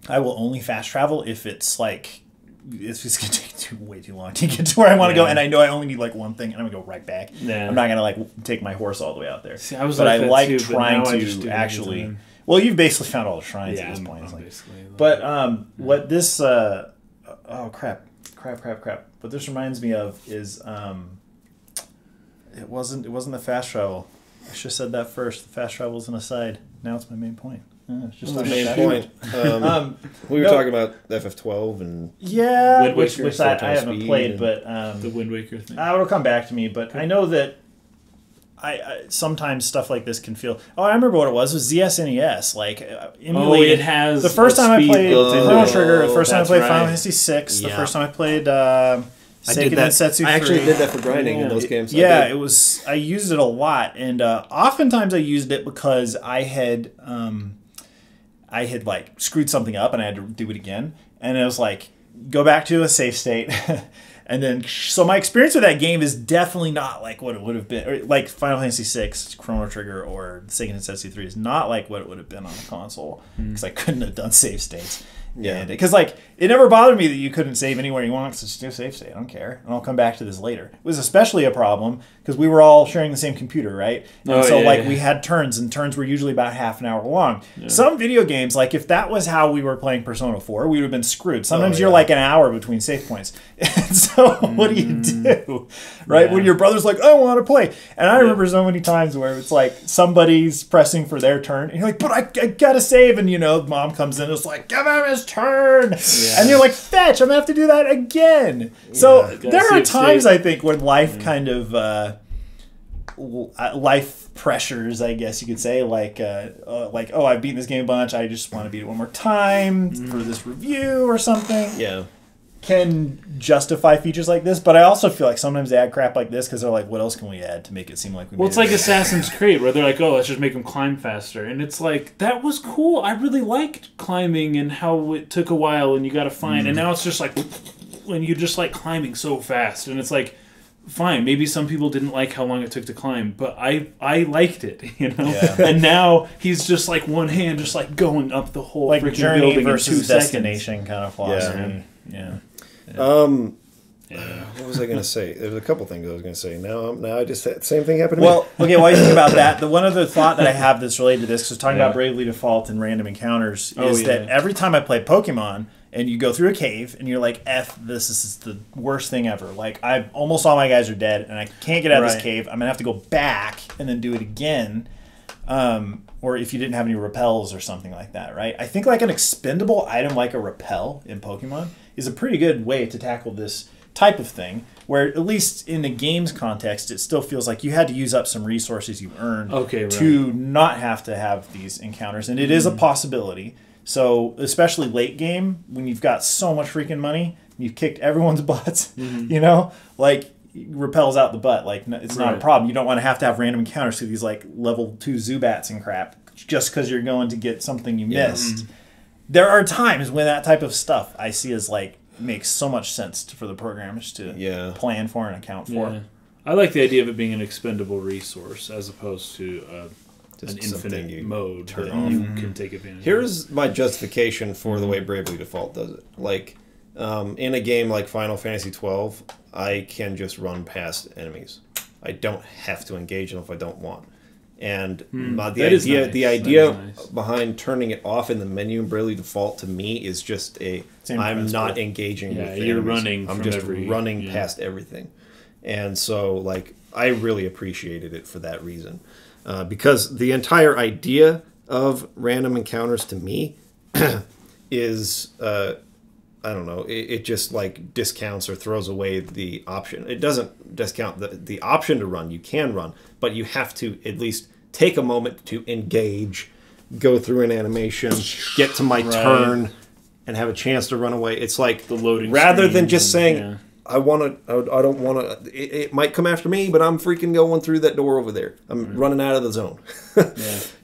I will only fast travel if it's like it's just gonna take way too long to get to where I want to go, and I know I only need like one thing, and I'm gonna go right back. Yeah. I'm not gonna like take my horse all the way out there. See, I was but like I like too, trying to actually. Well, you've basically found all the shrines at this point. But what this crap. What this reminds me of is it wasn't the fast travel. I should have said that first. The fast travel is an aside. Now it's my main point. It's just the main point. We were talking about FF12 and which I haven't played, but the Wind Waker thing. It'll come back to me. But I know that I sometimes stuff like this can feel. Oh, I remember what it was. It was ZSNES. Like emulated. It has the first time I played Chrono Trigger. The first time I played right. Final Fantasy VI. The first time I played I did that. I actually did that for grinding in those games. Yeah, it was. I used it a lot, and oftentimes I used it because I had like screwed something up and I had to do it again, and it was like go back to a safe state. And then, so my experience with that game is definitely not like what it would have been. Or like Final Fantasy VI, Chrono Trigger, or Sega Densetsu 3 is not like what it would have been on a console because I couldn't have done save states. Yeah, because like it never bothered me that you couldn't save anywhere you want. So just do a save state. I don't care, and I'll come back to this later. It was especially a problem because we were all sharing the same computer, right? And we had turns, and turns were usually about half an hour long. Yeah. Some video games, like if that was how we were playing Persona 4, we would have been screwed. Sometimes you're like an hour between save points. And so what do you do, right? When your brother's like, I want to play, and I remember so many times where it's like somebody's pressing for their turn, and you're like, but I gotta save, and mom comes in and is like, give him his turn, and you're like, fetch, I'm gonna have to do that again. So there are times I think when life kind of life pressures, I guess you could say, like oh, I've beaten this game a bunch, I just want to beat it one more time for this review or something. Yeah. Can justify features like this, but I also feel like sometimes they add crap like this because they're like, what else can we add to make it seem like we made it's like Assassin's Creed, where they're like, oh, let's just make them climb faster. And it's like, that was cool. I really liked climbing and how it took a while and you got to find. And now it's just like, when you just like climbing so fast. And it's like, fine, maybe some people didn't like how long it took to climb, but I liked it, Yeah. And now he's just like one hand, just like going up the whole like freaking journey building versus in 2 destination seconds. kind of philosophy. Yeah. What was I going to say? There's a couple things I was going to say. Now I just had the same thing happened to me. Well, okay, while you think about that, the one other thought that I have that's related to this, because talking about Bravely Default and random encounters, is that every time I play Pokemon and you go through a cave and you're like, this is the worst thing ever. Like, almost all my guys are dead and I can't get out of this cave. I'm going to have to go back and then do it again. Or if you didn't have any repels or something like that, right? I think like an expendable item like a repel in Pokemon is a pretty good way to tackle this type of thing, where at least in the game's context, it still feels like you had to use up some resources you earned to not have to have these encounters. And it is a possibility. So especially late game, when you've got so much freaking money, you've kicked everyone's butts, like repels out the butt. Like it's not a problem. You don't want to have random encounters to these like level 2 Zubats and crap just because you're going to get something you missed. There are times when that type of stuff I see as like makes so much sense for the programmers to plan for and account for. I like the idea of it being an expendable resource as opposed to an infinite mode that you can take advantage of. Here's my justification for the way Bravely Default does it. Like, in a game like Final Fantasy XII, I can just run past enemies. I don't have to engage them if I don't want. And the idea behind turning it off in the menu in Bravely Default to me is just I'm not engaging with you're enemies. running. I'm just running past everything. And so, like, I really appreciated it for that reason. Because the entire idea of random encounters to me is, I don't know, it just like discounts or throws away the option. It doesn't discount the option to run. You can run, but you have to at least take a moment to engage, go through an animation, get to my turn, and have a chance to run away. It's like the loading rather than just saying, I don't want to. It might come after me, but I'm freaking going through that door over there. I'm running out of the zone.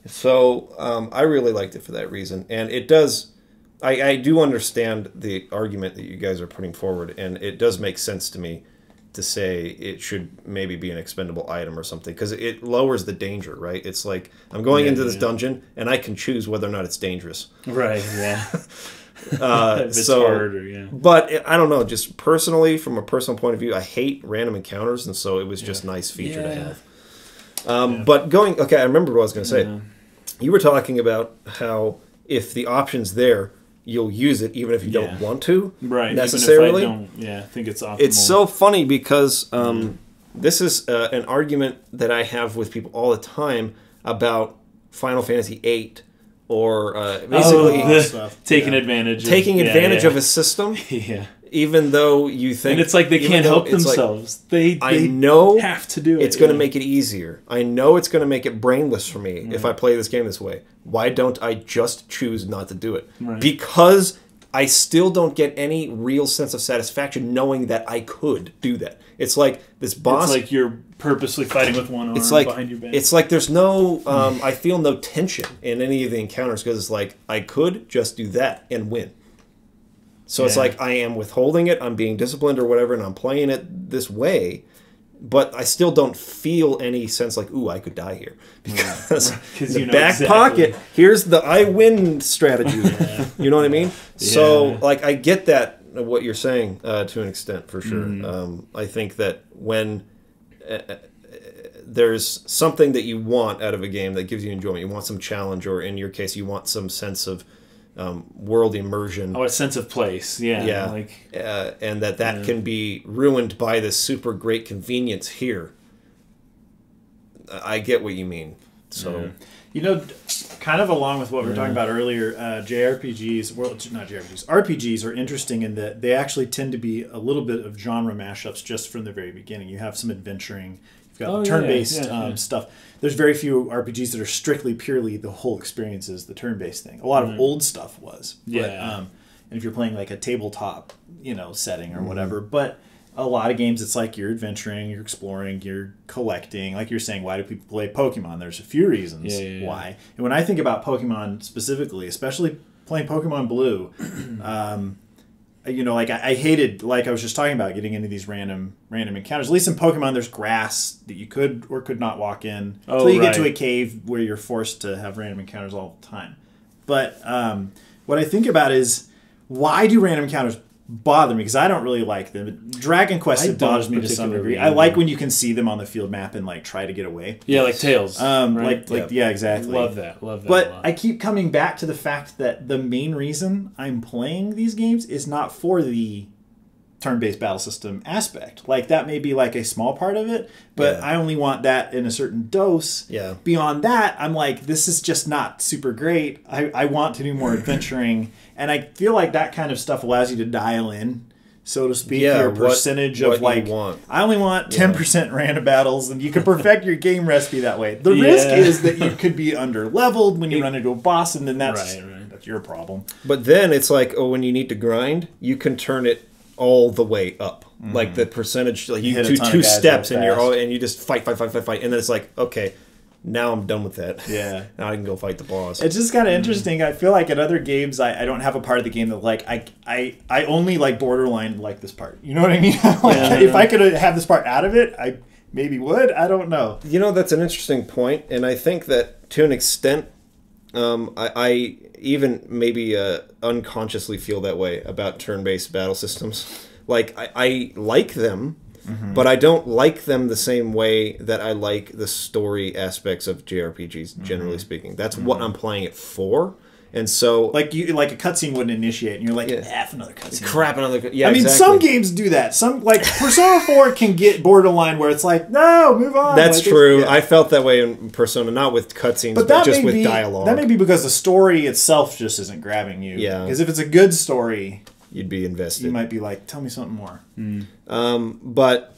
So I really liked it for that reason, and it does. I do understand the argument that you guys are putting forward, and it does make sense to me to say it should maybe be an expendable item or something, because it lowers the danger, right? It's like, I'm going into this dungeon, and I can choose whether or not it's dangerous. Right, yeah. It's harder, but I don't know, just personally, from a personal point of view, I hate random encounters, and so it was just a nice feature to have. But I remember what I was going to say. You were talking about how if the option's there, you'll use it even if you don't want to, necessarily. Even if I don't, think it's optimal. It's so funny because this is an argument that I have with people all the time about Final Fantasy VIII, or basically taking advantage of a system. Even though you think... And it's like they can't help themselves. Like, they know have to do it. It's going to make it easier. I know it's going to make it brainless for me if I play this game this way. Why don't I just choose not to do it? Because I still don't get any real sense of satisfaction knowing that I could do that. It's like this boss. It's like you're purposely fighting with one arm behind your back. It's like there's no. I feel no tension in any of the encounters because it's like I could just do that and win. So it's like I am withholding it. I'm being disciplined or whatever, and I'm playing it this way. But I still don't feel any sense like, ooh, I could die here. Because the back pocket, here's the I win strategy. You know what I mean? So, like, I get that, what you're saying, to an extent, for sure. I think that when there's something that you want out of a game that gives you enjoyment, you want some challenge, or in your case, you want some sense of world immersion. Oh, a sense of place. Yeah. Like, and that can be ruined by this super great convenience here. I get what you mean. So, you know, kind of along with what we were talking about earlier, JRPGs, well, not JRPGs, RPGs are interesting in that they actually tend to be a little bit of genre mashups just from the very beginning. You have some adventuring, you've got turn-based stuff. There's very few RPGs that are strictly, purely the whole experience is the turn-based thing. A lot of old stuff was. But, and if you're playing like a tabletop, setting or whatever. But a lot of games, it's like you're adventuring, you're exploring, you're collecting. Like you're saying, why do people play Pokemon? There's a few reasons why. And when I think about Pokemon specifically, especially playing Pokemon Blue, like I hated, like I was just talking about, getting into these random encounters. At least in Pokemon, there's grass that you could or could not walk in until you get to a cave where you're forced to have random encounters all the time. But what I think about is, why do random encounters bother me? Because I don't really like them. Dragon Quest bothers me to some degree. I like when you can see them on the field map and like try to get away. Yeah, like Tails. Right? Yeah, exactly. Love that. But I keep coming back to the fact that the main reason I'm playing these games is not for the turn-based battle system aspect. Like, that may be like a small part of it, but I only want that in a certain dose. Yeah. Beyond that, I'm like, this is just not super great. I want to do more adventuring, and I feel like that kind of stuff allows you to dial in, so to speak, your percentage of like, I only want 10% random battles, and you can perfect your game recipe that way. The risk is that you could be under-leveled when you run into a boss, and then that's your problem. But then it's like, when you need to grind, you can turn it all the way up, like the percentage. Like you do two steps, and you just fight, and then it's like, okay, now I'm done with that. Yeah, now I can go fight the boss. It's just kind of interesting. I feel like in other games, I don't have a part of the game that like I only like borderline like this part. You know what I mean? If I could have this part out of it, I maybe would. I don't know. That's an interesting point, and I think that to an extent, I even maybe unconsciously feel that way about turn-based battle systems. Like, I like them, but I don't like them the same way that I like the story aspects of JRPGs, generally speaking. That's what I'm playing it for. And so, like a cutscene wouldn't initiate, and you're like, F another cutscene. Crap, another. Yeah, I mean, some games do that. Some like Persona 4 can get borderline where it's like, no, move on. That's true. I felt that way in Persona, not with cutscenes, but just with dialogue. That may be because the story itself just isn't grabbing you. Yeah. Because if it's a good story, you'd be invested. You might be like, tell me something more. But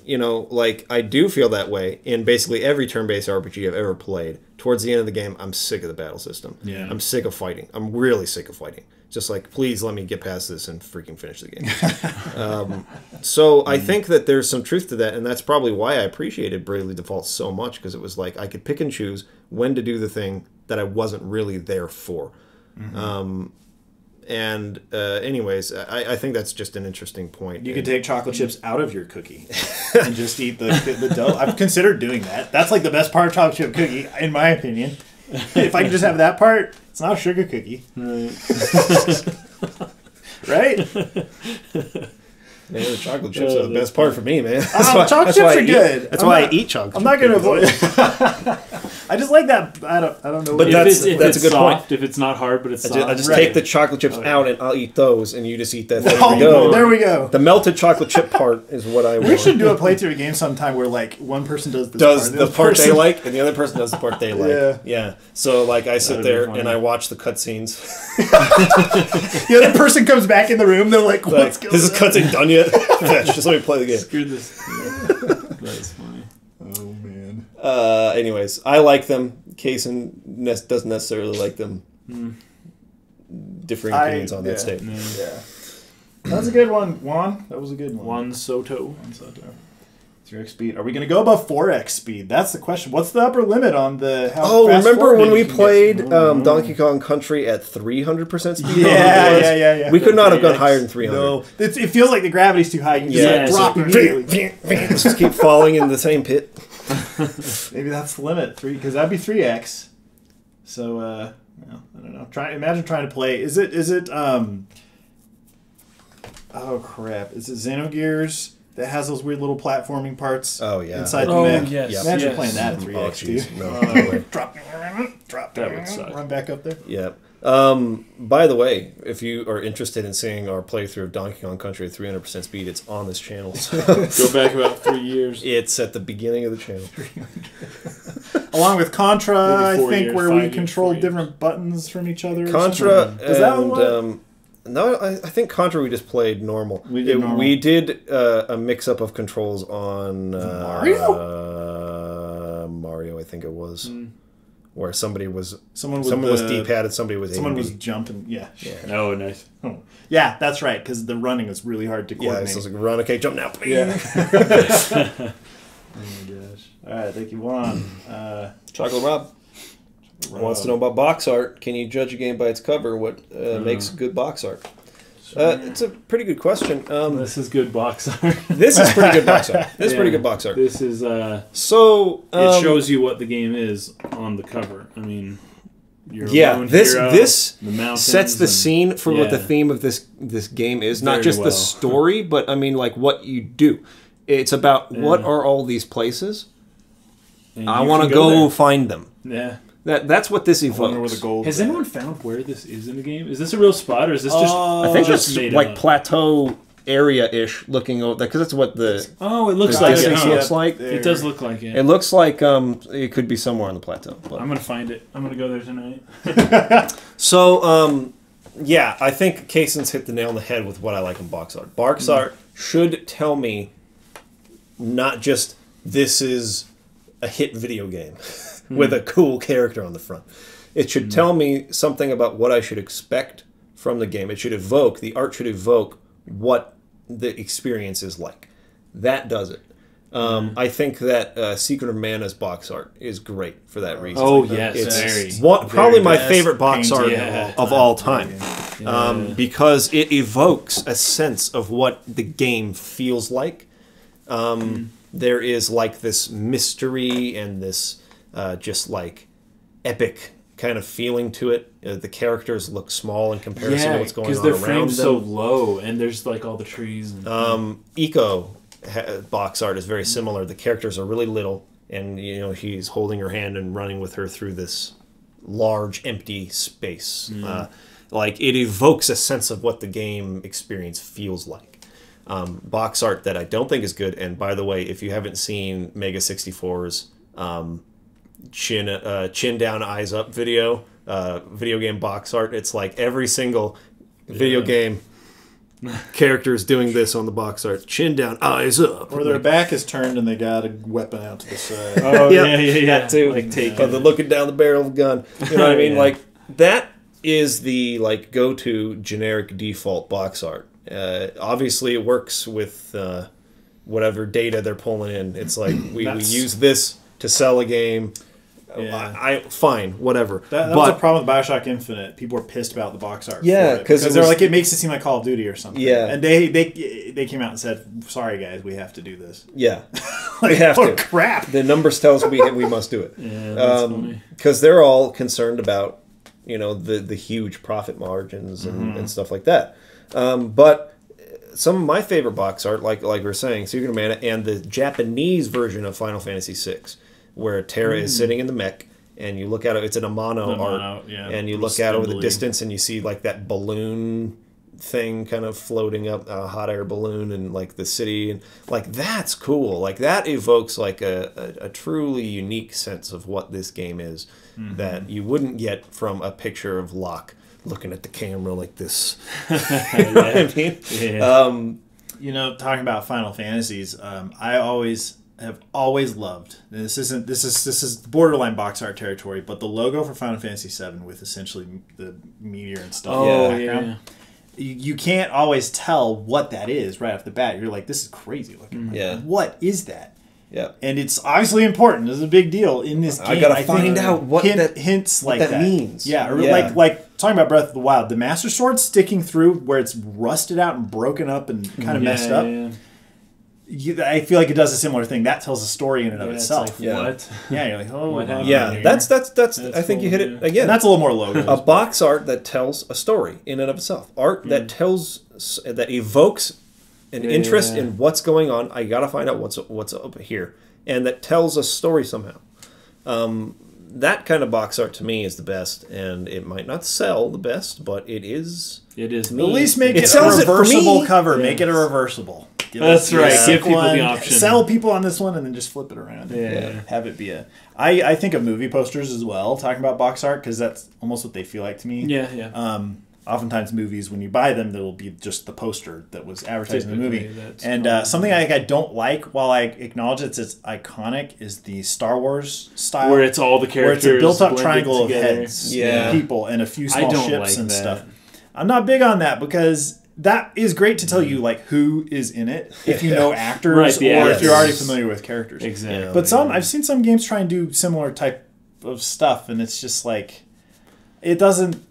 like I do feel that way in basically every turn-based RPG I've ever played. Towards the end of the game, I'm sick of the battle system. Yeah. I'm sick of fighting. I'm really sick of fighting. Just like, please let me get past this and freaking finish the game. So I think that there's some truth to that, and that's probably why I appreciated Bravely Default so much, because it was like I could pick and choose when to do the thing that I wasn't really there for. Anyways, I think that's just an interesting point. You could take chocolate chips out of your cookie and just eat the dough. I've considered doing that. That's like the best part of chocolate chip cookie, in my opinion. If I could just have that part, it's not a sugar cookie. Right? Man, the chocolate chips are the best part for me, man. Chocolate chips are good. That's why I eat chocolate chips. I'm not going to avoid I just like that. I don't know. But that's a good soft, point. If it's not hard, but it's soft. I just take the chocolate chips out and I'll eat those, and you just eat that. There we go. The melted chocolate chip part is what I want. We should do a playthrough game sometime where like one person does the part they like, and the other person does the part they like. Yeah. So like I sit there and I watch the cutscenes. The other person comes back in the room. They're like, "What's going on? This cutscene done yet? Just let me play the game." Screw this. That's funny. Oh man. Anyways, I like them. Kaysen doesn't necessarily like them. differing opinions on that statement. Yeah. That was a good one, Juan. That was a good one. Juan Soto. 3x speed. Are we going to go above 4x speed? That's the question. What's the upper limit on the how Oh, fast remember forward when we you can played get? Donkey Kong Country at 300% speed? Yeah. We could not have gone higher than 300. No. It feels like the gravity's too high. You just drop immediately. Let's just keep falling in the same pit. Maybe that's the limit, because that'd be 3x. So, I don't know. Imagine trying to play. Is it? Oh crap! Is it Xenogears that has those weird little platforming parts? Oh yeah. Inside the mech. Yes. Imagine playing that at 3x, dude. No. Drop. That would suck. Run back up there. Yeah. By the way, if you are interested in seeing our playthrough of Donkey Kong Country at 300% speed, it's on this channel. Go back about 3 years. It's at the beginning of the channel. Along with Contra, I Maybe 4 think, years, where 5 we years, control 4 years. different buttons from each other. Contra Does that one and work? no, I think Contra we just played normal. We did normal. We did a mix-up of controls on Mario? Mario, I think it was, where somebody was Someone was D-padded, somebody was Someone A was and B. jumping. Yeah. Oh, nice. Oh. Yeah, that's right, because the running is really hard to Yeah, coordinate. so it's like run, okay, jump now. Yeah. Oh my gosh. All right, thank you, Juan. Chocolate Rob wants to know about box art. Can you judge a game by its cover? What makes good box art? It's a pretty good question. This is good box art. This is pretty good box art. This is pretty good box art. This is So it shows you what the game is on the cover. I mean, you're this hero, this the mountains sets the scene for what the yeah. theme of this game is. Not Very just well. the story, but I mean, like what you do. It's about what are all these places. And I you want to can go there. find them. Yeah. That's what this evokes. Wonder where the gold Has is at. anyone found where this is in the game? Is this a real spot, or is this just? I think just it's made like up? plateau area-ish looking over because that's what the Oh, it looks the like it. distance Huh? looks like. It does look like it. It looks like it could be somewhere on the plateau. But. I'm gonna find it. I'm gonna go there tonight. So, yeah, I think Kaysen's hit the nail on the head with what I like in box art. Box art should tell me not just this is a hit video game with a cool character on the front. It should tell me something about what I should expect from the game. It should evoke, the art should evoke what the experience is like. That does it. I think that Secret of Mana's box art is great for that reason. Oh yes, It's very. probably my best favorite box art painting of all time. Yeah. Because it evokes a sense of what the game feels like. There is like this mystery and this just like epic kind of feeling to it. The characters look small in comparison to what's going on because they're around framed them. so low, and there's like all the trees. And, Eco box art is very similar. The characters are really little, and you know he's holding her hand and running with her through this large empty space. Like it evokes a sense of what the game experience feels like. Box art that I don't think is good. And by the way, if you haven't seen Mega 64's chin down, eyes up video game box art, it's like every single video game character is doing this on the box art. Chin down, eyes up. Or their back is turned and they got a weapon out to the side. oh Yep. yeah. That too. Like take But they're looking down the barrel of a gun. You know what I mean? Yeah. Like that is the like go-to generic default box art. Obviously, it works with whatever data they're pulling in. It's like we use this to sell a game. Yeah. I fine, whatever. That was a problem with Bioshock Infinite. People were pissed about the box art. Yeah, because it they're was- like, it makes it seem like Call of Duty or something. Yeah. And they came out and said, sorry guys, we have to do this. Yeah, Like, we have oh, to. crap. The numbers tell us we must do it. Yeah, that's funny. Because they're all concerned about the huge profit margins and stuff like that. But some of my favorite box art, like we were saying, Secret of Mana, and the Japanese version of Final Fantasy VI, where Terra is sitting in the mech, and you look at it, it's an Amano art, yeah. and you look out over the Spindly. distance, and you see like that balloon thing kind of floating up, a hot air balloon, and like the city, and like that's cool. Like that evokes like a truly unique sense of what this game is that you wouldn't get from a picture of Locke looking at the camera like this. You know what I mean? Yeah. Talking about Final Fantasies, I always have always loved. And this is borderline box art territory, but the logo for Final Fantasy VII with essentially the meteor and stuff. Oh, in the background. You can't always tell what that is right off the bat. You're like, this is crazy looking. What is that? Yeah. And it's obviously important. It's a big deal in this game. I gotta find out what hints what like that means. Yeah, or like talking about Breath of the Wild, the Master Sword sticking through where it's rusted out and broken up and kind of messed up. I feel like it does a similar thing. That tells a story in and of itself. Like, what? Yeah, you're like, oh, what happened? Yeah, that's I think cool, you hit it again. And that's a little more logos. A box art that tells a story in and of itself. Art that that evokes an interest in what's going on. I gotta find out what's up here, and that tells a story somehow. That kind of box art to me is the best, and it might not sell the best, but it is. It is. At least make it a sells it for reversible me. cover. Make it a reversible. That's right. Give people the option. Sell people on this one and then just flip it around. Yeah. Have it be a... I think of movie posters as well, talking about box art, because that's almost what they feel like to me. Yeah. Oftentimes movies, when you buy them, there will be just the poster that was advertised in the movie. And something I don't like, while I acknowledge it's iconic, is the Star Wars style. Where it's all the characters. Where it's a built-up triangle together. of heads and people and a few small ships like and that. stuff. I'm not big on that because... That is great to tell you like who is in it if you know actors or if you're already familiar with characters. Exactly. But I've seen some games try and do similar type of stuff, and it's just like it doesn't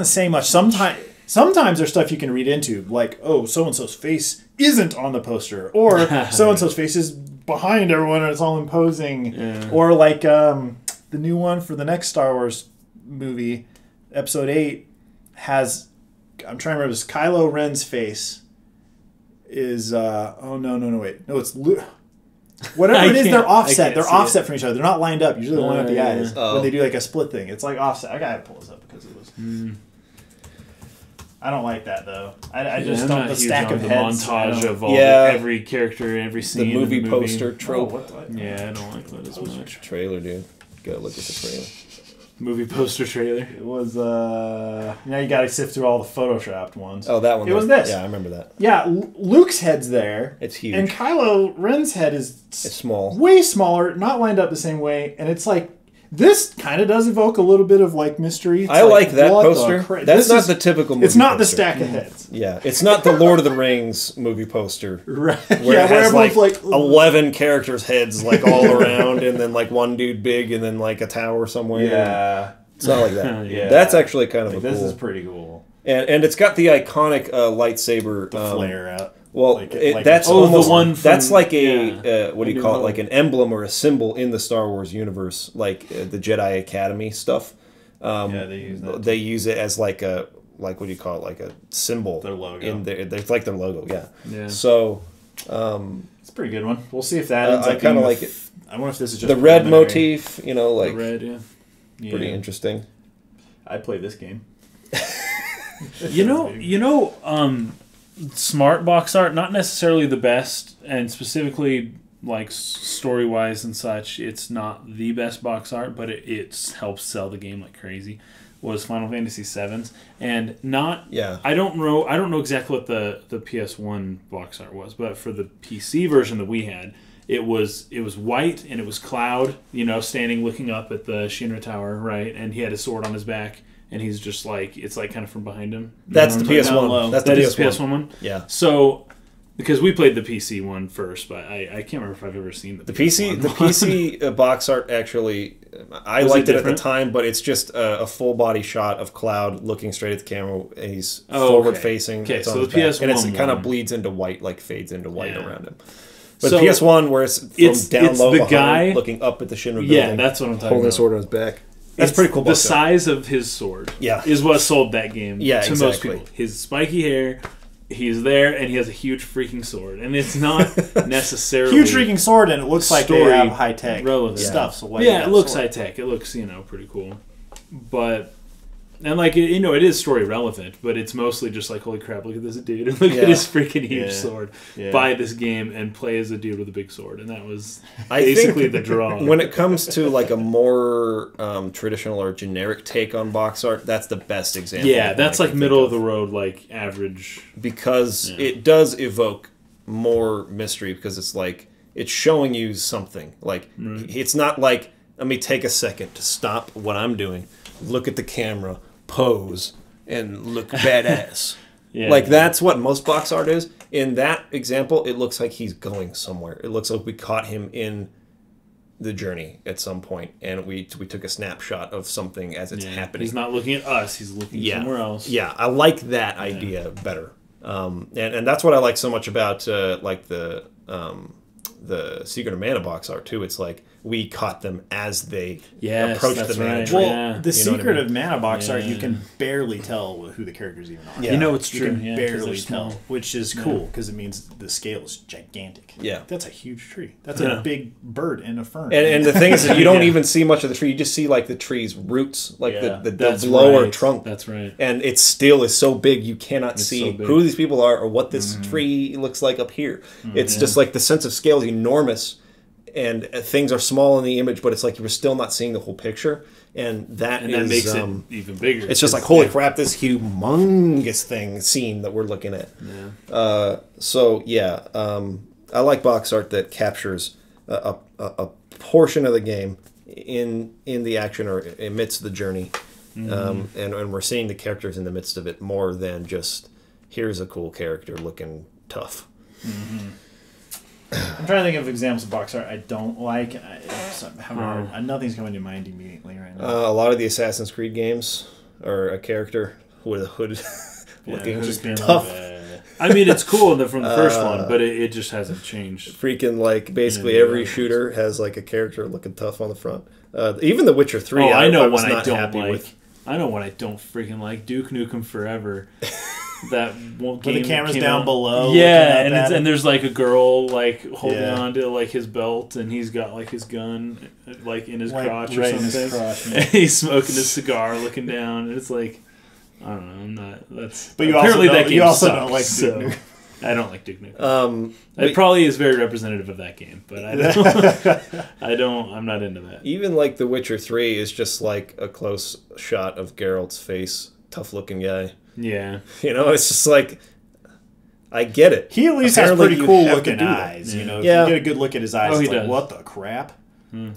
say much. Sometimes there's stuff you can read into, like so and so's face isn't on the poster, or so and so's face is behind everyone and it's all imposing, or like the new one for the next Star Wars movie, Episode 8 has. I'm trying to remember this. Kylo Ren's face is it's whatever it is. They're offset. They're offset from each other. They're not lined up. Usually they line up the eyes when they do like a split thing. It's like offset. I gotta pull this up because it was. I don't like that though. I just don't. The stack of heads. Montage of all every character, every scene. The movie poster trope. I don't like that as much. Trailer, dude. Gotta look at the trailer. Movie poster trailer. It was now you gotta sift through all the photoshopped ones. Oh, that one. It was this. Yeah, I remember that. Yeah, Luke's head's there. It's huge. And Kylo Ren's head is it's small. Way smaller, not lined up the same way, and it's like this kind of does evoke a little bit of like mystery. It's I like that poster. That's not the typical movie It's not poster. the stack of heads. Yeah, it's not the Lord of the Rings movie poster. Right. Where it has like 11 characters' heads like all around, and then like one dude big, and then like a tower somewhere. Yeah. It's not like that. That's actually kind of this cool. is pretty cool. And it's got the iconic lightsaber. The flare out. Well, that's almost the one. That's like a what do you call it? Like an emblem or a symbol in the Star Wars universe, like the Jedi Academy stuff. They use that. They use it as like what do you call it? Like a symbol. Their logo. It's like their logo. Yeah. So it's a pretty good one. We'll see if that ends up. I kind of like it. I wonder if this is just the red motif. You know, like the red. Pretty interesting. I'd play this game. Smart box art, not necessarily the best, and specifically like story wise and such, it's not the best box art, but it helps sell the game like crazy. Was Final Fantasy VII's, and I don't know exactly what the PS1 box art was, but for the PC version that we had, it was white and it was Cloud, standing looking up at the Shinra Tower, right? And he had a sword on his back, and he's just like it's like kind of from behind him. That's the PS1. That's the PS1 one. Yeah. So because we played the PC one first, but I can't remember if I've ever seen the PC. The PC box art actually, I liked it at the time, but it's just a full body shot of Cloud looking straight at the camera, and he's forward facing. Okay, so the PS1 and it kind of bleeds into white, like fades into white around him. But so PS1, where it's from down low, behind, guy looking up at the Shinra building. Yeah, that's what I'm talking about. Holding a sword on his back. That's pretty cool. The size of his sword is what sold that game to most people. His spiky hair, he's there, and he has a huge freaking sword. And it's not necessarily... huge freaking sword, and it looks like they have high-tech stuff. So it looks high-tech. It looks, pretty cool. But... And, it is story relevant, but it's mostly just like, holy crap, look at this dude. And look at his freaking huge sword. Buy this game and play as a dude with a big sword. And that was basically the draw. When it comes to, a more traditional or generic take on box art, that's the best example. Yeah, that's middle of the road, average. Because it does evoke more mystery, because it's it's showing you something. Like it's not like, let me take a second to stop what I'm doing, look at the camera, pose, and look badass. Like that's what most box art is. In that example, it looks like he's going somewhere. It looks like we caught him in the journey at some point, and we took a snapshot of something as it's happening. He's not looking at us; he's looking somewhere else. Yeah, I like that idea better, and that's what I like so much about like the Secret of Mana box art too. It's like we caught them as they approached the mana tree. Well, the Secret of Mana box art, you can barely tell who the characters even are. You know, it's true. You can barely tell, which is cool because it means the scale is gigantic. Yeah, that's a huge tree. That's a big bird in a fern. And the thing is that you don't even see much of the tree. You just see like the tree's roots, like the lower trunk. That's right. And it still is so big you cannot see who these people are or what this tree looks like up here. It's just like the sense of scale is enormous. And things are small in the image, but it's like you were still not seeing the whole picture, and that makes it even bigger. It's just like, holy crap, this humongous scene that we're looking at. I like box art that captures a portion of the game in the action or amidst the journey, and we're seeing the characters in the midst of it more than just here's a cool character looking tough. I'm trying to think of examples of box art I don't like. Nothing's coming to mind immediately right now. A lot of the Assassin's Creed games are a character with a hood looking just tough. I mean, it's cool from the first one, but it just hasn't changed. Freaking like basically every shooter has like a character looking tough on the front. Even The Witcher 3. I know what I don't like. I know what I don't freaking like. Duke Nukem Forever. That game where the camera's down below. Yeah, and there's like a girl like holding on to like his belt, and he's got like his gun like in his crotch or something. His crotch, and he's smoking his cigar, looking down, and it's like, I don't know. I'm not. That's. But you also don't like Duke Nukem. I don't like Duke Nukem. It probably is very representative of that game, but I don't. I'm not into that. Even like The Witcher 3 is just like a close shot of Geralt's face, tough looking guy. Yeah. It's just like, I get it. He at least has pretty cool looking eyes. You get a good look at his eyes. He does. Like, what the crap?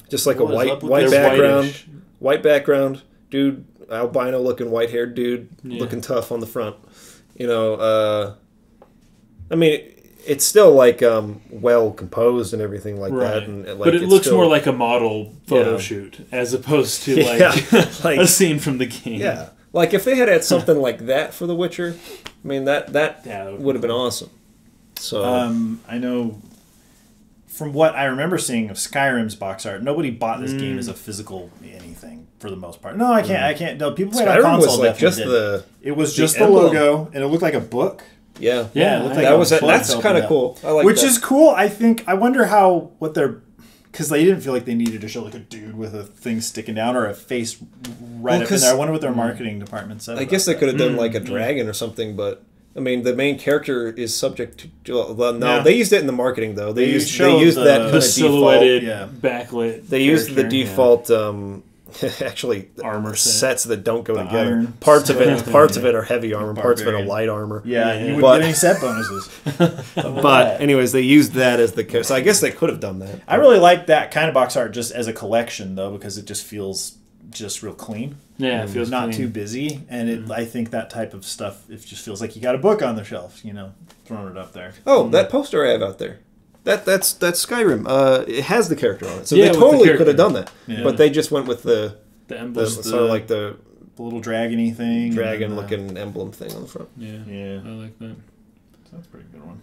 Just like a white background. White background, dude, albino looking, white haired dude, looking tough on the front. I mean, it's still like well composed and everything like that. And, like, but it looks more like a model photo shoot as opposed to like a scene from the game. Yeah. Like, if they had something like that for The Witcher, I mean, that would have been awesome. So I know from what I remember seeing of Skyrim's box art, nobody bought this game as a physical anything for the most part. No, I can't. No, people played on console. Was like just it was just the logo, and it looked like a book. Yeah. It looked like that's kind of cool. I like Which is cool. I wonder what they're... Because they didn't feel like they needed to show like a dude with a thing sticking down or a face right up in there. I wonder what their marketing department said. I guess they could have done like a dragon or something, but I mean, the main character is subject to. Well, they used it in the marketing though. They used that the silhouetted backlit. They used the default. Actually, armor sets that don't go together. Parts of it are heavy armor. Parts of it are light armor. Yeah, you wouldn't get any set bonuses. But anyways, they used that as the. So I guess they could have done that. I really like that kind of box art just as a collection though, because it just feels just real clean. Yeah, it feels not too busy, and I think that type of stuff it just feels like you got a book on the shelf, throwing it up there. Oh, that poster I have out there. That's Skyrim. It has the character on it, so they totally could have done that. Yeah. But they just went with the emblem, sort of like the little dragon-y thing, dragon-looking emblem thing on the front. Yeah, I like that. That's a pretty good one.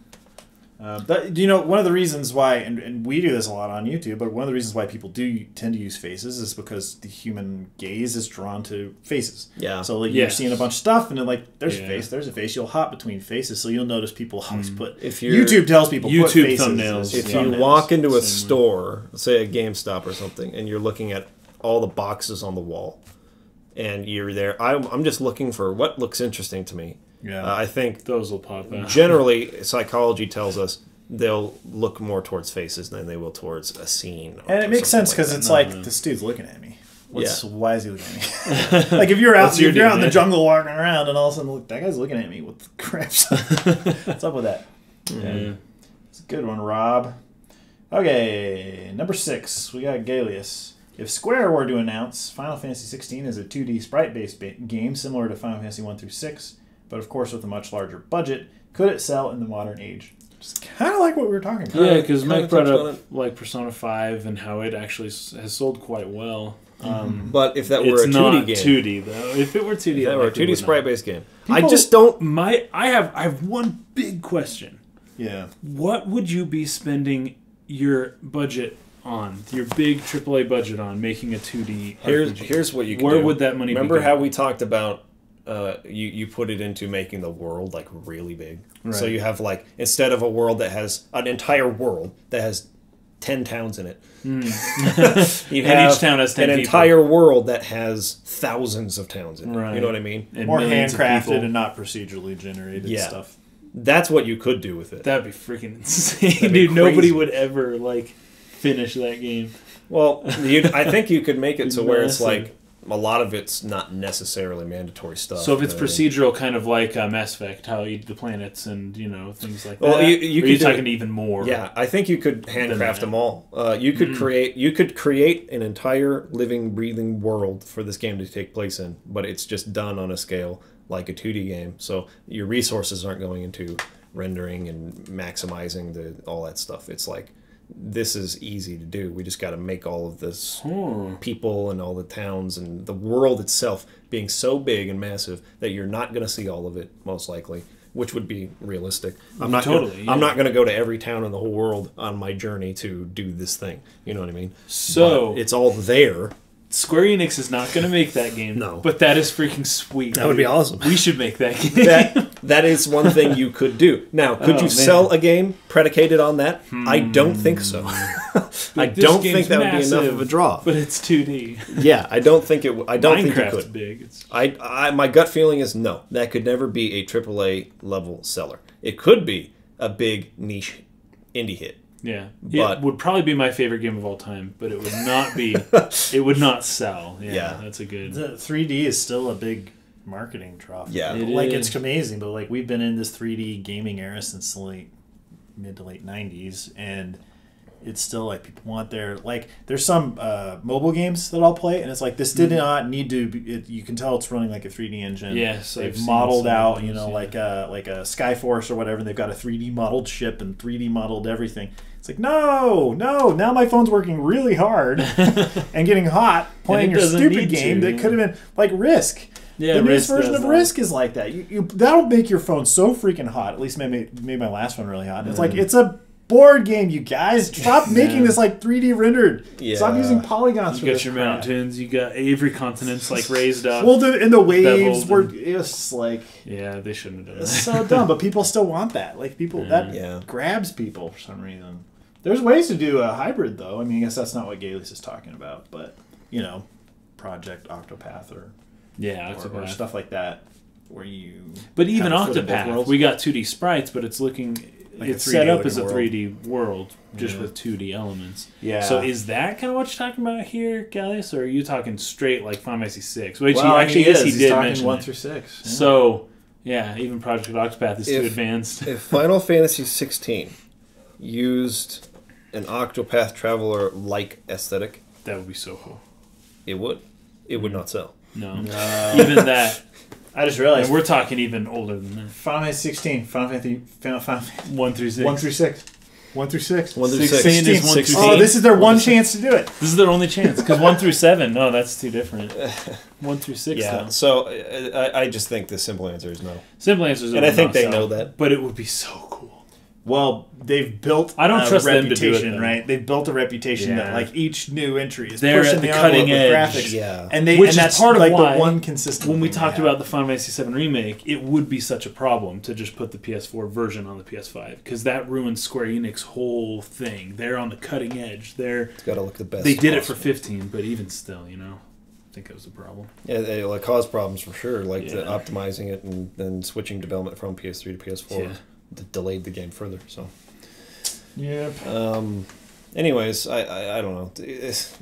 One of the reasons why, and we do this a lot on YouTube, but one of the reasons why people do tend to use faces is because the human gaze is drawn to faces. Yeah. So you're seeing a bunch of stuff, and then there's a face. You'll hop between faces, so you'll notice people always put. YouTube tells people YouTube put faces thumbnails. If you walk into a store, say a GameStop or something, and you're looking at all the boxes on the wall, and you're there, I'm just looking for what looks interesting to me. Yeah, I think those will pop out. Generally, psychology tells us they'll look more towards faces than they will towards a scene. And it makes sense because it's like this dude's looking at me. Why is he looking at me? Like if you're out, in the jungle walking around, and all of a sudden, look, that guy's looking at me. What the crap? What's up with that? Yeah. It's a good one, Rob. Okay, number 6, we got Galeus. If Square were to announce Final Fantasy XVI as a 2D sprite-based game similar to Final Fantasy 1 through 6, but of course with a much larger budget, could it sell in the modern age? It's kind of like what we were talking about. Yeah, because Mike brought up like Persona 5 and how it actually has sold quite well. But if that were a 2D game, 2D though. If it were 2D, if that were a 2D sprite-based game, People, I just don't. I have one big question. Yeah. What would you be spending your budget on, your big AAA budget on, making a 2D RPG? Here's what you can Where do. would that money Remember be how we talked about you put it into making the world like really big. Right. So you have like, instead of a world that has an entire world that has 10 towns in it, you have each town has 10 an people. entire world that has thousands of towns in it. Right. You know what I mean? And More millions of handcrafted people. and not procedurally generated stuff. That's what you could do with it. That'd be freaking insane, That'd be dude. Nobody crazy. would ever like finish that game. Well, I think you could make it to where it's Massive. like a lot of it's not necessarily mandatory stuff. So if it's you know what I mean? procedural, kind of like Mass Effect, how you eat the planets and things like Well, that. you Or are could you do talking it- even more? Yeah, I think you could handcraft that. them all. You could create an entire living, breathing world for this game to take place in, but it's just done on a scale like a 2D game. So your resources aren't going into rendering and maximizing all that stuff. It's like, this is easy to do. We just got to make all of this people and all the towns and the world itself being so big and massive that you're not going to see all of it, most likely, which would be realistic. I'm not going to go to every town in the whole world on my journey to do this thing. You know what I mean? So but it's all there. Square Enix is not going to make that game. No. But that is freaking sweet. That would be awesome. We should make that game. That is one thing you could do. Now, could you sell a game predicated on that? I don't think so. I don't think that would be enough of a draw. But it's 2D. Yeah, I don't think it. I don't think you Minecraft's could. big. It's... My gut feeling is no. That could never be a AAA level seller. It could be a big niche indie hit. Yeah, But- it would probably be my favorite game of all time, but it would not be. It would not sell. Yeah, that's a good. The 3D is still a big marketing draw. Yeah. It Like is. it's amazing, but like we've been in this 3D gaming era since the mid to late 90s, and it's still like people want their like. There's some mobile games that I'll play, and it's like this did not need to. You can tell it's running like a 3D engine. Yes, they've I've seen modeled some of out, those, like a Skyforce or whatever. And they've got a 3D modeled ship and 3D modeled everything. It's like no. Now my phone's working really hard and getting hot playing your doesn't stupid need game to, that could have been like Risk. Yeah, the newest Risk version does of that. Risk is like that. You that'll make your phone so freaking hot. At least made my last one really hot. It's like it's a board game, you guys. Stop making this like 3D rendered. Yeah. Stop using polygons for You got this your crap. mountains. You got every continent's like raised up. Well, the waves Beveled were and- it's like Yeah, they shouldn't have done it's that. so dumb, but people still want that. Like people that grabs people for some reason. There's ways to do a hybrid though. I mean, I guess that's not what Galeus is talking about, but Project Octopath or Octopath. stuff like that, where you. But even have a foot in both Octopath, worlds. we got 2D sprites, but it's looking. Like a It's set 3D up as a looking 3D world, just with 2D elements. Yeah. So is that kind of what you're talking about here, Gallus, or are you talking straight like Final Fantasy VI? Which Well, he he's did talking mention 1 that. through 6. Yeah. So yeah, even Project Octopath is too advanced. If Final Fantasy 16 used an Octopath Traveler like aesthetic, That would be so cool. it would. It would not sell. No, even that. I just realized And we're talking even older than that. Final Fantasy 16, Final Fantasy 1 through 6. 1 through 6. 1 through 6. 1 through 16 6. is 1 through Oh, this is their one chance to do it. This is their only chance because 1 through 7. No, that's too different. 1 through 6. Yeah, though. so I just think the simple answer is no. Simple answers. And I think they know that. but it would be so cool. Well, they've built I don't a trust them to do it, reputation, though. right? They've built a reputation that Yeah. like each new entry is They're pushing at the the cutting envelope edge. with graphics. Yeah. And Which is that's part of like why the one consistent When we thing they talked have. about the Final Fantasy VII Remake, it would be such a problem to just put the PS4 version on the PS5 because that ruins Square Enix's whole thing. They're on the cutting edge. It's got to look the best. They did it for possible. 15, but even still, I think it was a problem. Yeah, it caused problems for sure. Like the Yeah. optimizing it and then switching development from PS3 to PS4 Yeah. delayed the game further. So. Yep. Anyways, I don't know.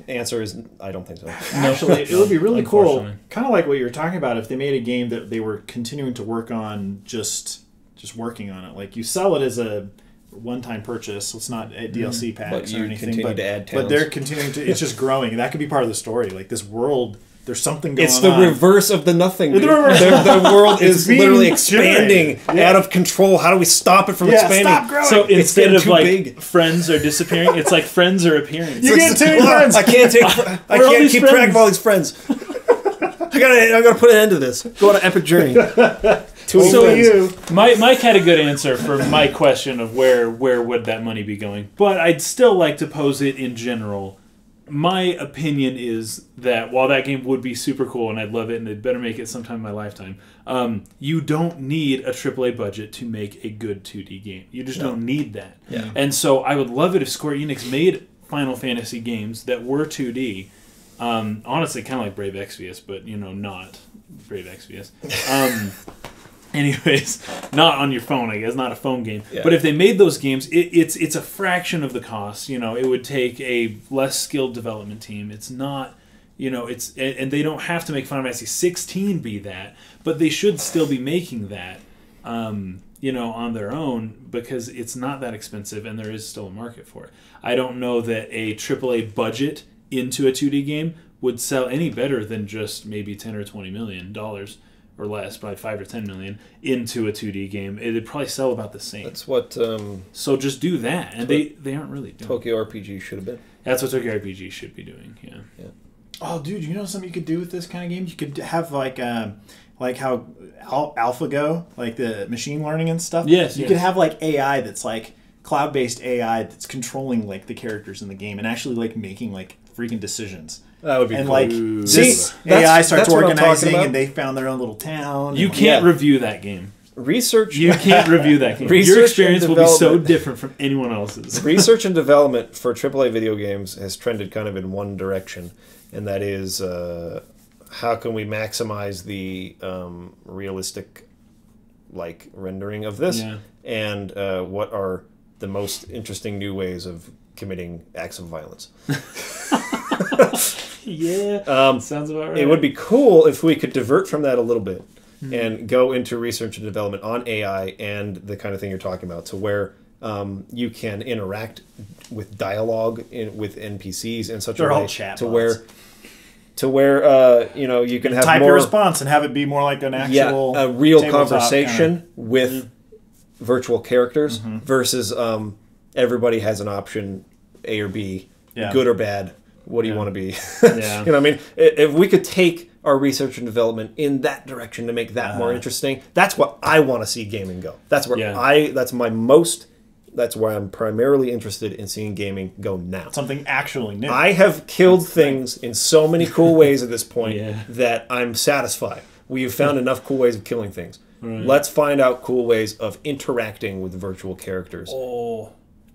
Answer is I don't think so. Actually, it would be really cool, Unfortunately. kind of like what you were talking about, if they made a game that they were continuing to work on, just working on it. Like you sell it as a one-time purchase. So it's not DLC packs or anything. Continue to add towns. But they're continuing to. It's just growing. And that could be part of the story. Like this world. There's something going on. It's the reverse of the nothing. Dude. The world is literally expanding out of control. How do we stop it from expanding? Stop growing. So instead of like friends are disappearing, it's like friends are appearing. You get too many friends. I can't keep track of all these friends. I gotta put an end to this. Go on an epic journey. Mike had a good answer for my question of where would that money be going, but I'd still like to pose it in general. My opinion is that while that game would be super cool and I'd love it and they'd better make it sometime in my lifetime, you don't need a AAA budget to make a good 2D game. You just don't need that. Yeah. And so I would love it if Square Enix made Final Fantasy games that were 2D. Honestly, kind of like Brave Exvius, but, not Brave Exvius. Anyways, not on your phone, I guess, not a phone game. Yeah. But if they made those games, it's a fraction of the cost. It would take a less skilled development team. It's not, and they don't have to make Final Fantasy 16 be that, but they should still be making that, on their own because it's not that expensive and there is still a market for it. I don't know that a AAA budget into a 2D game would sell any better than just maybe $10 or $20 million. Or less, probably 5 or 10 million into a 2D game. It'd probably sell about the same. That's what. So just do that, and they aren't really doing. Tokyo RPG should have been. That's what Tokyo RPG should be doing. Yeah. Oh, dude, you know something you could do with this kind of game? You could have like how AlphaGo, like the machine learning and stuff. Yes. You could have like AI that's like cloud-based AI that's controlling like the characters in the game and actually like making like freaking decisions. That would be and cool. like this AI starts organizing and they found their own little town. You can't review that game. You can't review that game. Your experience will be so different from anyone else's. Research and development for AAA video games has trended kind of in one direction, and that is how can we maximize the realistic rendering of this, and what are the most interesting new ways of committing acts of violence. Sounds about right. It would be cool if we could divert from that a little bit and go into research and development on AI and the kind of thing you're talking about, to where you can interact with dialogue with NPCs in such a way to where you can have type more your response and have it be more like an actual a real conversation with virtual characters versus everybody has an option A or B, good or bad. What do you want to be? You know what I mean? If we could take our research and development in that direction to make that more interesting, that's what I want to see gaming go. That's where that's where I'm primarily interested in seeing gaming go now. Something actually new. I have killed things in so many cool ways at this point that I'm satisfied. We have found enough cool ways of killing things. Right. Let's find out cool ways of interacting with virtual characters. Oh,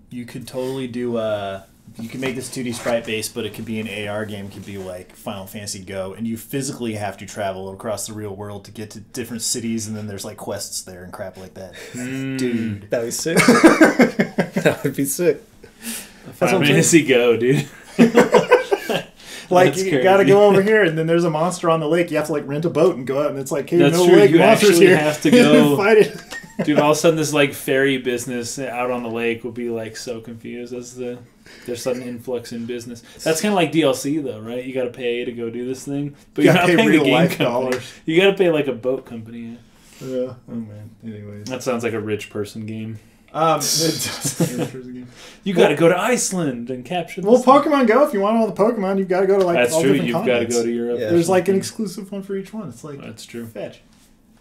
you could totally do you can make this 2D sprite based, but it could be an AR game. It could be like Final Fantasy Go, and you physically have to travel across the real world to get to different cities, and then there's like quests there and crap like that. Dude, that'd be sick. That would be sick. Final Fantasy Go, dude. Like, you gotta go over here, and then there's a monster on the lake. You have to like rent a boat and go out, and it's like, hey, that's no true. lake, You monsters actually here. have to go fight it. Dude, all of a sudden this like ferry business out on the lake will be like so confused as there's sudden influx in business. That's kind of like DLC though, right? You got to pay to go do this thing, but you're not paying the game company. Dollars. You got to pay like a boat company. Yeah. Oh man. Anyways, that sounds like a rich person game. It does. You got to go to Iceland and capture. Well, Pokemon Go. If you want all the Pokemon, you've got to go to like that's all true. different You've got to continents. go to Europe. Yeah. There's like an exclusive one for each one. It's like that's true. Fetch.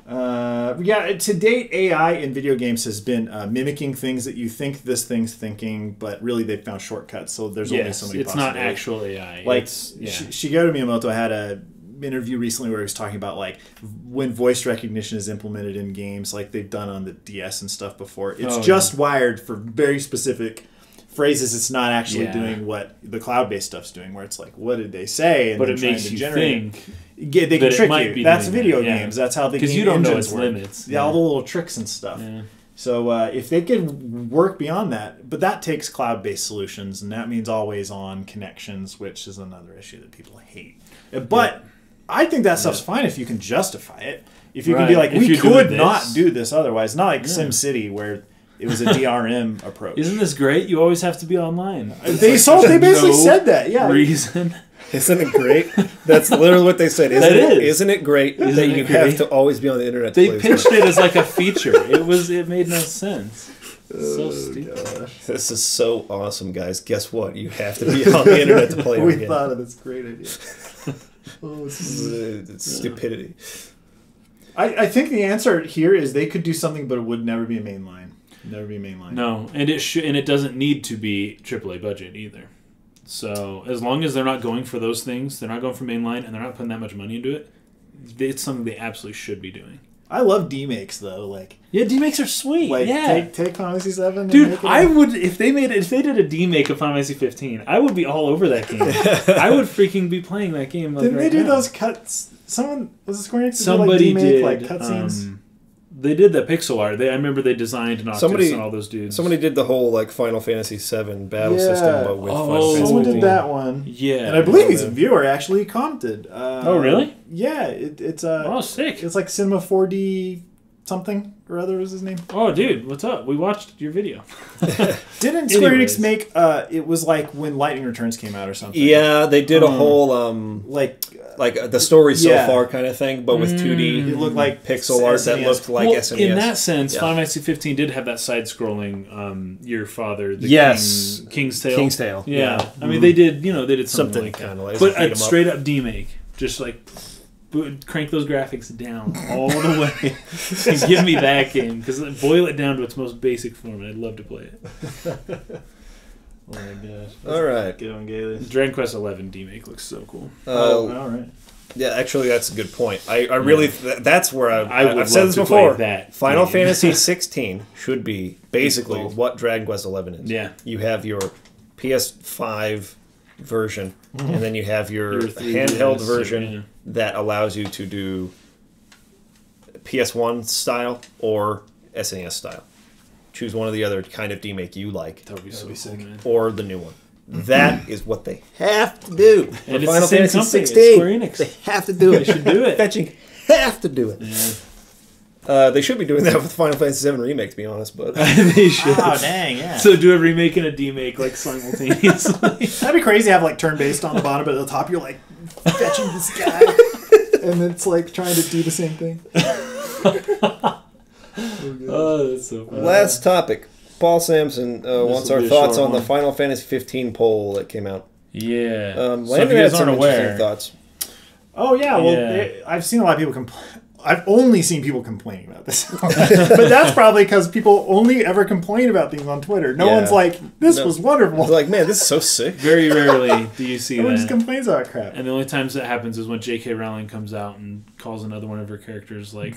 To date, AI in video games has been mimicking things that you think this thing's thinking, but really they've found shortcuts. So there's only so many. It's not actual AI. Like Shigeru Miyamoto had a interview recently where he was talking about like when voice recognition is implemented in games, like they've done on the DS and stuff before. It's just wired for very specific phrases. It's not actually doing what the cloud-based stuff's doing, where it's like, what did they say? And but it makes you think. They can trick you. That's video games. That's how they because you don't know its limits. Yeah, all the little tricks and stuff. Yeah. So if they could work beyond that, but that takes cloud-based solutions, and that means always-on connections, which is another issue that people hate. But I think that stuff's fine if you can justify it. If you can be like, we could not do this otherwise. Not like SimCity, where It was a DRM approach. Isn't this great? You always have to be online. They basically said that. Yeah. Reason. Isn't it great? That's literally what they said. Isn't it great that you have to always be on the internet? They pitched it as like a feature. It made no sense. So stupid. Gosh. This is so awesome, guys. Guess what? You have to be on the internet to play. We thought of this great idea. It's stupidity. I think the answer here is they could do something, but it would never be a mainline. Never be mainline. No, and it doesn't need to be AAA budget either. So as long as they're not going for those things, they're not going for mainline, and they're not putting that much money into it, it's something they absolutely should be doing. I love demakes though. Like demakes are sweet. Like yeah, take Final Fantasy VII. Dude, I would if they did a demake of Final Fantasy 15, I would be all over that game. I would freaking be playing that game. Like, Didn't right they do now. those cuts? Someone was it Square Enix? Somebody did like cutscenes. They did the pixel art. I remember they designed Noctis and all those dudes. Somebody did the whole like Final Fantasy VII battle system, but with Final Fantasy someone 15. did that one. Yeah, and I believe he's a viewer actually commented. Oh really? Yeah, it's sick. It's like Cinema 4D something or other was his name. Oh dude, what's up? We watched your video. Didn't Square Enix make it was like when Lightning Returns came out or something? Yeah, they did a whole like the story so far kind of thing, but with 2D. It looked like pixel art that looked like SNES. In that sense, Final Fantasy 15 did have that side-scrolling. Your father, the King's Tale. King's Tale. Yeah, I mean they did something like kind that. of like, but a straight up demake, just like crank those graphics down all the way and give me that game because boil it down to its most basic form, and I'd love to play it. Oh my gosh! All right, get on Gaily. Dragon Quest 11 demake looks so cool. All right. Yeah, actually, that's a good point. I really that's where I've said this before. That Final Fantasy 16 should be basically what Dragon Quest 11 is. Yeah, you have your PS5 version, and then you have your handheld version that allows you to do PS1 style or SNES style. Choose one or the other kind of demake you like. That would be so sick, man. Or the new one. That is what they have to do. And for Final Fantasy 16. They have to do it. They should do it. Fetching have to do it. Yeah. They should be doing that with Final Fantasy VII Remake, to be honest. But they should. Oh, dang, yeah. So do a remake and a demake like simultaneously. That'd be crazy to have like turn-based on the bottom, but at the top you're like fetching this guy. And it's like trying to do the same thing. Oh, that's so funny. Last topic. Paul Sampson wants our thoughts on the Final Fantasy 15 poll that came out. Yeah. Landon had some interesting thoughts. Oh, yeah. Well, I've seen a lot of people complain. I've only seen people complaining about this. But that's probably because people only ever complain about things on Twitter. No one's like, this was wonderful. It's like, man, this is so sick. Very rarely do you see that. Everyone just complains about crap. And the only times that happens is when J.K. Rowling comes out and calls another one of her characters, like,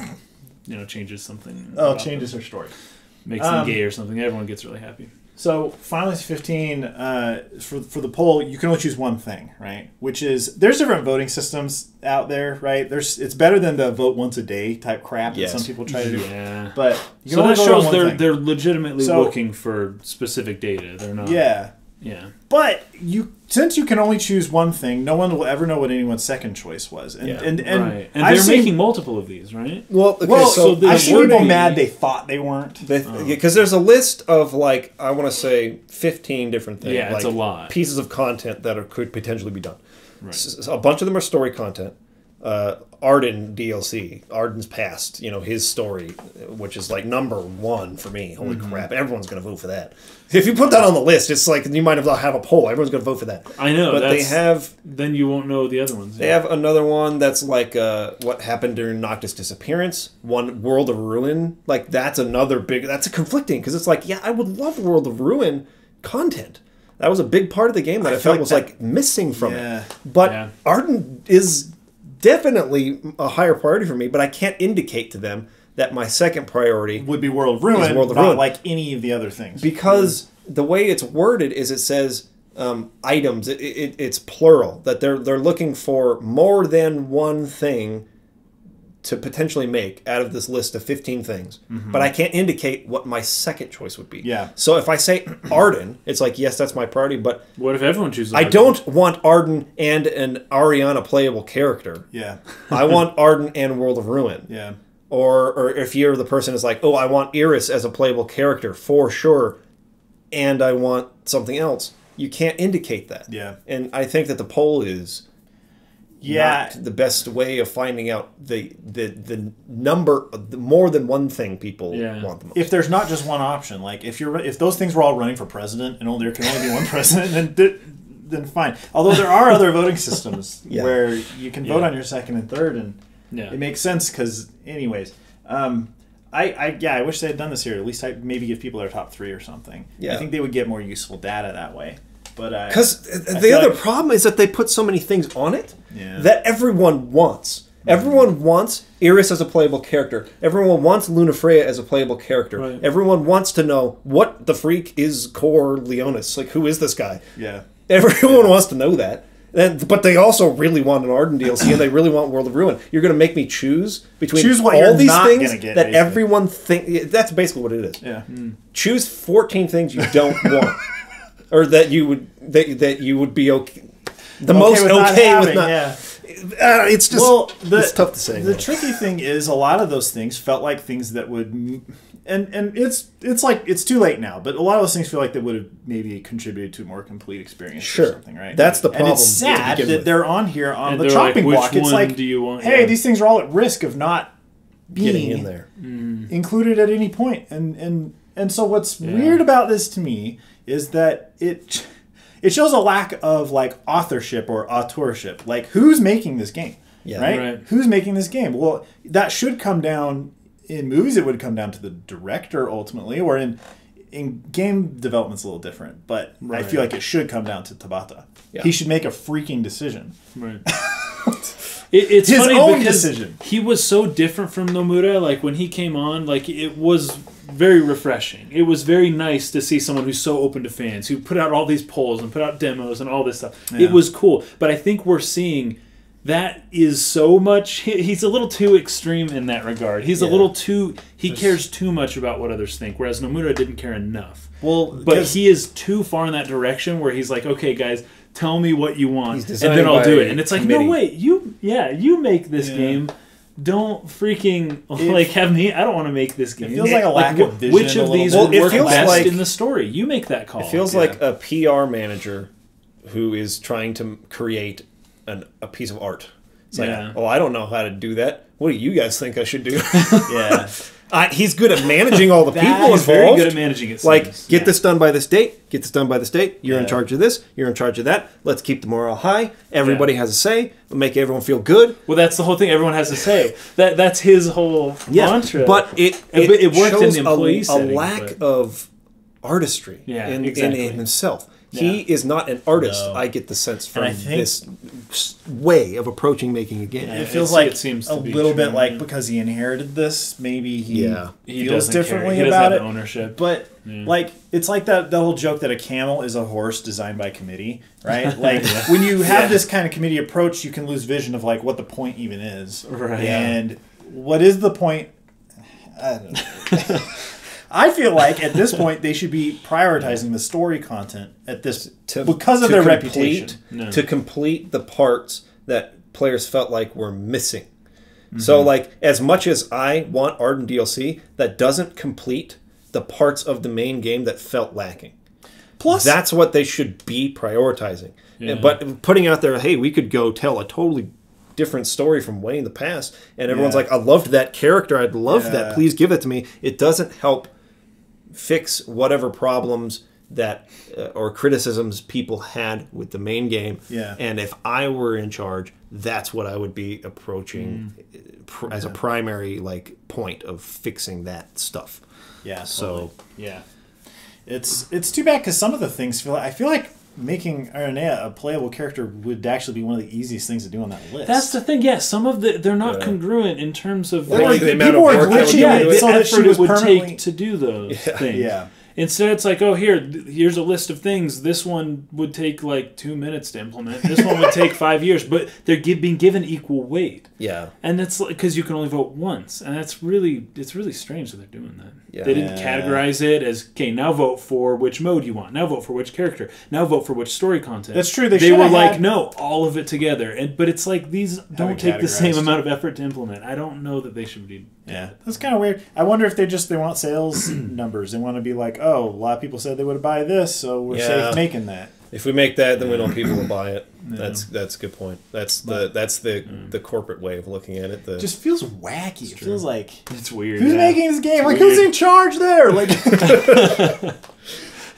changes something. Oh, changes her story. Makes them gay or something. Everyone gets really happy. So, Final Fantasy 15, for the poll, you can only choose one thing, right? Which is, there's different voting systems out there, right? It's better than the vote once a day type crap that some people try to do. Yeah. But you so that shows they're legitimately looking for specific data. They're not. Yeah. Yeah. But since you can only choose one thing, no one will ever know what anyone's second choice was. And they're making multiple of these, right? Well, so I've seen people mad they thought they weren't. Because there's a list of, like, I want to say 15 different things. Yeah, it's a lot. Pieces of content that could potentially be done. Right. So a bunch of them are story content. Arden DLC, Arden's past, his story, which is like #1 for me. Holy crap, everyone's going to vote for that. If you put that on the list, it's like you might have a poll. Everyone's going to vote for that. I know, but they have. Then you won't know the other ones. They have another one that's like what happened during Noctis' disappearance. One, World of Ruin. Like that's another big. That's a conflicting because it's like, yeah, I would love World of Ruin content. That was a big part of the game that I felt was like missing from it. But Arden is definitely a higher priority for me, but I can't indicate to them that my second priority would be World of Ruin, not like any of the other things. Because the way it's worded is it says items. It's plural, that they're looking for more than one thing to potentially make out of this list of 15 things. But I can't indicate what my second choice would be. Yeah. So if I say Arden, it's like, yes, that's my priority, but what if everyone chooses Arden? I don't want Arden and an Ariana playable character. Yeah. I want Arden and World of Ruin. Yeah. or if you're the person who's like, oh, I want Iris as a playable character for sure, and I want something else, you can't indicate that. Yeah. And I think that the poll is not the best way of finding out the number, more than one thing people want the most. If there's not just one option, like if those things were all running for president and there can only be one president, then fine. Although there are other voting systems where you can vote on your second and third, and it makes sense because, anyways, I wish they had done this here. At least maybe give people their top 3 or something. Yeah. I think they would get more useful data that way. Because the other problem is that they put so many things on it that everyone wants. Everyone wants Iris as a playable character. Everyone wants Lunafreya as a playable character. Right. Everyone wants to know what the freak is Cor Leonis. Like, who is this guy? Yeah. Everyone wants to know that. But they also really want an Arden DLC, and they really want World of Ruin. You're going to make me choose between all these things that everyone thinks. That's basically what it is. Yeah. Choose 14 things you don't want. Or that you would be okay. Most okay with not. Yeah. It's just it's tough to say. The tricky thing is a lot of those things felt like things that would, and it's like it's too late now. But a lot of those things feel like they would have maybe contributed to a more complete experience. Or something, right? That's the problem. And it's sad that they're on here on the chopping block. It's like, do you want? Hey, these things are all at risk of not getting in there, included at any point. And so what's weird about this to me is that it shows a lack of like authorship or auteurship. Like, who's making this game? Yeah. Right? Who's making this game? Well, that should come down in movies. It would come down to the director ultimately, or in game development's a little different. But I feel like it should come down to Tabata. Yeah. He should make a freaking decision. Right. It's his funny own because decision. He was so different from Nomura. Like, when he came on, like, it was very refreshing. It was very nice to see someone who's so open to fans, who put out all these polls and put out demos and all this stuff. Yeah. It was cool. But I think we're seeing that is so much... He's a little too extreme in that regard. He's a little too... He cares too much about what others think, whereas Nomura didn't care enough. But he is too far in that direction where he's like, okay, guys... Tell me what you want, and then I'll do it. And it's like, no, wait, you make this game. Don't freaking have me. I don't want to make this game. It feels like a lack of vision. Which of these would work best in the story? You make that call. It feels like a PR manager who is trying to create a piece of art. It's like, I don't know how to do that. What do you guys think I should do? He's good at managing all the people involved. He's very good at managing it. Like, get this done by this date. Get this done by this date. You're in charge of this. You're in charge of that. Let's keep the morale high. Everybody has a say. We'll make everyone feel good. Well, that's the whole thing. Everyone has a say. That's his whole mantra. But it worked in the employee a setting, lack of artistry in himself. He is not an artist. No. I get the sense from this way of approaching making a game. It feels like it seems a little bit like because he inherited this, maybe he feels differently about it. Ownership, but like it's like that whole joke that a camel is a horse designed by committee, right? Like when you have this kind of committee approach, you can lose vision of like what the point even is, right? And what is the point? I don't know. I feel like at this point they should be prioritizing the story content because of their reputation. To complete the parts that players felt like were missing. Mm-hmm. So, like, as much as I want Arden DLC, that doesn't complete the parts of the main game that felt lacking. Plus, that's what they should be prioritizing. Yeah. But putting out there, hey, we could go tell a totally different story from way in the past, and everyone's like, I loved that character, I'd love that, please give it to me. It doesn't help fix whatever problems that or criticisms people had with the main game. Yeah. And if I were in charge, that's what I would be approaching as a primary point of fixing that stuff. Yeah. So it's too bad because some of the things I feel like making Aranea a playable character would actually be one of the easiest things to do on that list. That's the thing. Yeah, some of they're not congruent in terms of the amount of work the effort it would take to do those things. Yeah. Instead, it's like, oh, here's a list of things. This one would take like 2 minutes to implement. This one would take 5 years. But they're being given equal weight. Yeah. And it's because you can only vote once. And it's really strange that they're doing that. Yeah. They didn't categorize it as, okay, now vote for which mode you want. Now vote for which character. Now vote for which story content. That's true. They were like, no, all of it together. But it's like, these don't take the same amount of effort to implement. I don't know that they should be. Yeah, that's kind of weird. I wonder if they want sales numbers. They want to be like, oh, a lot of people said they would buy this, so we're safe making that. If we make that, then we don't people will buy it. Yeah. That's a good point. That's the corporate way of looking at it. It just feels wacky. It feels like it's weird. Who's making this game? Like who's in charge there? Like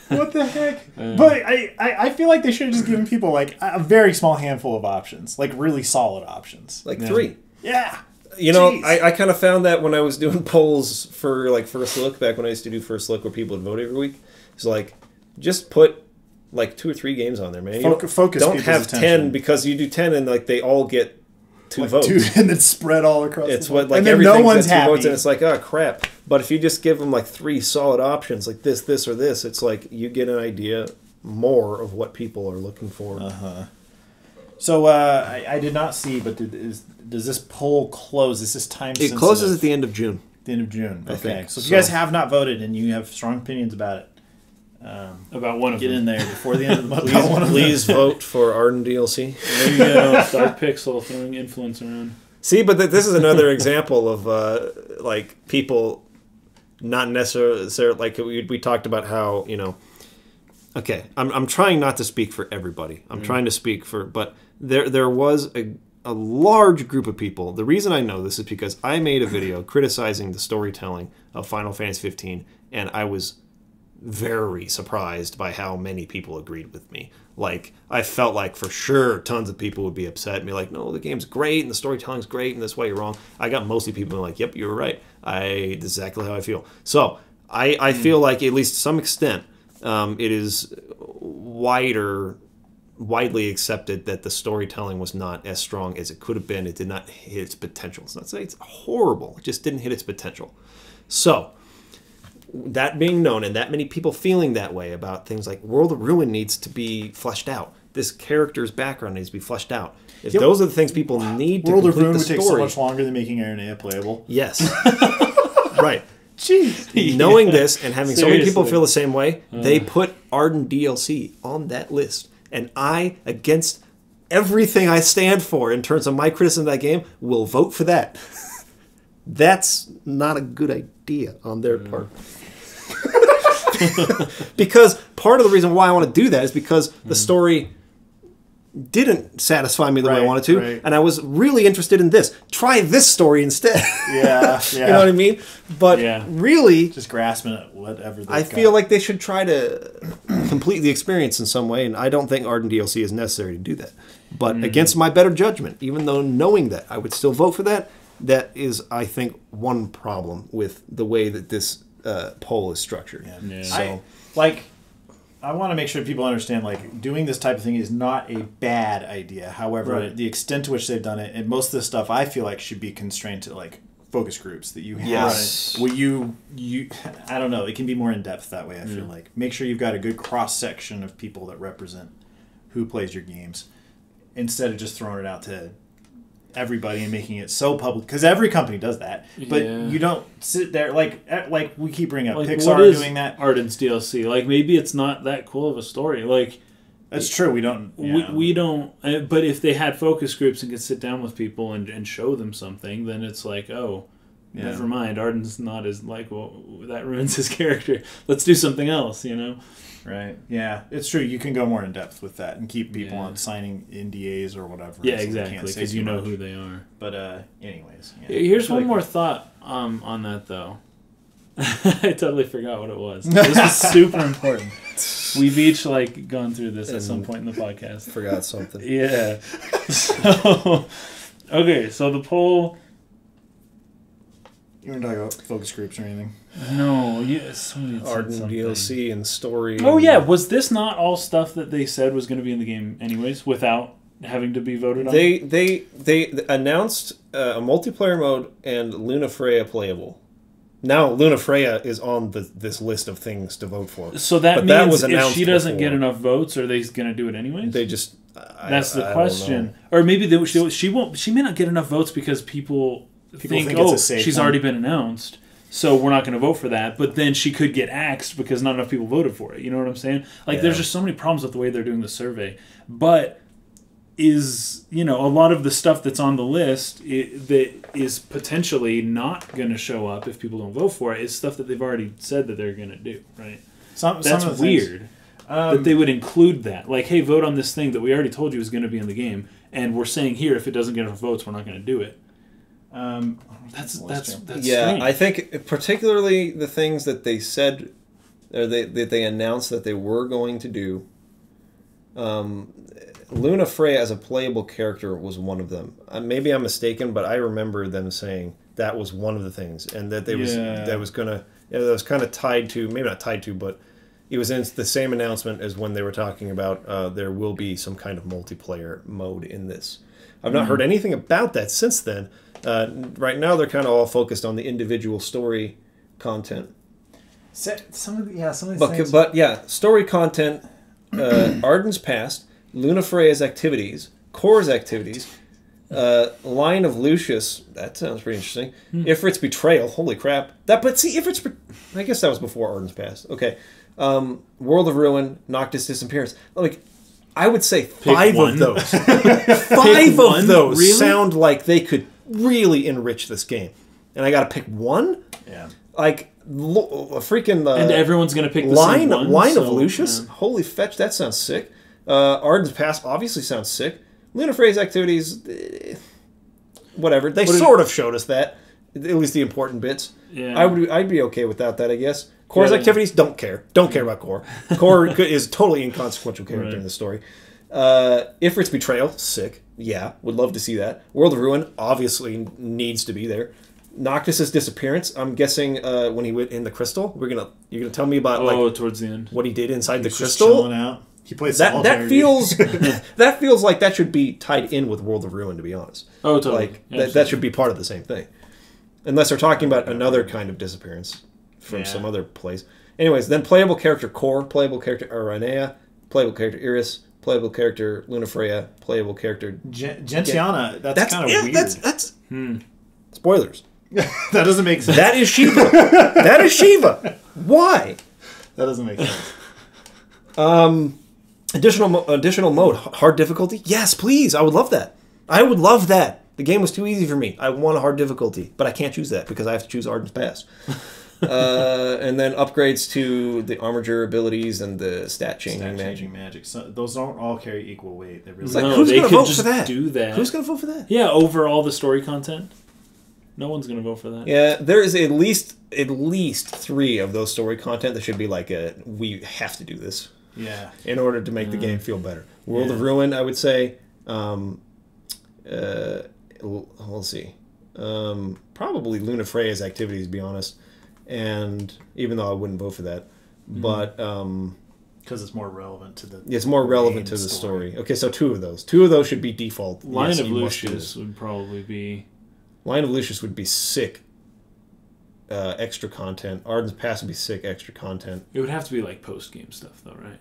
what the heck? But I feel like they should have just given people like a very small handful of options, like really solid options, like 3. Yeah. You know, I kind of found that when I was doing polls for like First Look, back when I used to do First Look where people would vote every week. It's like, just put like 2 or 3 games on there, man. Focus. Don't have attention. 10 because you do 10 and like they all get 2 votes. 2 and then spread all across. It's the what like everything gets 2 votes and it's like, oh crap. But if you just give them like 3 solid options, like this, or this, it's like you get an idea more of what people are looking for. So I did not see, but does this poll close? Is this time sensitive? It closes at the end of June. The end of June. Okay. So if you guys have not voted and you have strong opinions about it, about one of them, get in there before the end of the month. Please vote for Arden DLC. There you go. Dark Pixel throwing influence around. See, but this is another example of like people not necessarily like we talked about how, you know. Okay, I'm trying not to speak for everybody. I'm trying to speak for, but there was a large group of people. The reason I know this is because I made a video criticizing the storytelling of Final Fantasy 15, and I was very surprised by how many people agreed with me. Like, I felt like for sure tons of people would be upset and be like, no, the game's great and the storytelling's great and this way you're wrong. I got mostly people like, yep, you were right. This is exactly how I feel. So I feel like, at least to some extent, it is widely accepted that the storytelling was not as strong as it could have been. It did not hit its potential. It's not saying it's horrible. It just didn't hit its potential. So, that being known and that many people feeling that way about things like World of Ruin needs to be fleshed out. This character's background needs to be fleshed out. If those are the things people need to World of complete Ruin the would story, take so much longer than making Aranea playable. Yes. Right. Jeez. Knowing this and having so many people Seriously. feel the same way, they put Arden DLC on that list. And I, against everything I stand for in terms of my criticism of that game, will vote for that. That's not a good idea on their part. Because part of the reason why I want to do that is because the story didn't satisfy me the way I wanted to, and I was really interested in this. Try this story instead. Yeah. You know what I mean? But really, just grasping at whatever I feel like they should try to complete the experience in some way, and I don't think Arden DLC is necessary to do that. But against my better judgment, even though knowing that, I would still vote for that. That is, I think, one problem with the way that this poll is structured. Yeah. So, I want to make sure people understand, like, doing this type of thing is not a bad idea. However, the extent to which they've done it, and most of the stuff I feel like should be constrained to, like, focus groups that you have. Yes. Where you I don't know, it can be more in-depth that way, I feel like. Make sure you've got a good cross-section of people that represent who plays your games, instead of just throwing it out to everybody and making it so public, because every company does that, but you don't sit there like we keep bringing up, like, Pixar doing that. Arden's DLC, like, maybe it's not that cool of a story. Like, that's true. We don't. We don't. But if they had focus groups and could sit down with people and show them something, then it's like, oh, never mind. Arden's not as like, well, that ruins his character. Let's do something else. You know. Right. Yeah, it's true. You can go more in depth with that and keep people on signing NDAs or whatever. Yeah, exactly. Because you know who they are. But anyways. Yeah. Here's one more thought on that though. I totally forgot what it was. This was super important. We've each like gone through this at some point in the podcast. Forgot something. Yeah. So okay, so the poll. You want to talk about focus groups or anything? No, yes. Arden DLC and story. Oh yeah, was this not all stuff that they said was going to be in the game anyways, without having to be voted on? They announced a multiplayer mode and Luna Freya playable. Now Luna Freya is on this list of things to vote for. So that means if she doesn't get enough votes, are they going to do it anyways? They just... That's the question. Or maybe she won't. She may not get enough votes because people think oh, she's already been announced, so we're not going to vote for that. But then she could get axed because not enough people voted for it. You know what I'm saying? Like, there's just so many problems with the way they're doing the survey. But a lot of the stuff that's on the list that is potentially not going to show up if people don't vote for it is stuff that they've already said that they're going to do, right? That's weird that they would include that. Like, hey, vote on this thing that we already told you is going to be in the game, and we're saying here if it doesn't get enough votes, we're not going to do it. That's yeah, strange. I think particularly the things that they said or that they announced that they were going to do. Luna Freya as a playable character was one of them. Maybe I'm mistaken, but I remember them saying that was one of the things, and that that was kind of tied to, maybe not tied to, but it was in the same announcement as when they were talking about there will be some kind of multiplayer mode in this. I've not heard anything about that since then. Right now, they're kind of all focused on the individual story content. Some of these things. But yeah, story content. Arden's past, Luna Freya's activities, Kor's activities, Line of Lucius. That sounds pretty interesting. Ifrit's betrayal. Holy crap! Ifrit's. I guess that was before Arden's past. Okay. World of Ruin, Noctis Disappearance. Like, I would say five of those. Five of those really? Sound like they could really enrich this game, and I got to pick one. Yeah. Like. Freaking and everyone's gonna pick the line same one, line of Lucius. Yeah. Holy fetch, that sounds sick. Arden's Past obviously sounds sick. Luna Freya's activities, whatever. They sort of showed us that, at least the important bits. Yeah, I'd be okay without that, I guess. Kor's activities, don't care about Kor. Kor is totally inconsequential character in the story. Ifrit's betrayal, sick. Yeah, would love to see that. World of Ruin obviously needs to be there. Noctis's disappearance. I'm guessing when he went in the crystal. You're gonna tell me about towards the end what he did inside the crystal. Just chilling out. He played that feels that feels like that should be tied in with World of Ruin. To be honest, totally. Like that should be part of the same thing, unless they're talking about another kind of disappearance from some other place. Anyways, then playable character Kor, playable character Aranea, playable character Iris, playable character Luna Freya, playable character Gentiana. That's kind of weird. That's spoilers. That doesn't make sense. That is Shiva. That is Shiva. Why? That doesn't make sense. Additional mode, hard difficulty. Yes, please. I would love that. I would love that. The game was too easy for me. I want a hard difficulty, but I can't choose that because I have to choose Arden's Past. And then upgrades to the armature abilities and the stat changing magic. So those don't all carry equal weight. They really who's going to vote for that? Do that. Who's going to vote for that? Yeah, over all the story content. No one's going to vote for that. Yeah, there is at least 3 of those story content that should be like we have to do this. Yeah. In order to make the game feel better. World of Ruin, I would say. Let's see. Probably Luna Freya's activities, to be honest. And even though I wouldn't vote for that, but because it's more relevant to the story. Okay, so 2 of those. 2 of those should be default. Line of Lucius would probably be. Line of Lucius would be sick. Extra content. Arden's Past would be sick. Extra content. It would have to be like post game stuff, though, right?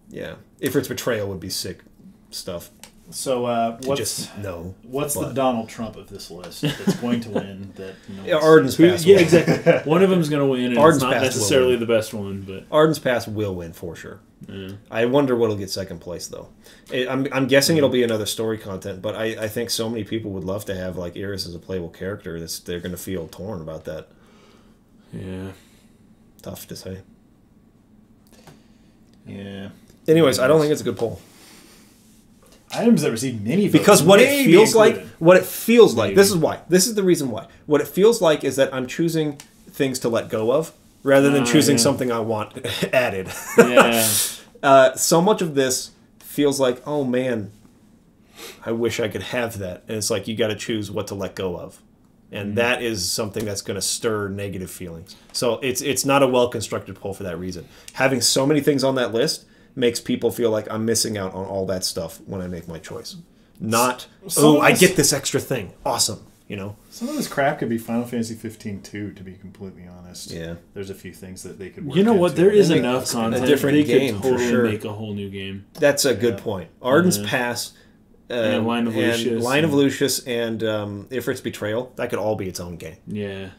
Yeah. Ifrit's betrayal would be sick stuff. So what's the Donald Trump of this list that's going to win? Arden's Past. Yeah, exactly. One of them's going to win, and Arden's it's not necessarily the best one, but Arden's Past will win for sure. Yeah. I wonder what'll get second place though. I'm guessing it'll be another story content, but I think so many people would love to have like Iris as a playable character. They're going to feel torn about that. Yeah, tough to say. Yeah. Anyways, I don't think it's a good poll. Items that receive many votes. Because what it feels like, this is why. This is the reason why. What it feels like is that I'm choosing things to let go of rather than choosing something I want added. Yeah. So much of this feels like, oh man, I wish I could have that. And it's like you got to choose what to let go of. And that is something that's going to stir negative feelings. So it's not a well-constructed poll for that reason. Having so many things on that list makes people feel like I'm missing out on all that stuff when I make my choice. Not, I get this extra thing. Awesome. You know, some of this crap could be Final Fantasy 15 too. To be completely honest, yeah. There's a few things that they could. Work You know what? into. There is enough content. A different they game, could totally for sure. make a whole new game. That's a good point. Arden's Pass, and Line of Lucius, Line of Lucius, and Ifrit's Betrayal. That could all be its own game. Yeah.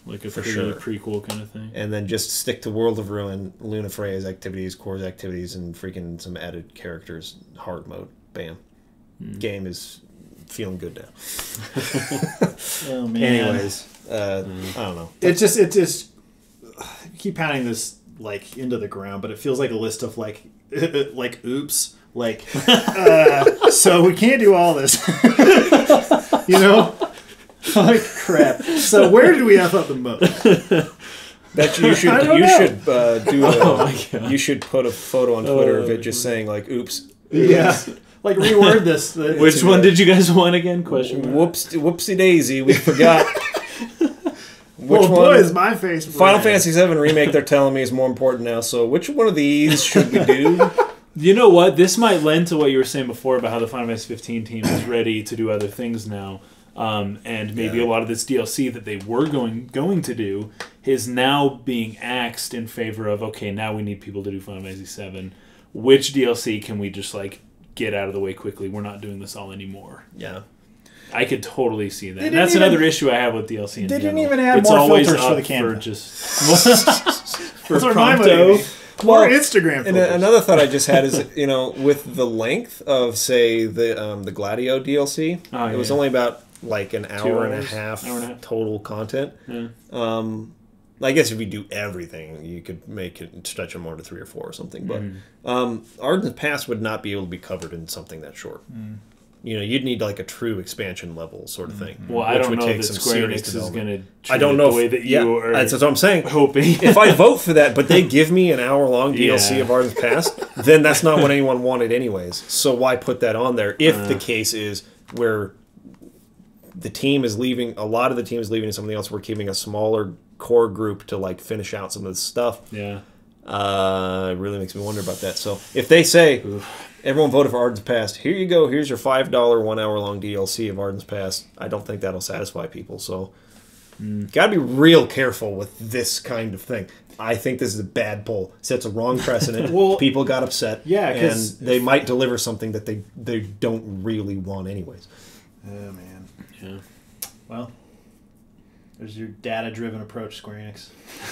Like a For pretty sure. prequel kind of thing. And then just stick to World of Ruin, Luna Freya's activities, Core's activities, and freaking some added characters, hard mode. Bam. Game is feeling good now. Oh man. Anyways, I don't know. It's just keep pounding this like into the ground, but it feels like a list of like oops, like so we can't do all this. You know? Like crap. So where did we F up the most? Bet you should I don't you know. should do a, you should put a photo on Twitter of it just saying like oops. Yeah. Like reword this. Which one did you guys want again? Question mark. Whoopsie daisy, we forgot. Which Well, boy, is my face Final red. Fantasy VII Remake, they're telling me, is more important now. So which one of these should we do? You know what? This might lend to what you were saying before about how the Final Fantasy 15 team is ready to do other things now. And maybe a lot of this DLC that they were going to do is now being axed in favor of, okay, now we need people to do Final Fantasy 7. Which DLC can we just, like, get out of the way quickly? We're not doing this all anymore. Yeah. I could totally see that. They And that's didn't another issue I have with DLC in They general. didn't even add It's more always filters for up the camera. For just for That's where my money Prompto. would be. More Well, Instagram And filters. another thought I just had is, you know, with the length of, say, the Gladio DLC, it was only about like an hour and a half total content. Yeah. I guess if you do everything, you could make it stretch it more to 3 or 4 or something. But Arden's Pass would not be able to be covered in something that short. You know, you'd need like a true expansion level sort of thing. Well, I which don't would know take that some Square serious Enix is development. going to I don't know the way that you are that's what I'm saying. hoping. If I vote for that, but they give me an hour-long DLC Yeah. of Arden's Pass, then that's not what anyone wanted anyways. So why put that on there if the case is where the team is leaving, a lot of the team is leaving and something else, we're keeping a smaller core group to like finish out some of this stuff. Yeah. It really makes me wonder about that. So if they say, everyone voted for Arden's Pass, here you go, here's your $5 1 hour long DLC of Arden's Pass, I don't think that'll satisfy people. So gotta be real careful with this kind of thing. I think this is a bad poll. Sets a wrong precedent. Well, people got upset. yeah, and 'cause they might deliver something that they don't really want anyways. Oh man. Yeah. Well, there's your data-driven approach, Square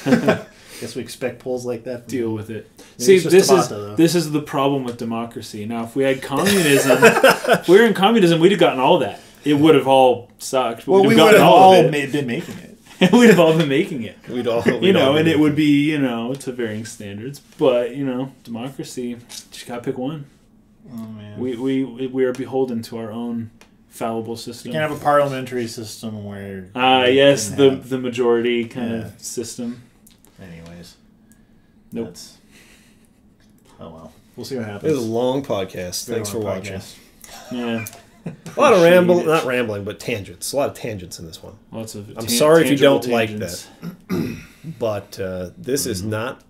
Enix. Guess we expect polls like that. From Deal with it. Maybe See, it's just this a is bot, though. this is the problem with democracy. Now, if we had communism, if we were in communism, we'd have gotten all that. It would have all sucked. But Well, we we'd would have have gotten all all of it. been making it. We'd have all been making it. We'd all, And it would be, to varying standards. But, democracy, just gotta pick one. Oh man. We are beholden to our own fallible system. You can have a parliamentary system where. Yes, you can have- the majority kind Yeah. of system. Anyways. Nope. That's- Oh well. We'll see what It happens. was a long podcast. Very Thanks for long watching. podcast. Yeah. A lot of Appreciate it. not rambling, but tangents. A lot of tangents in this one. Lots of I'm sorry if you tangible don't like tangents. But this is not.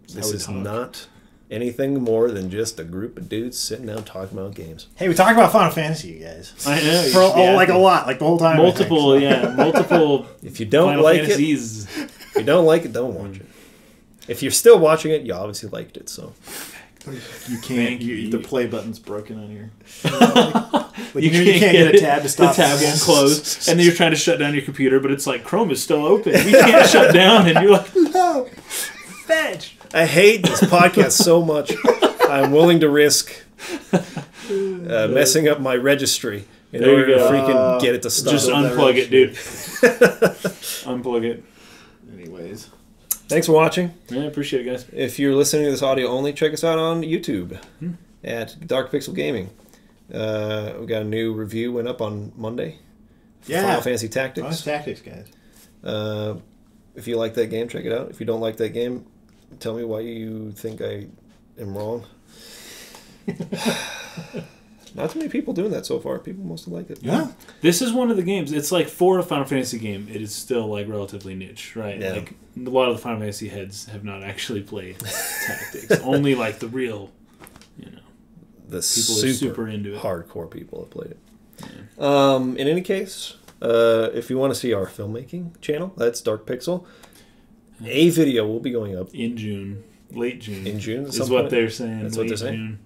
how This we is talk. not anything more than just a group of dudes sitting down talking about games. Hey, we talked about Final Fantasy, you guys. I know. For like a lot, like the whole time. I think, Multiple, so. yeah. Multiple If you don't Final like Fantasies. if you don't like it, don't watch it. If you're still watching it, you obviously liked it. So You can't. Thank you. The play button's broken on your. Like, You you can't get a tab to stop. The tab it. won't close, and then you're trying to shut down your computer, but it's like Chrome is still open. You can't shut down, and you're like, no, fetch. I hate this podcast so much. I'm willing to risk messing up my registry in There you order to go. freaking get it to stop. Just unplug it, dude. Unplug it. Anyways. Thanks for watching. Yeah, appreciate it, guys. If you're listening to this audio only, check us out on YouTube at Dark Pixel Gaming. We got a new review went up on Monday. Yeah. Final Fantasy Tactics. Nice tactics, guys. If you like that game, check it out. If you don't like that game, tell me why you think I am wrong. Not too many people doing that so far. People mostly like it. Yeah. This is one of the games. It's like for a Final Fantasy game, it is still like relatively niche, right? Yeah. Like a lot of the Final Fantasy heads have not actually played Tactics. Only like the real, The people are super into it. hardcore people have played it. Yeah. In any case, if you want to see our filmmaking channel, that's Dark Pixel. A video will be going up in June, late June. In June is what they're saying. That's what they're saying.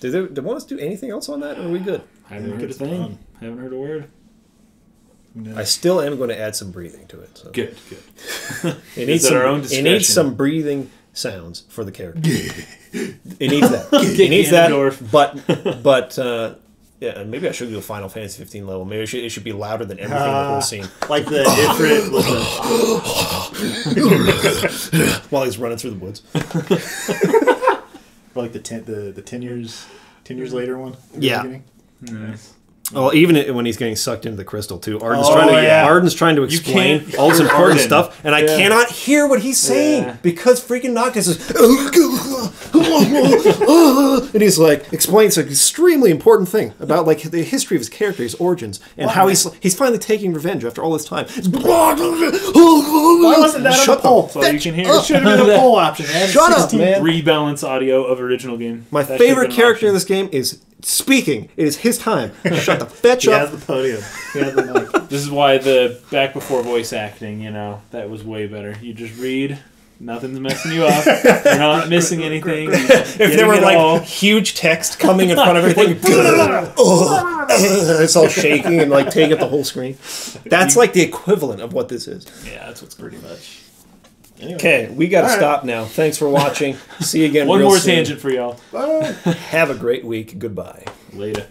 Do they want us to do anything else on that, or are we good? Haven't heard a thing. Haven't heard a word. No. I still am going to add some breathing to it. So. Good. It needs some breathing sounds for the character. It needs that. It needs that. But yeah, maybe I should do a Final Fantasy 15 level. Maybe it should be louder than everything in the whole scene. Like the Ifrit while he's running through the woods. Or like the 10 years later one. Yeah. Nice. Well, even when he's getting sucked into the crystal too, Arden's trying to explain all this important stuff, and I cannot hear what he's saying because freaking Noctis is, and he's like explains an extremely important thing about like the history of his character, his origins, and how he's finally taking revenge after all this time. Why wasn't that on the poll? So you can hear. It should have been a poll option. Shut up, man. Rebalance audio of original game. My favorite character in this game is speaking. It is his time. Shut the fetch up. He has the podium. He has the mic. This is why the back before voice acting, that was way better. You just read. Nothing's messing you up. You're not missing anything. If there were like huge text coming in front of everything, it's all shaking and like taking up the whole screen. That's like the equivalent of what this is. Yeah, that's what's pretty much. Anyway. Okay, we got to stop now. Thanks for watching. See you again. One more soon. tangent for y'all. Have a great week. Goodbye. Later.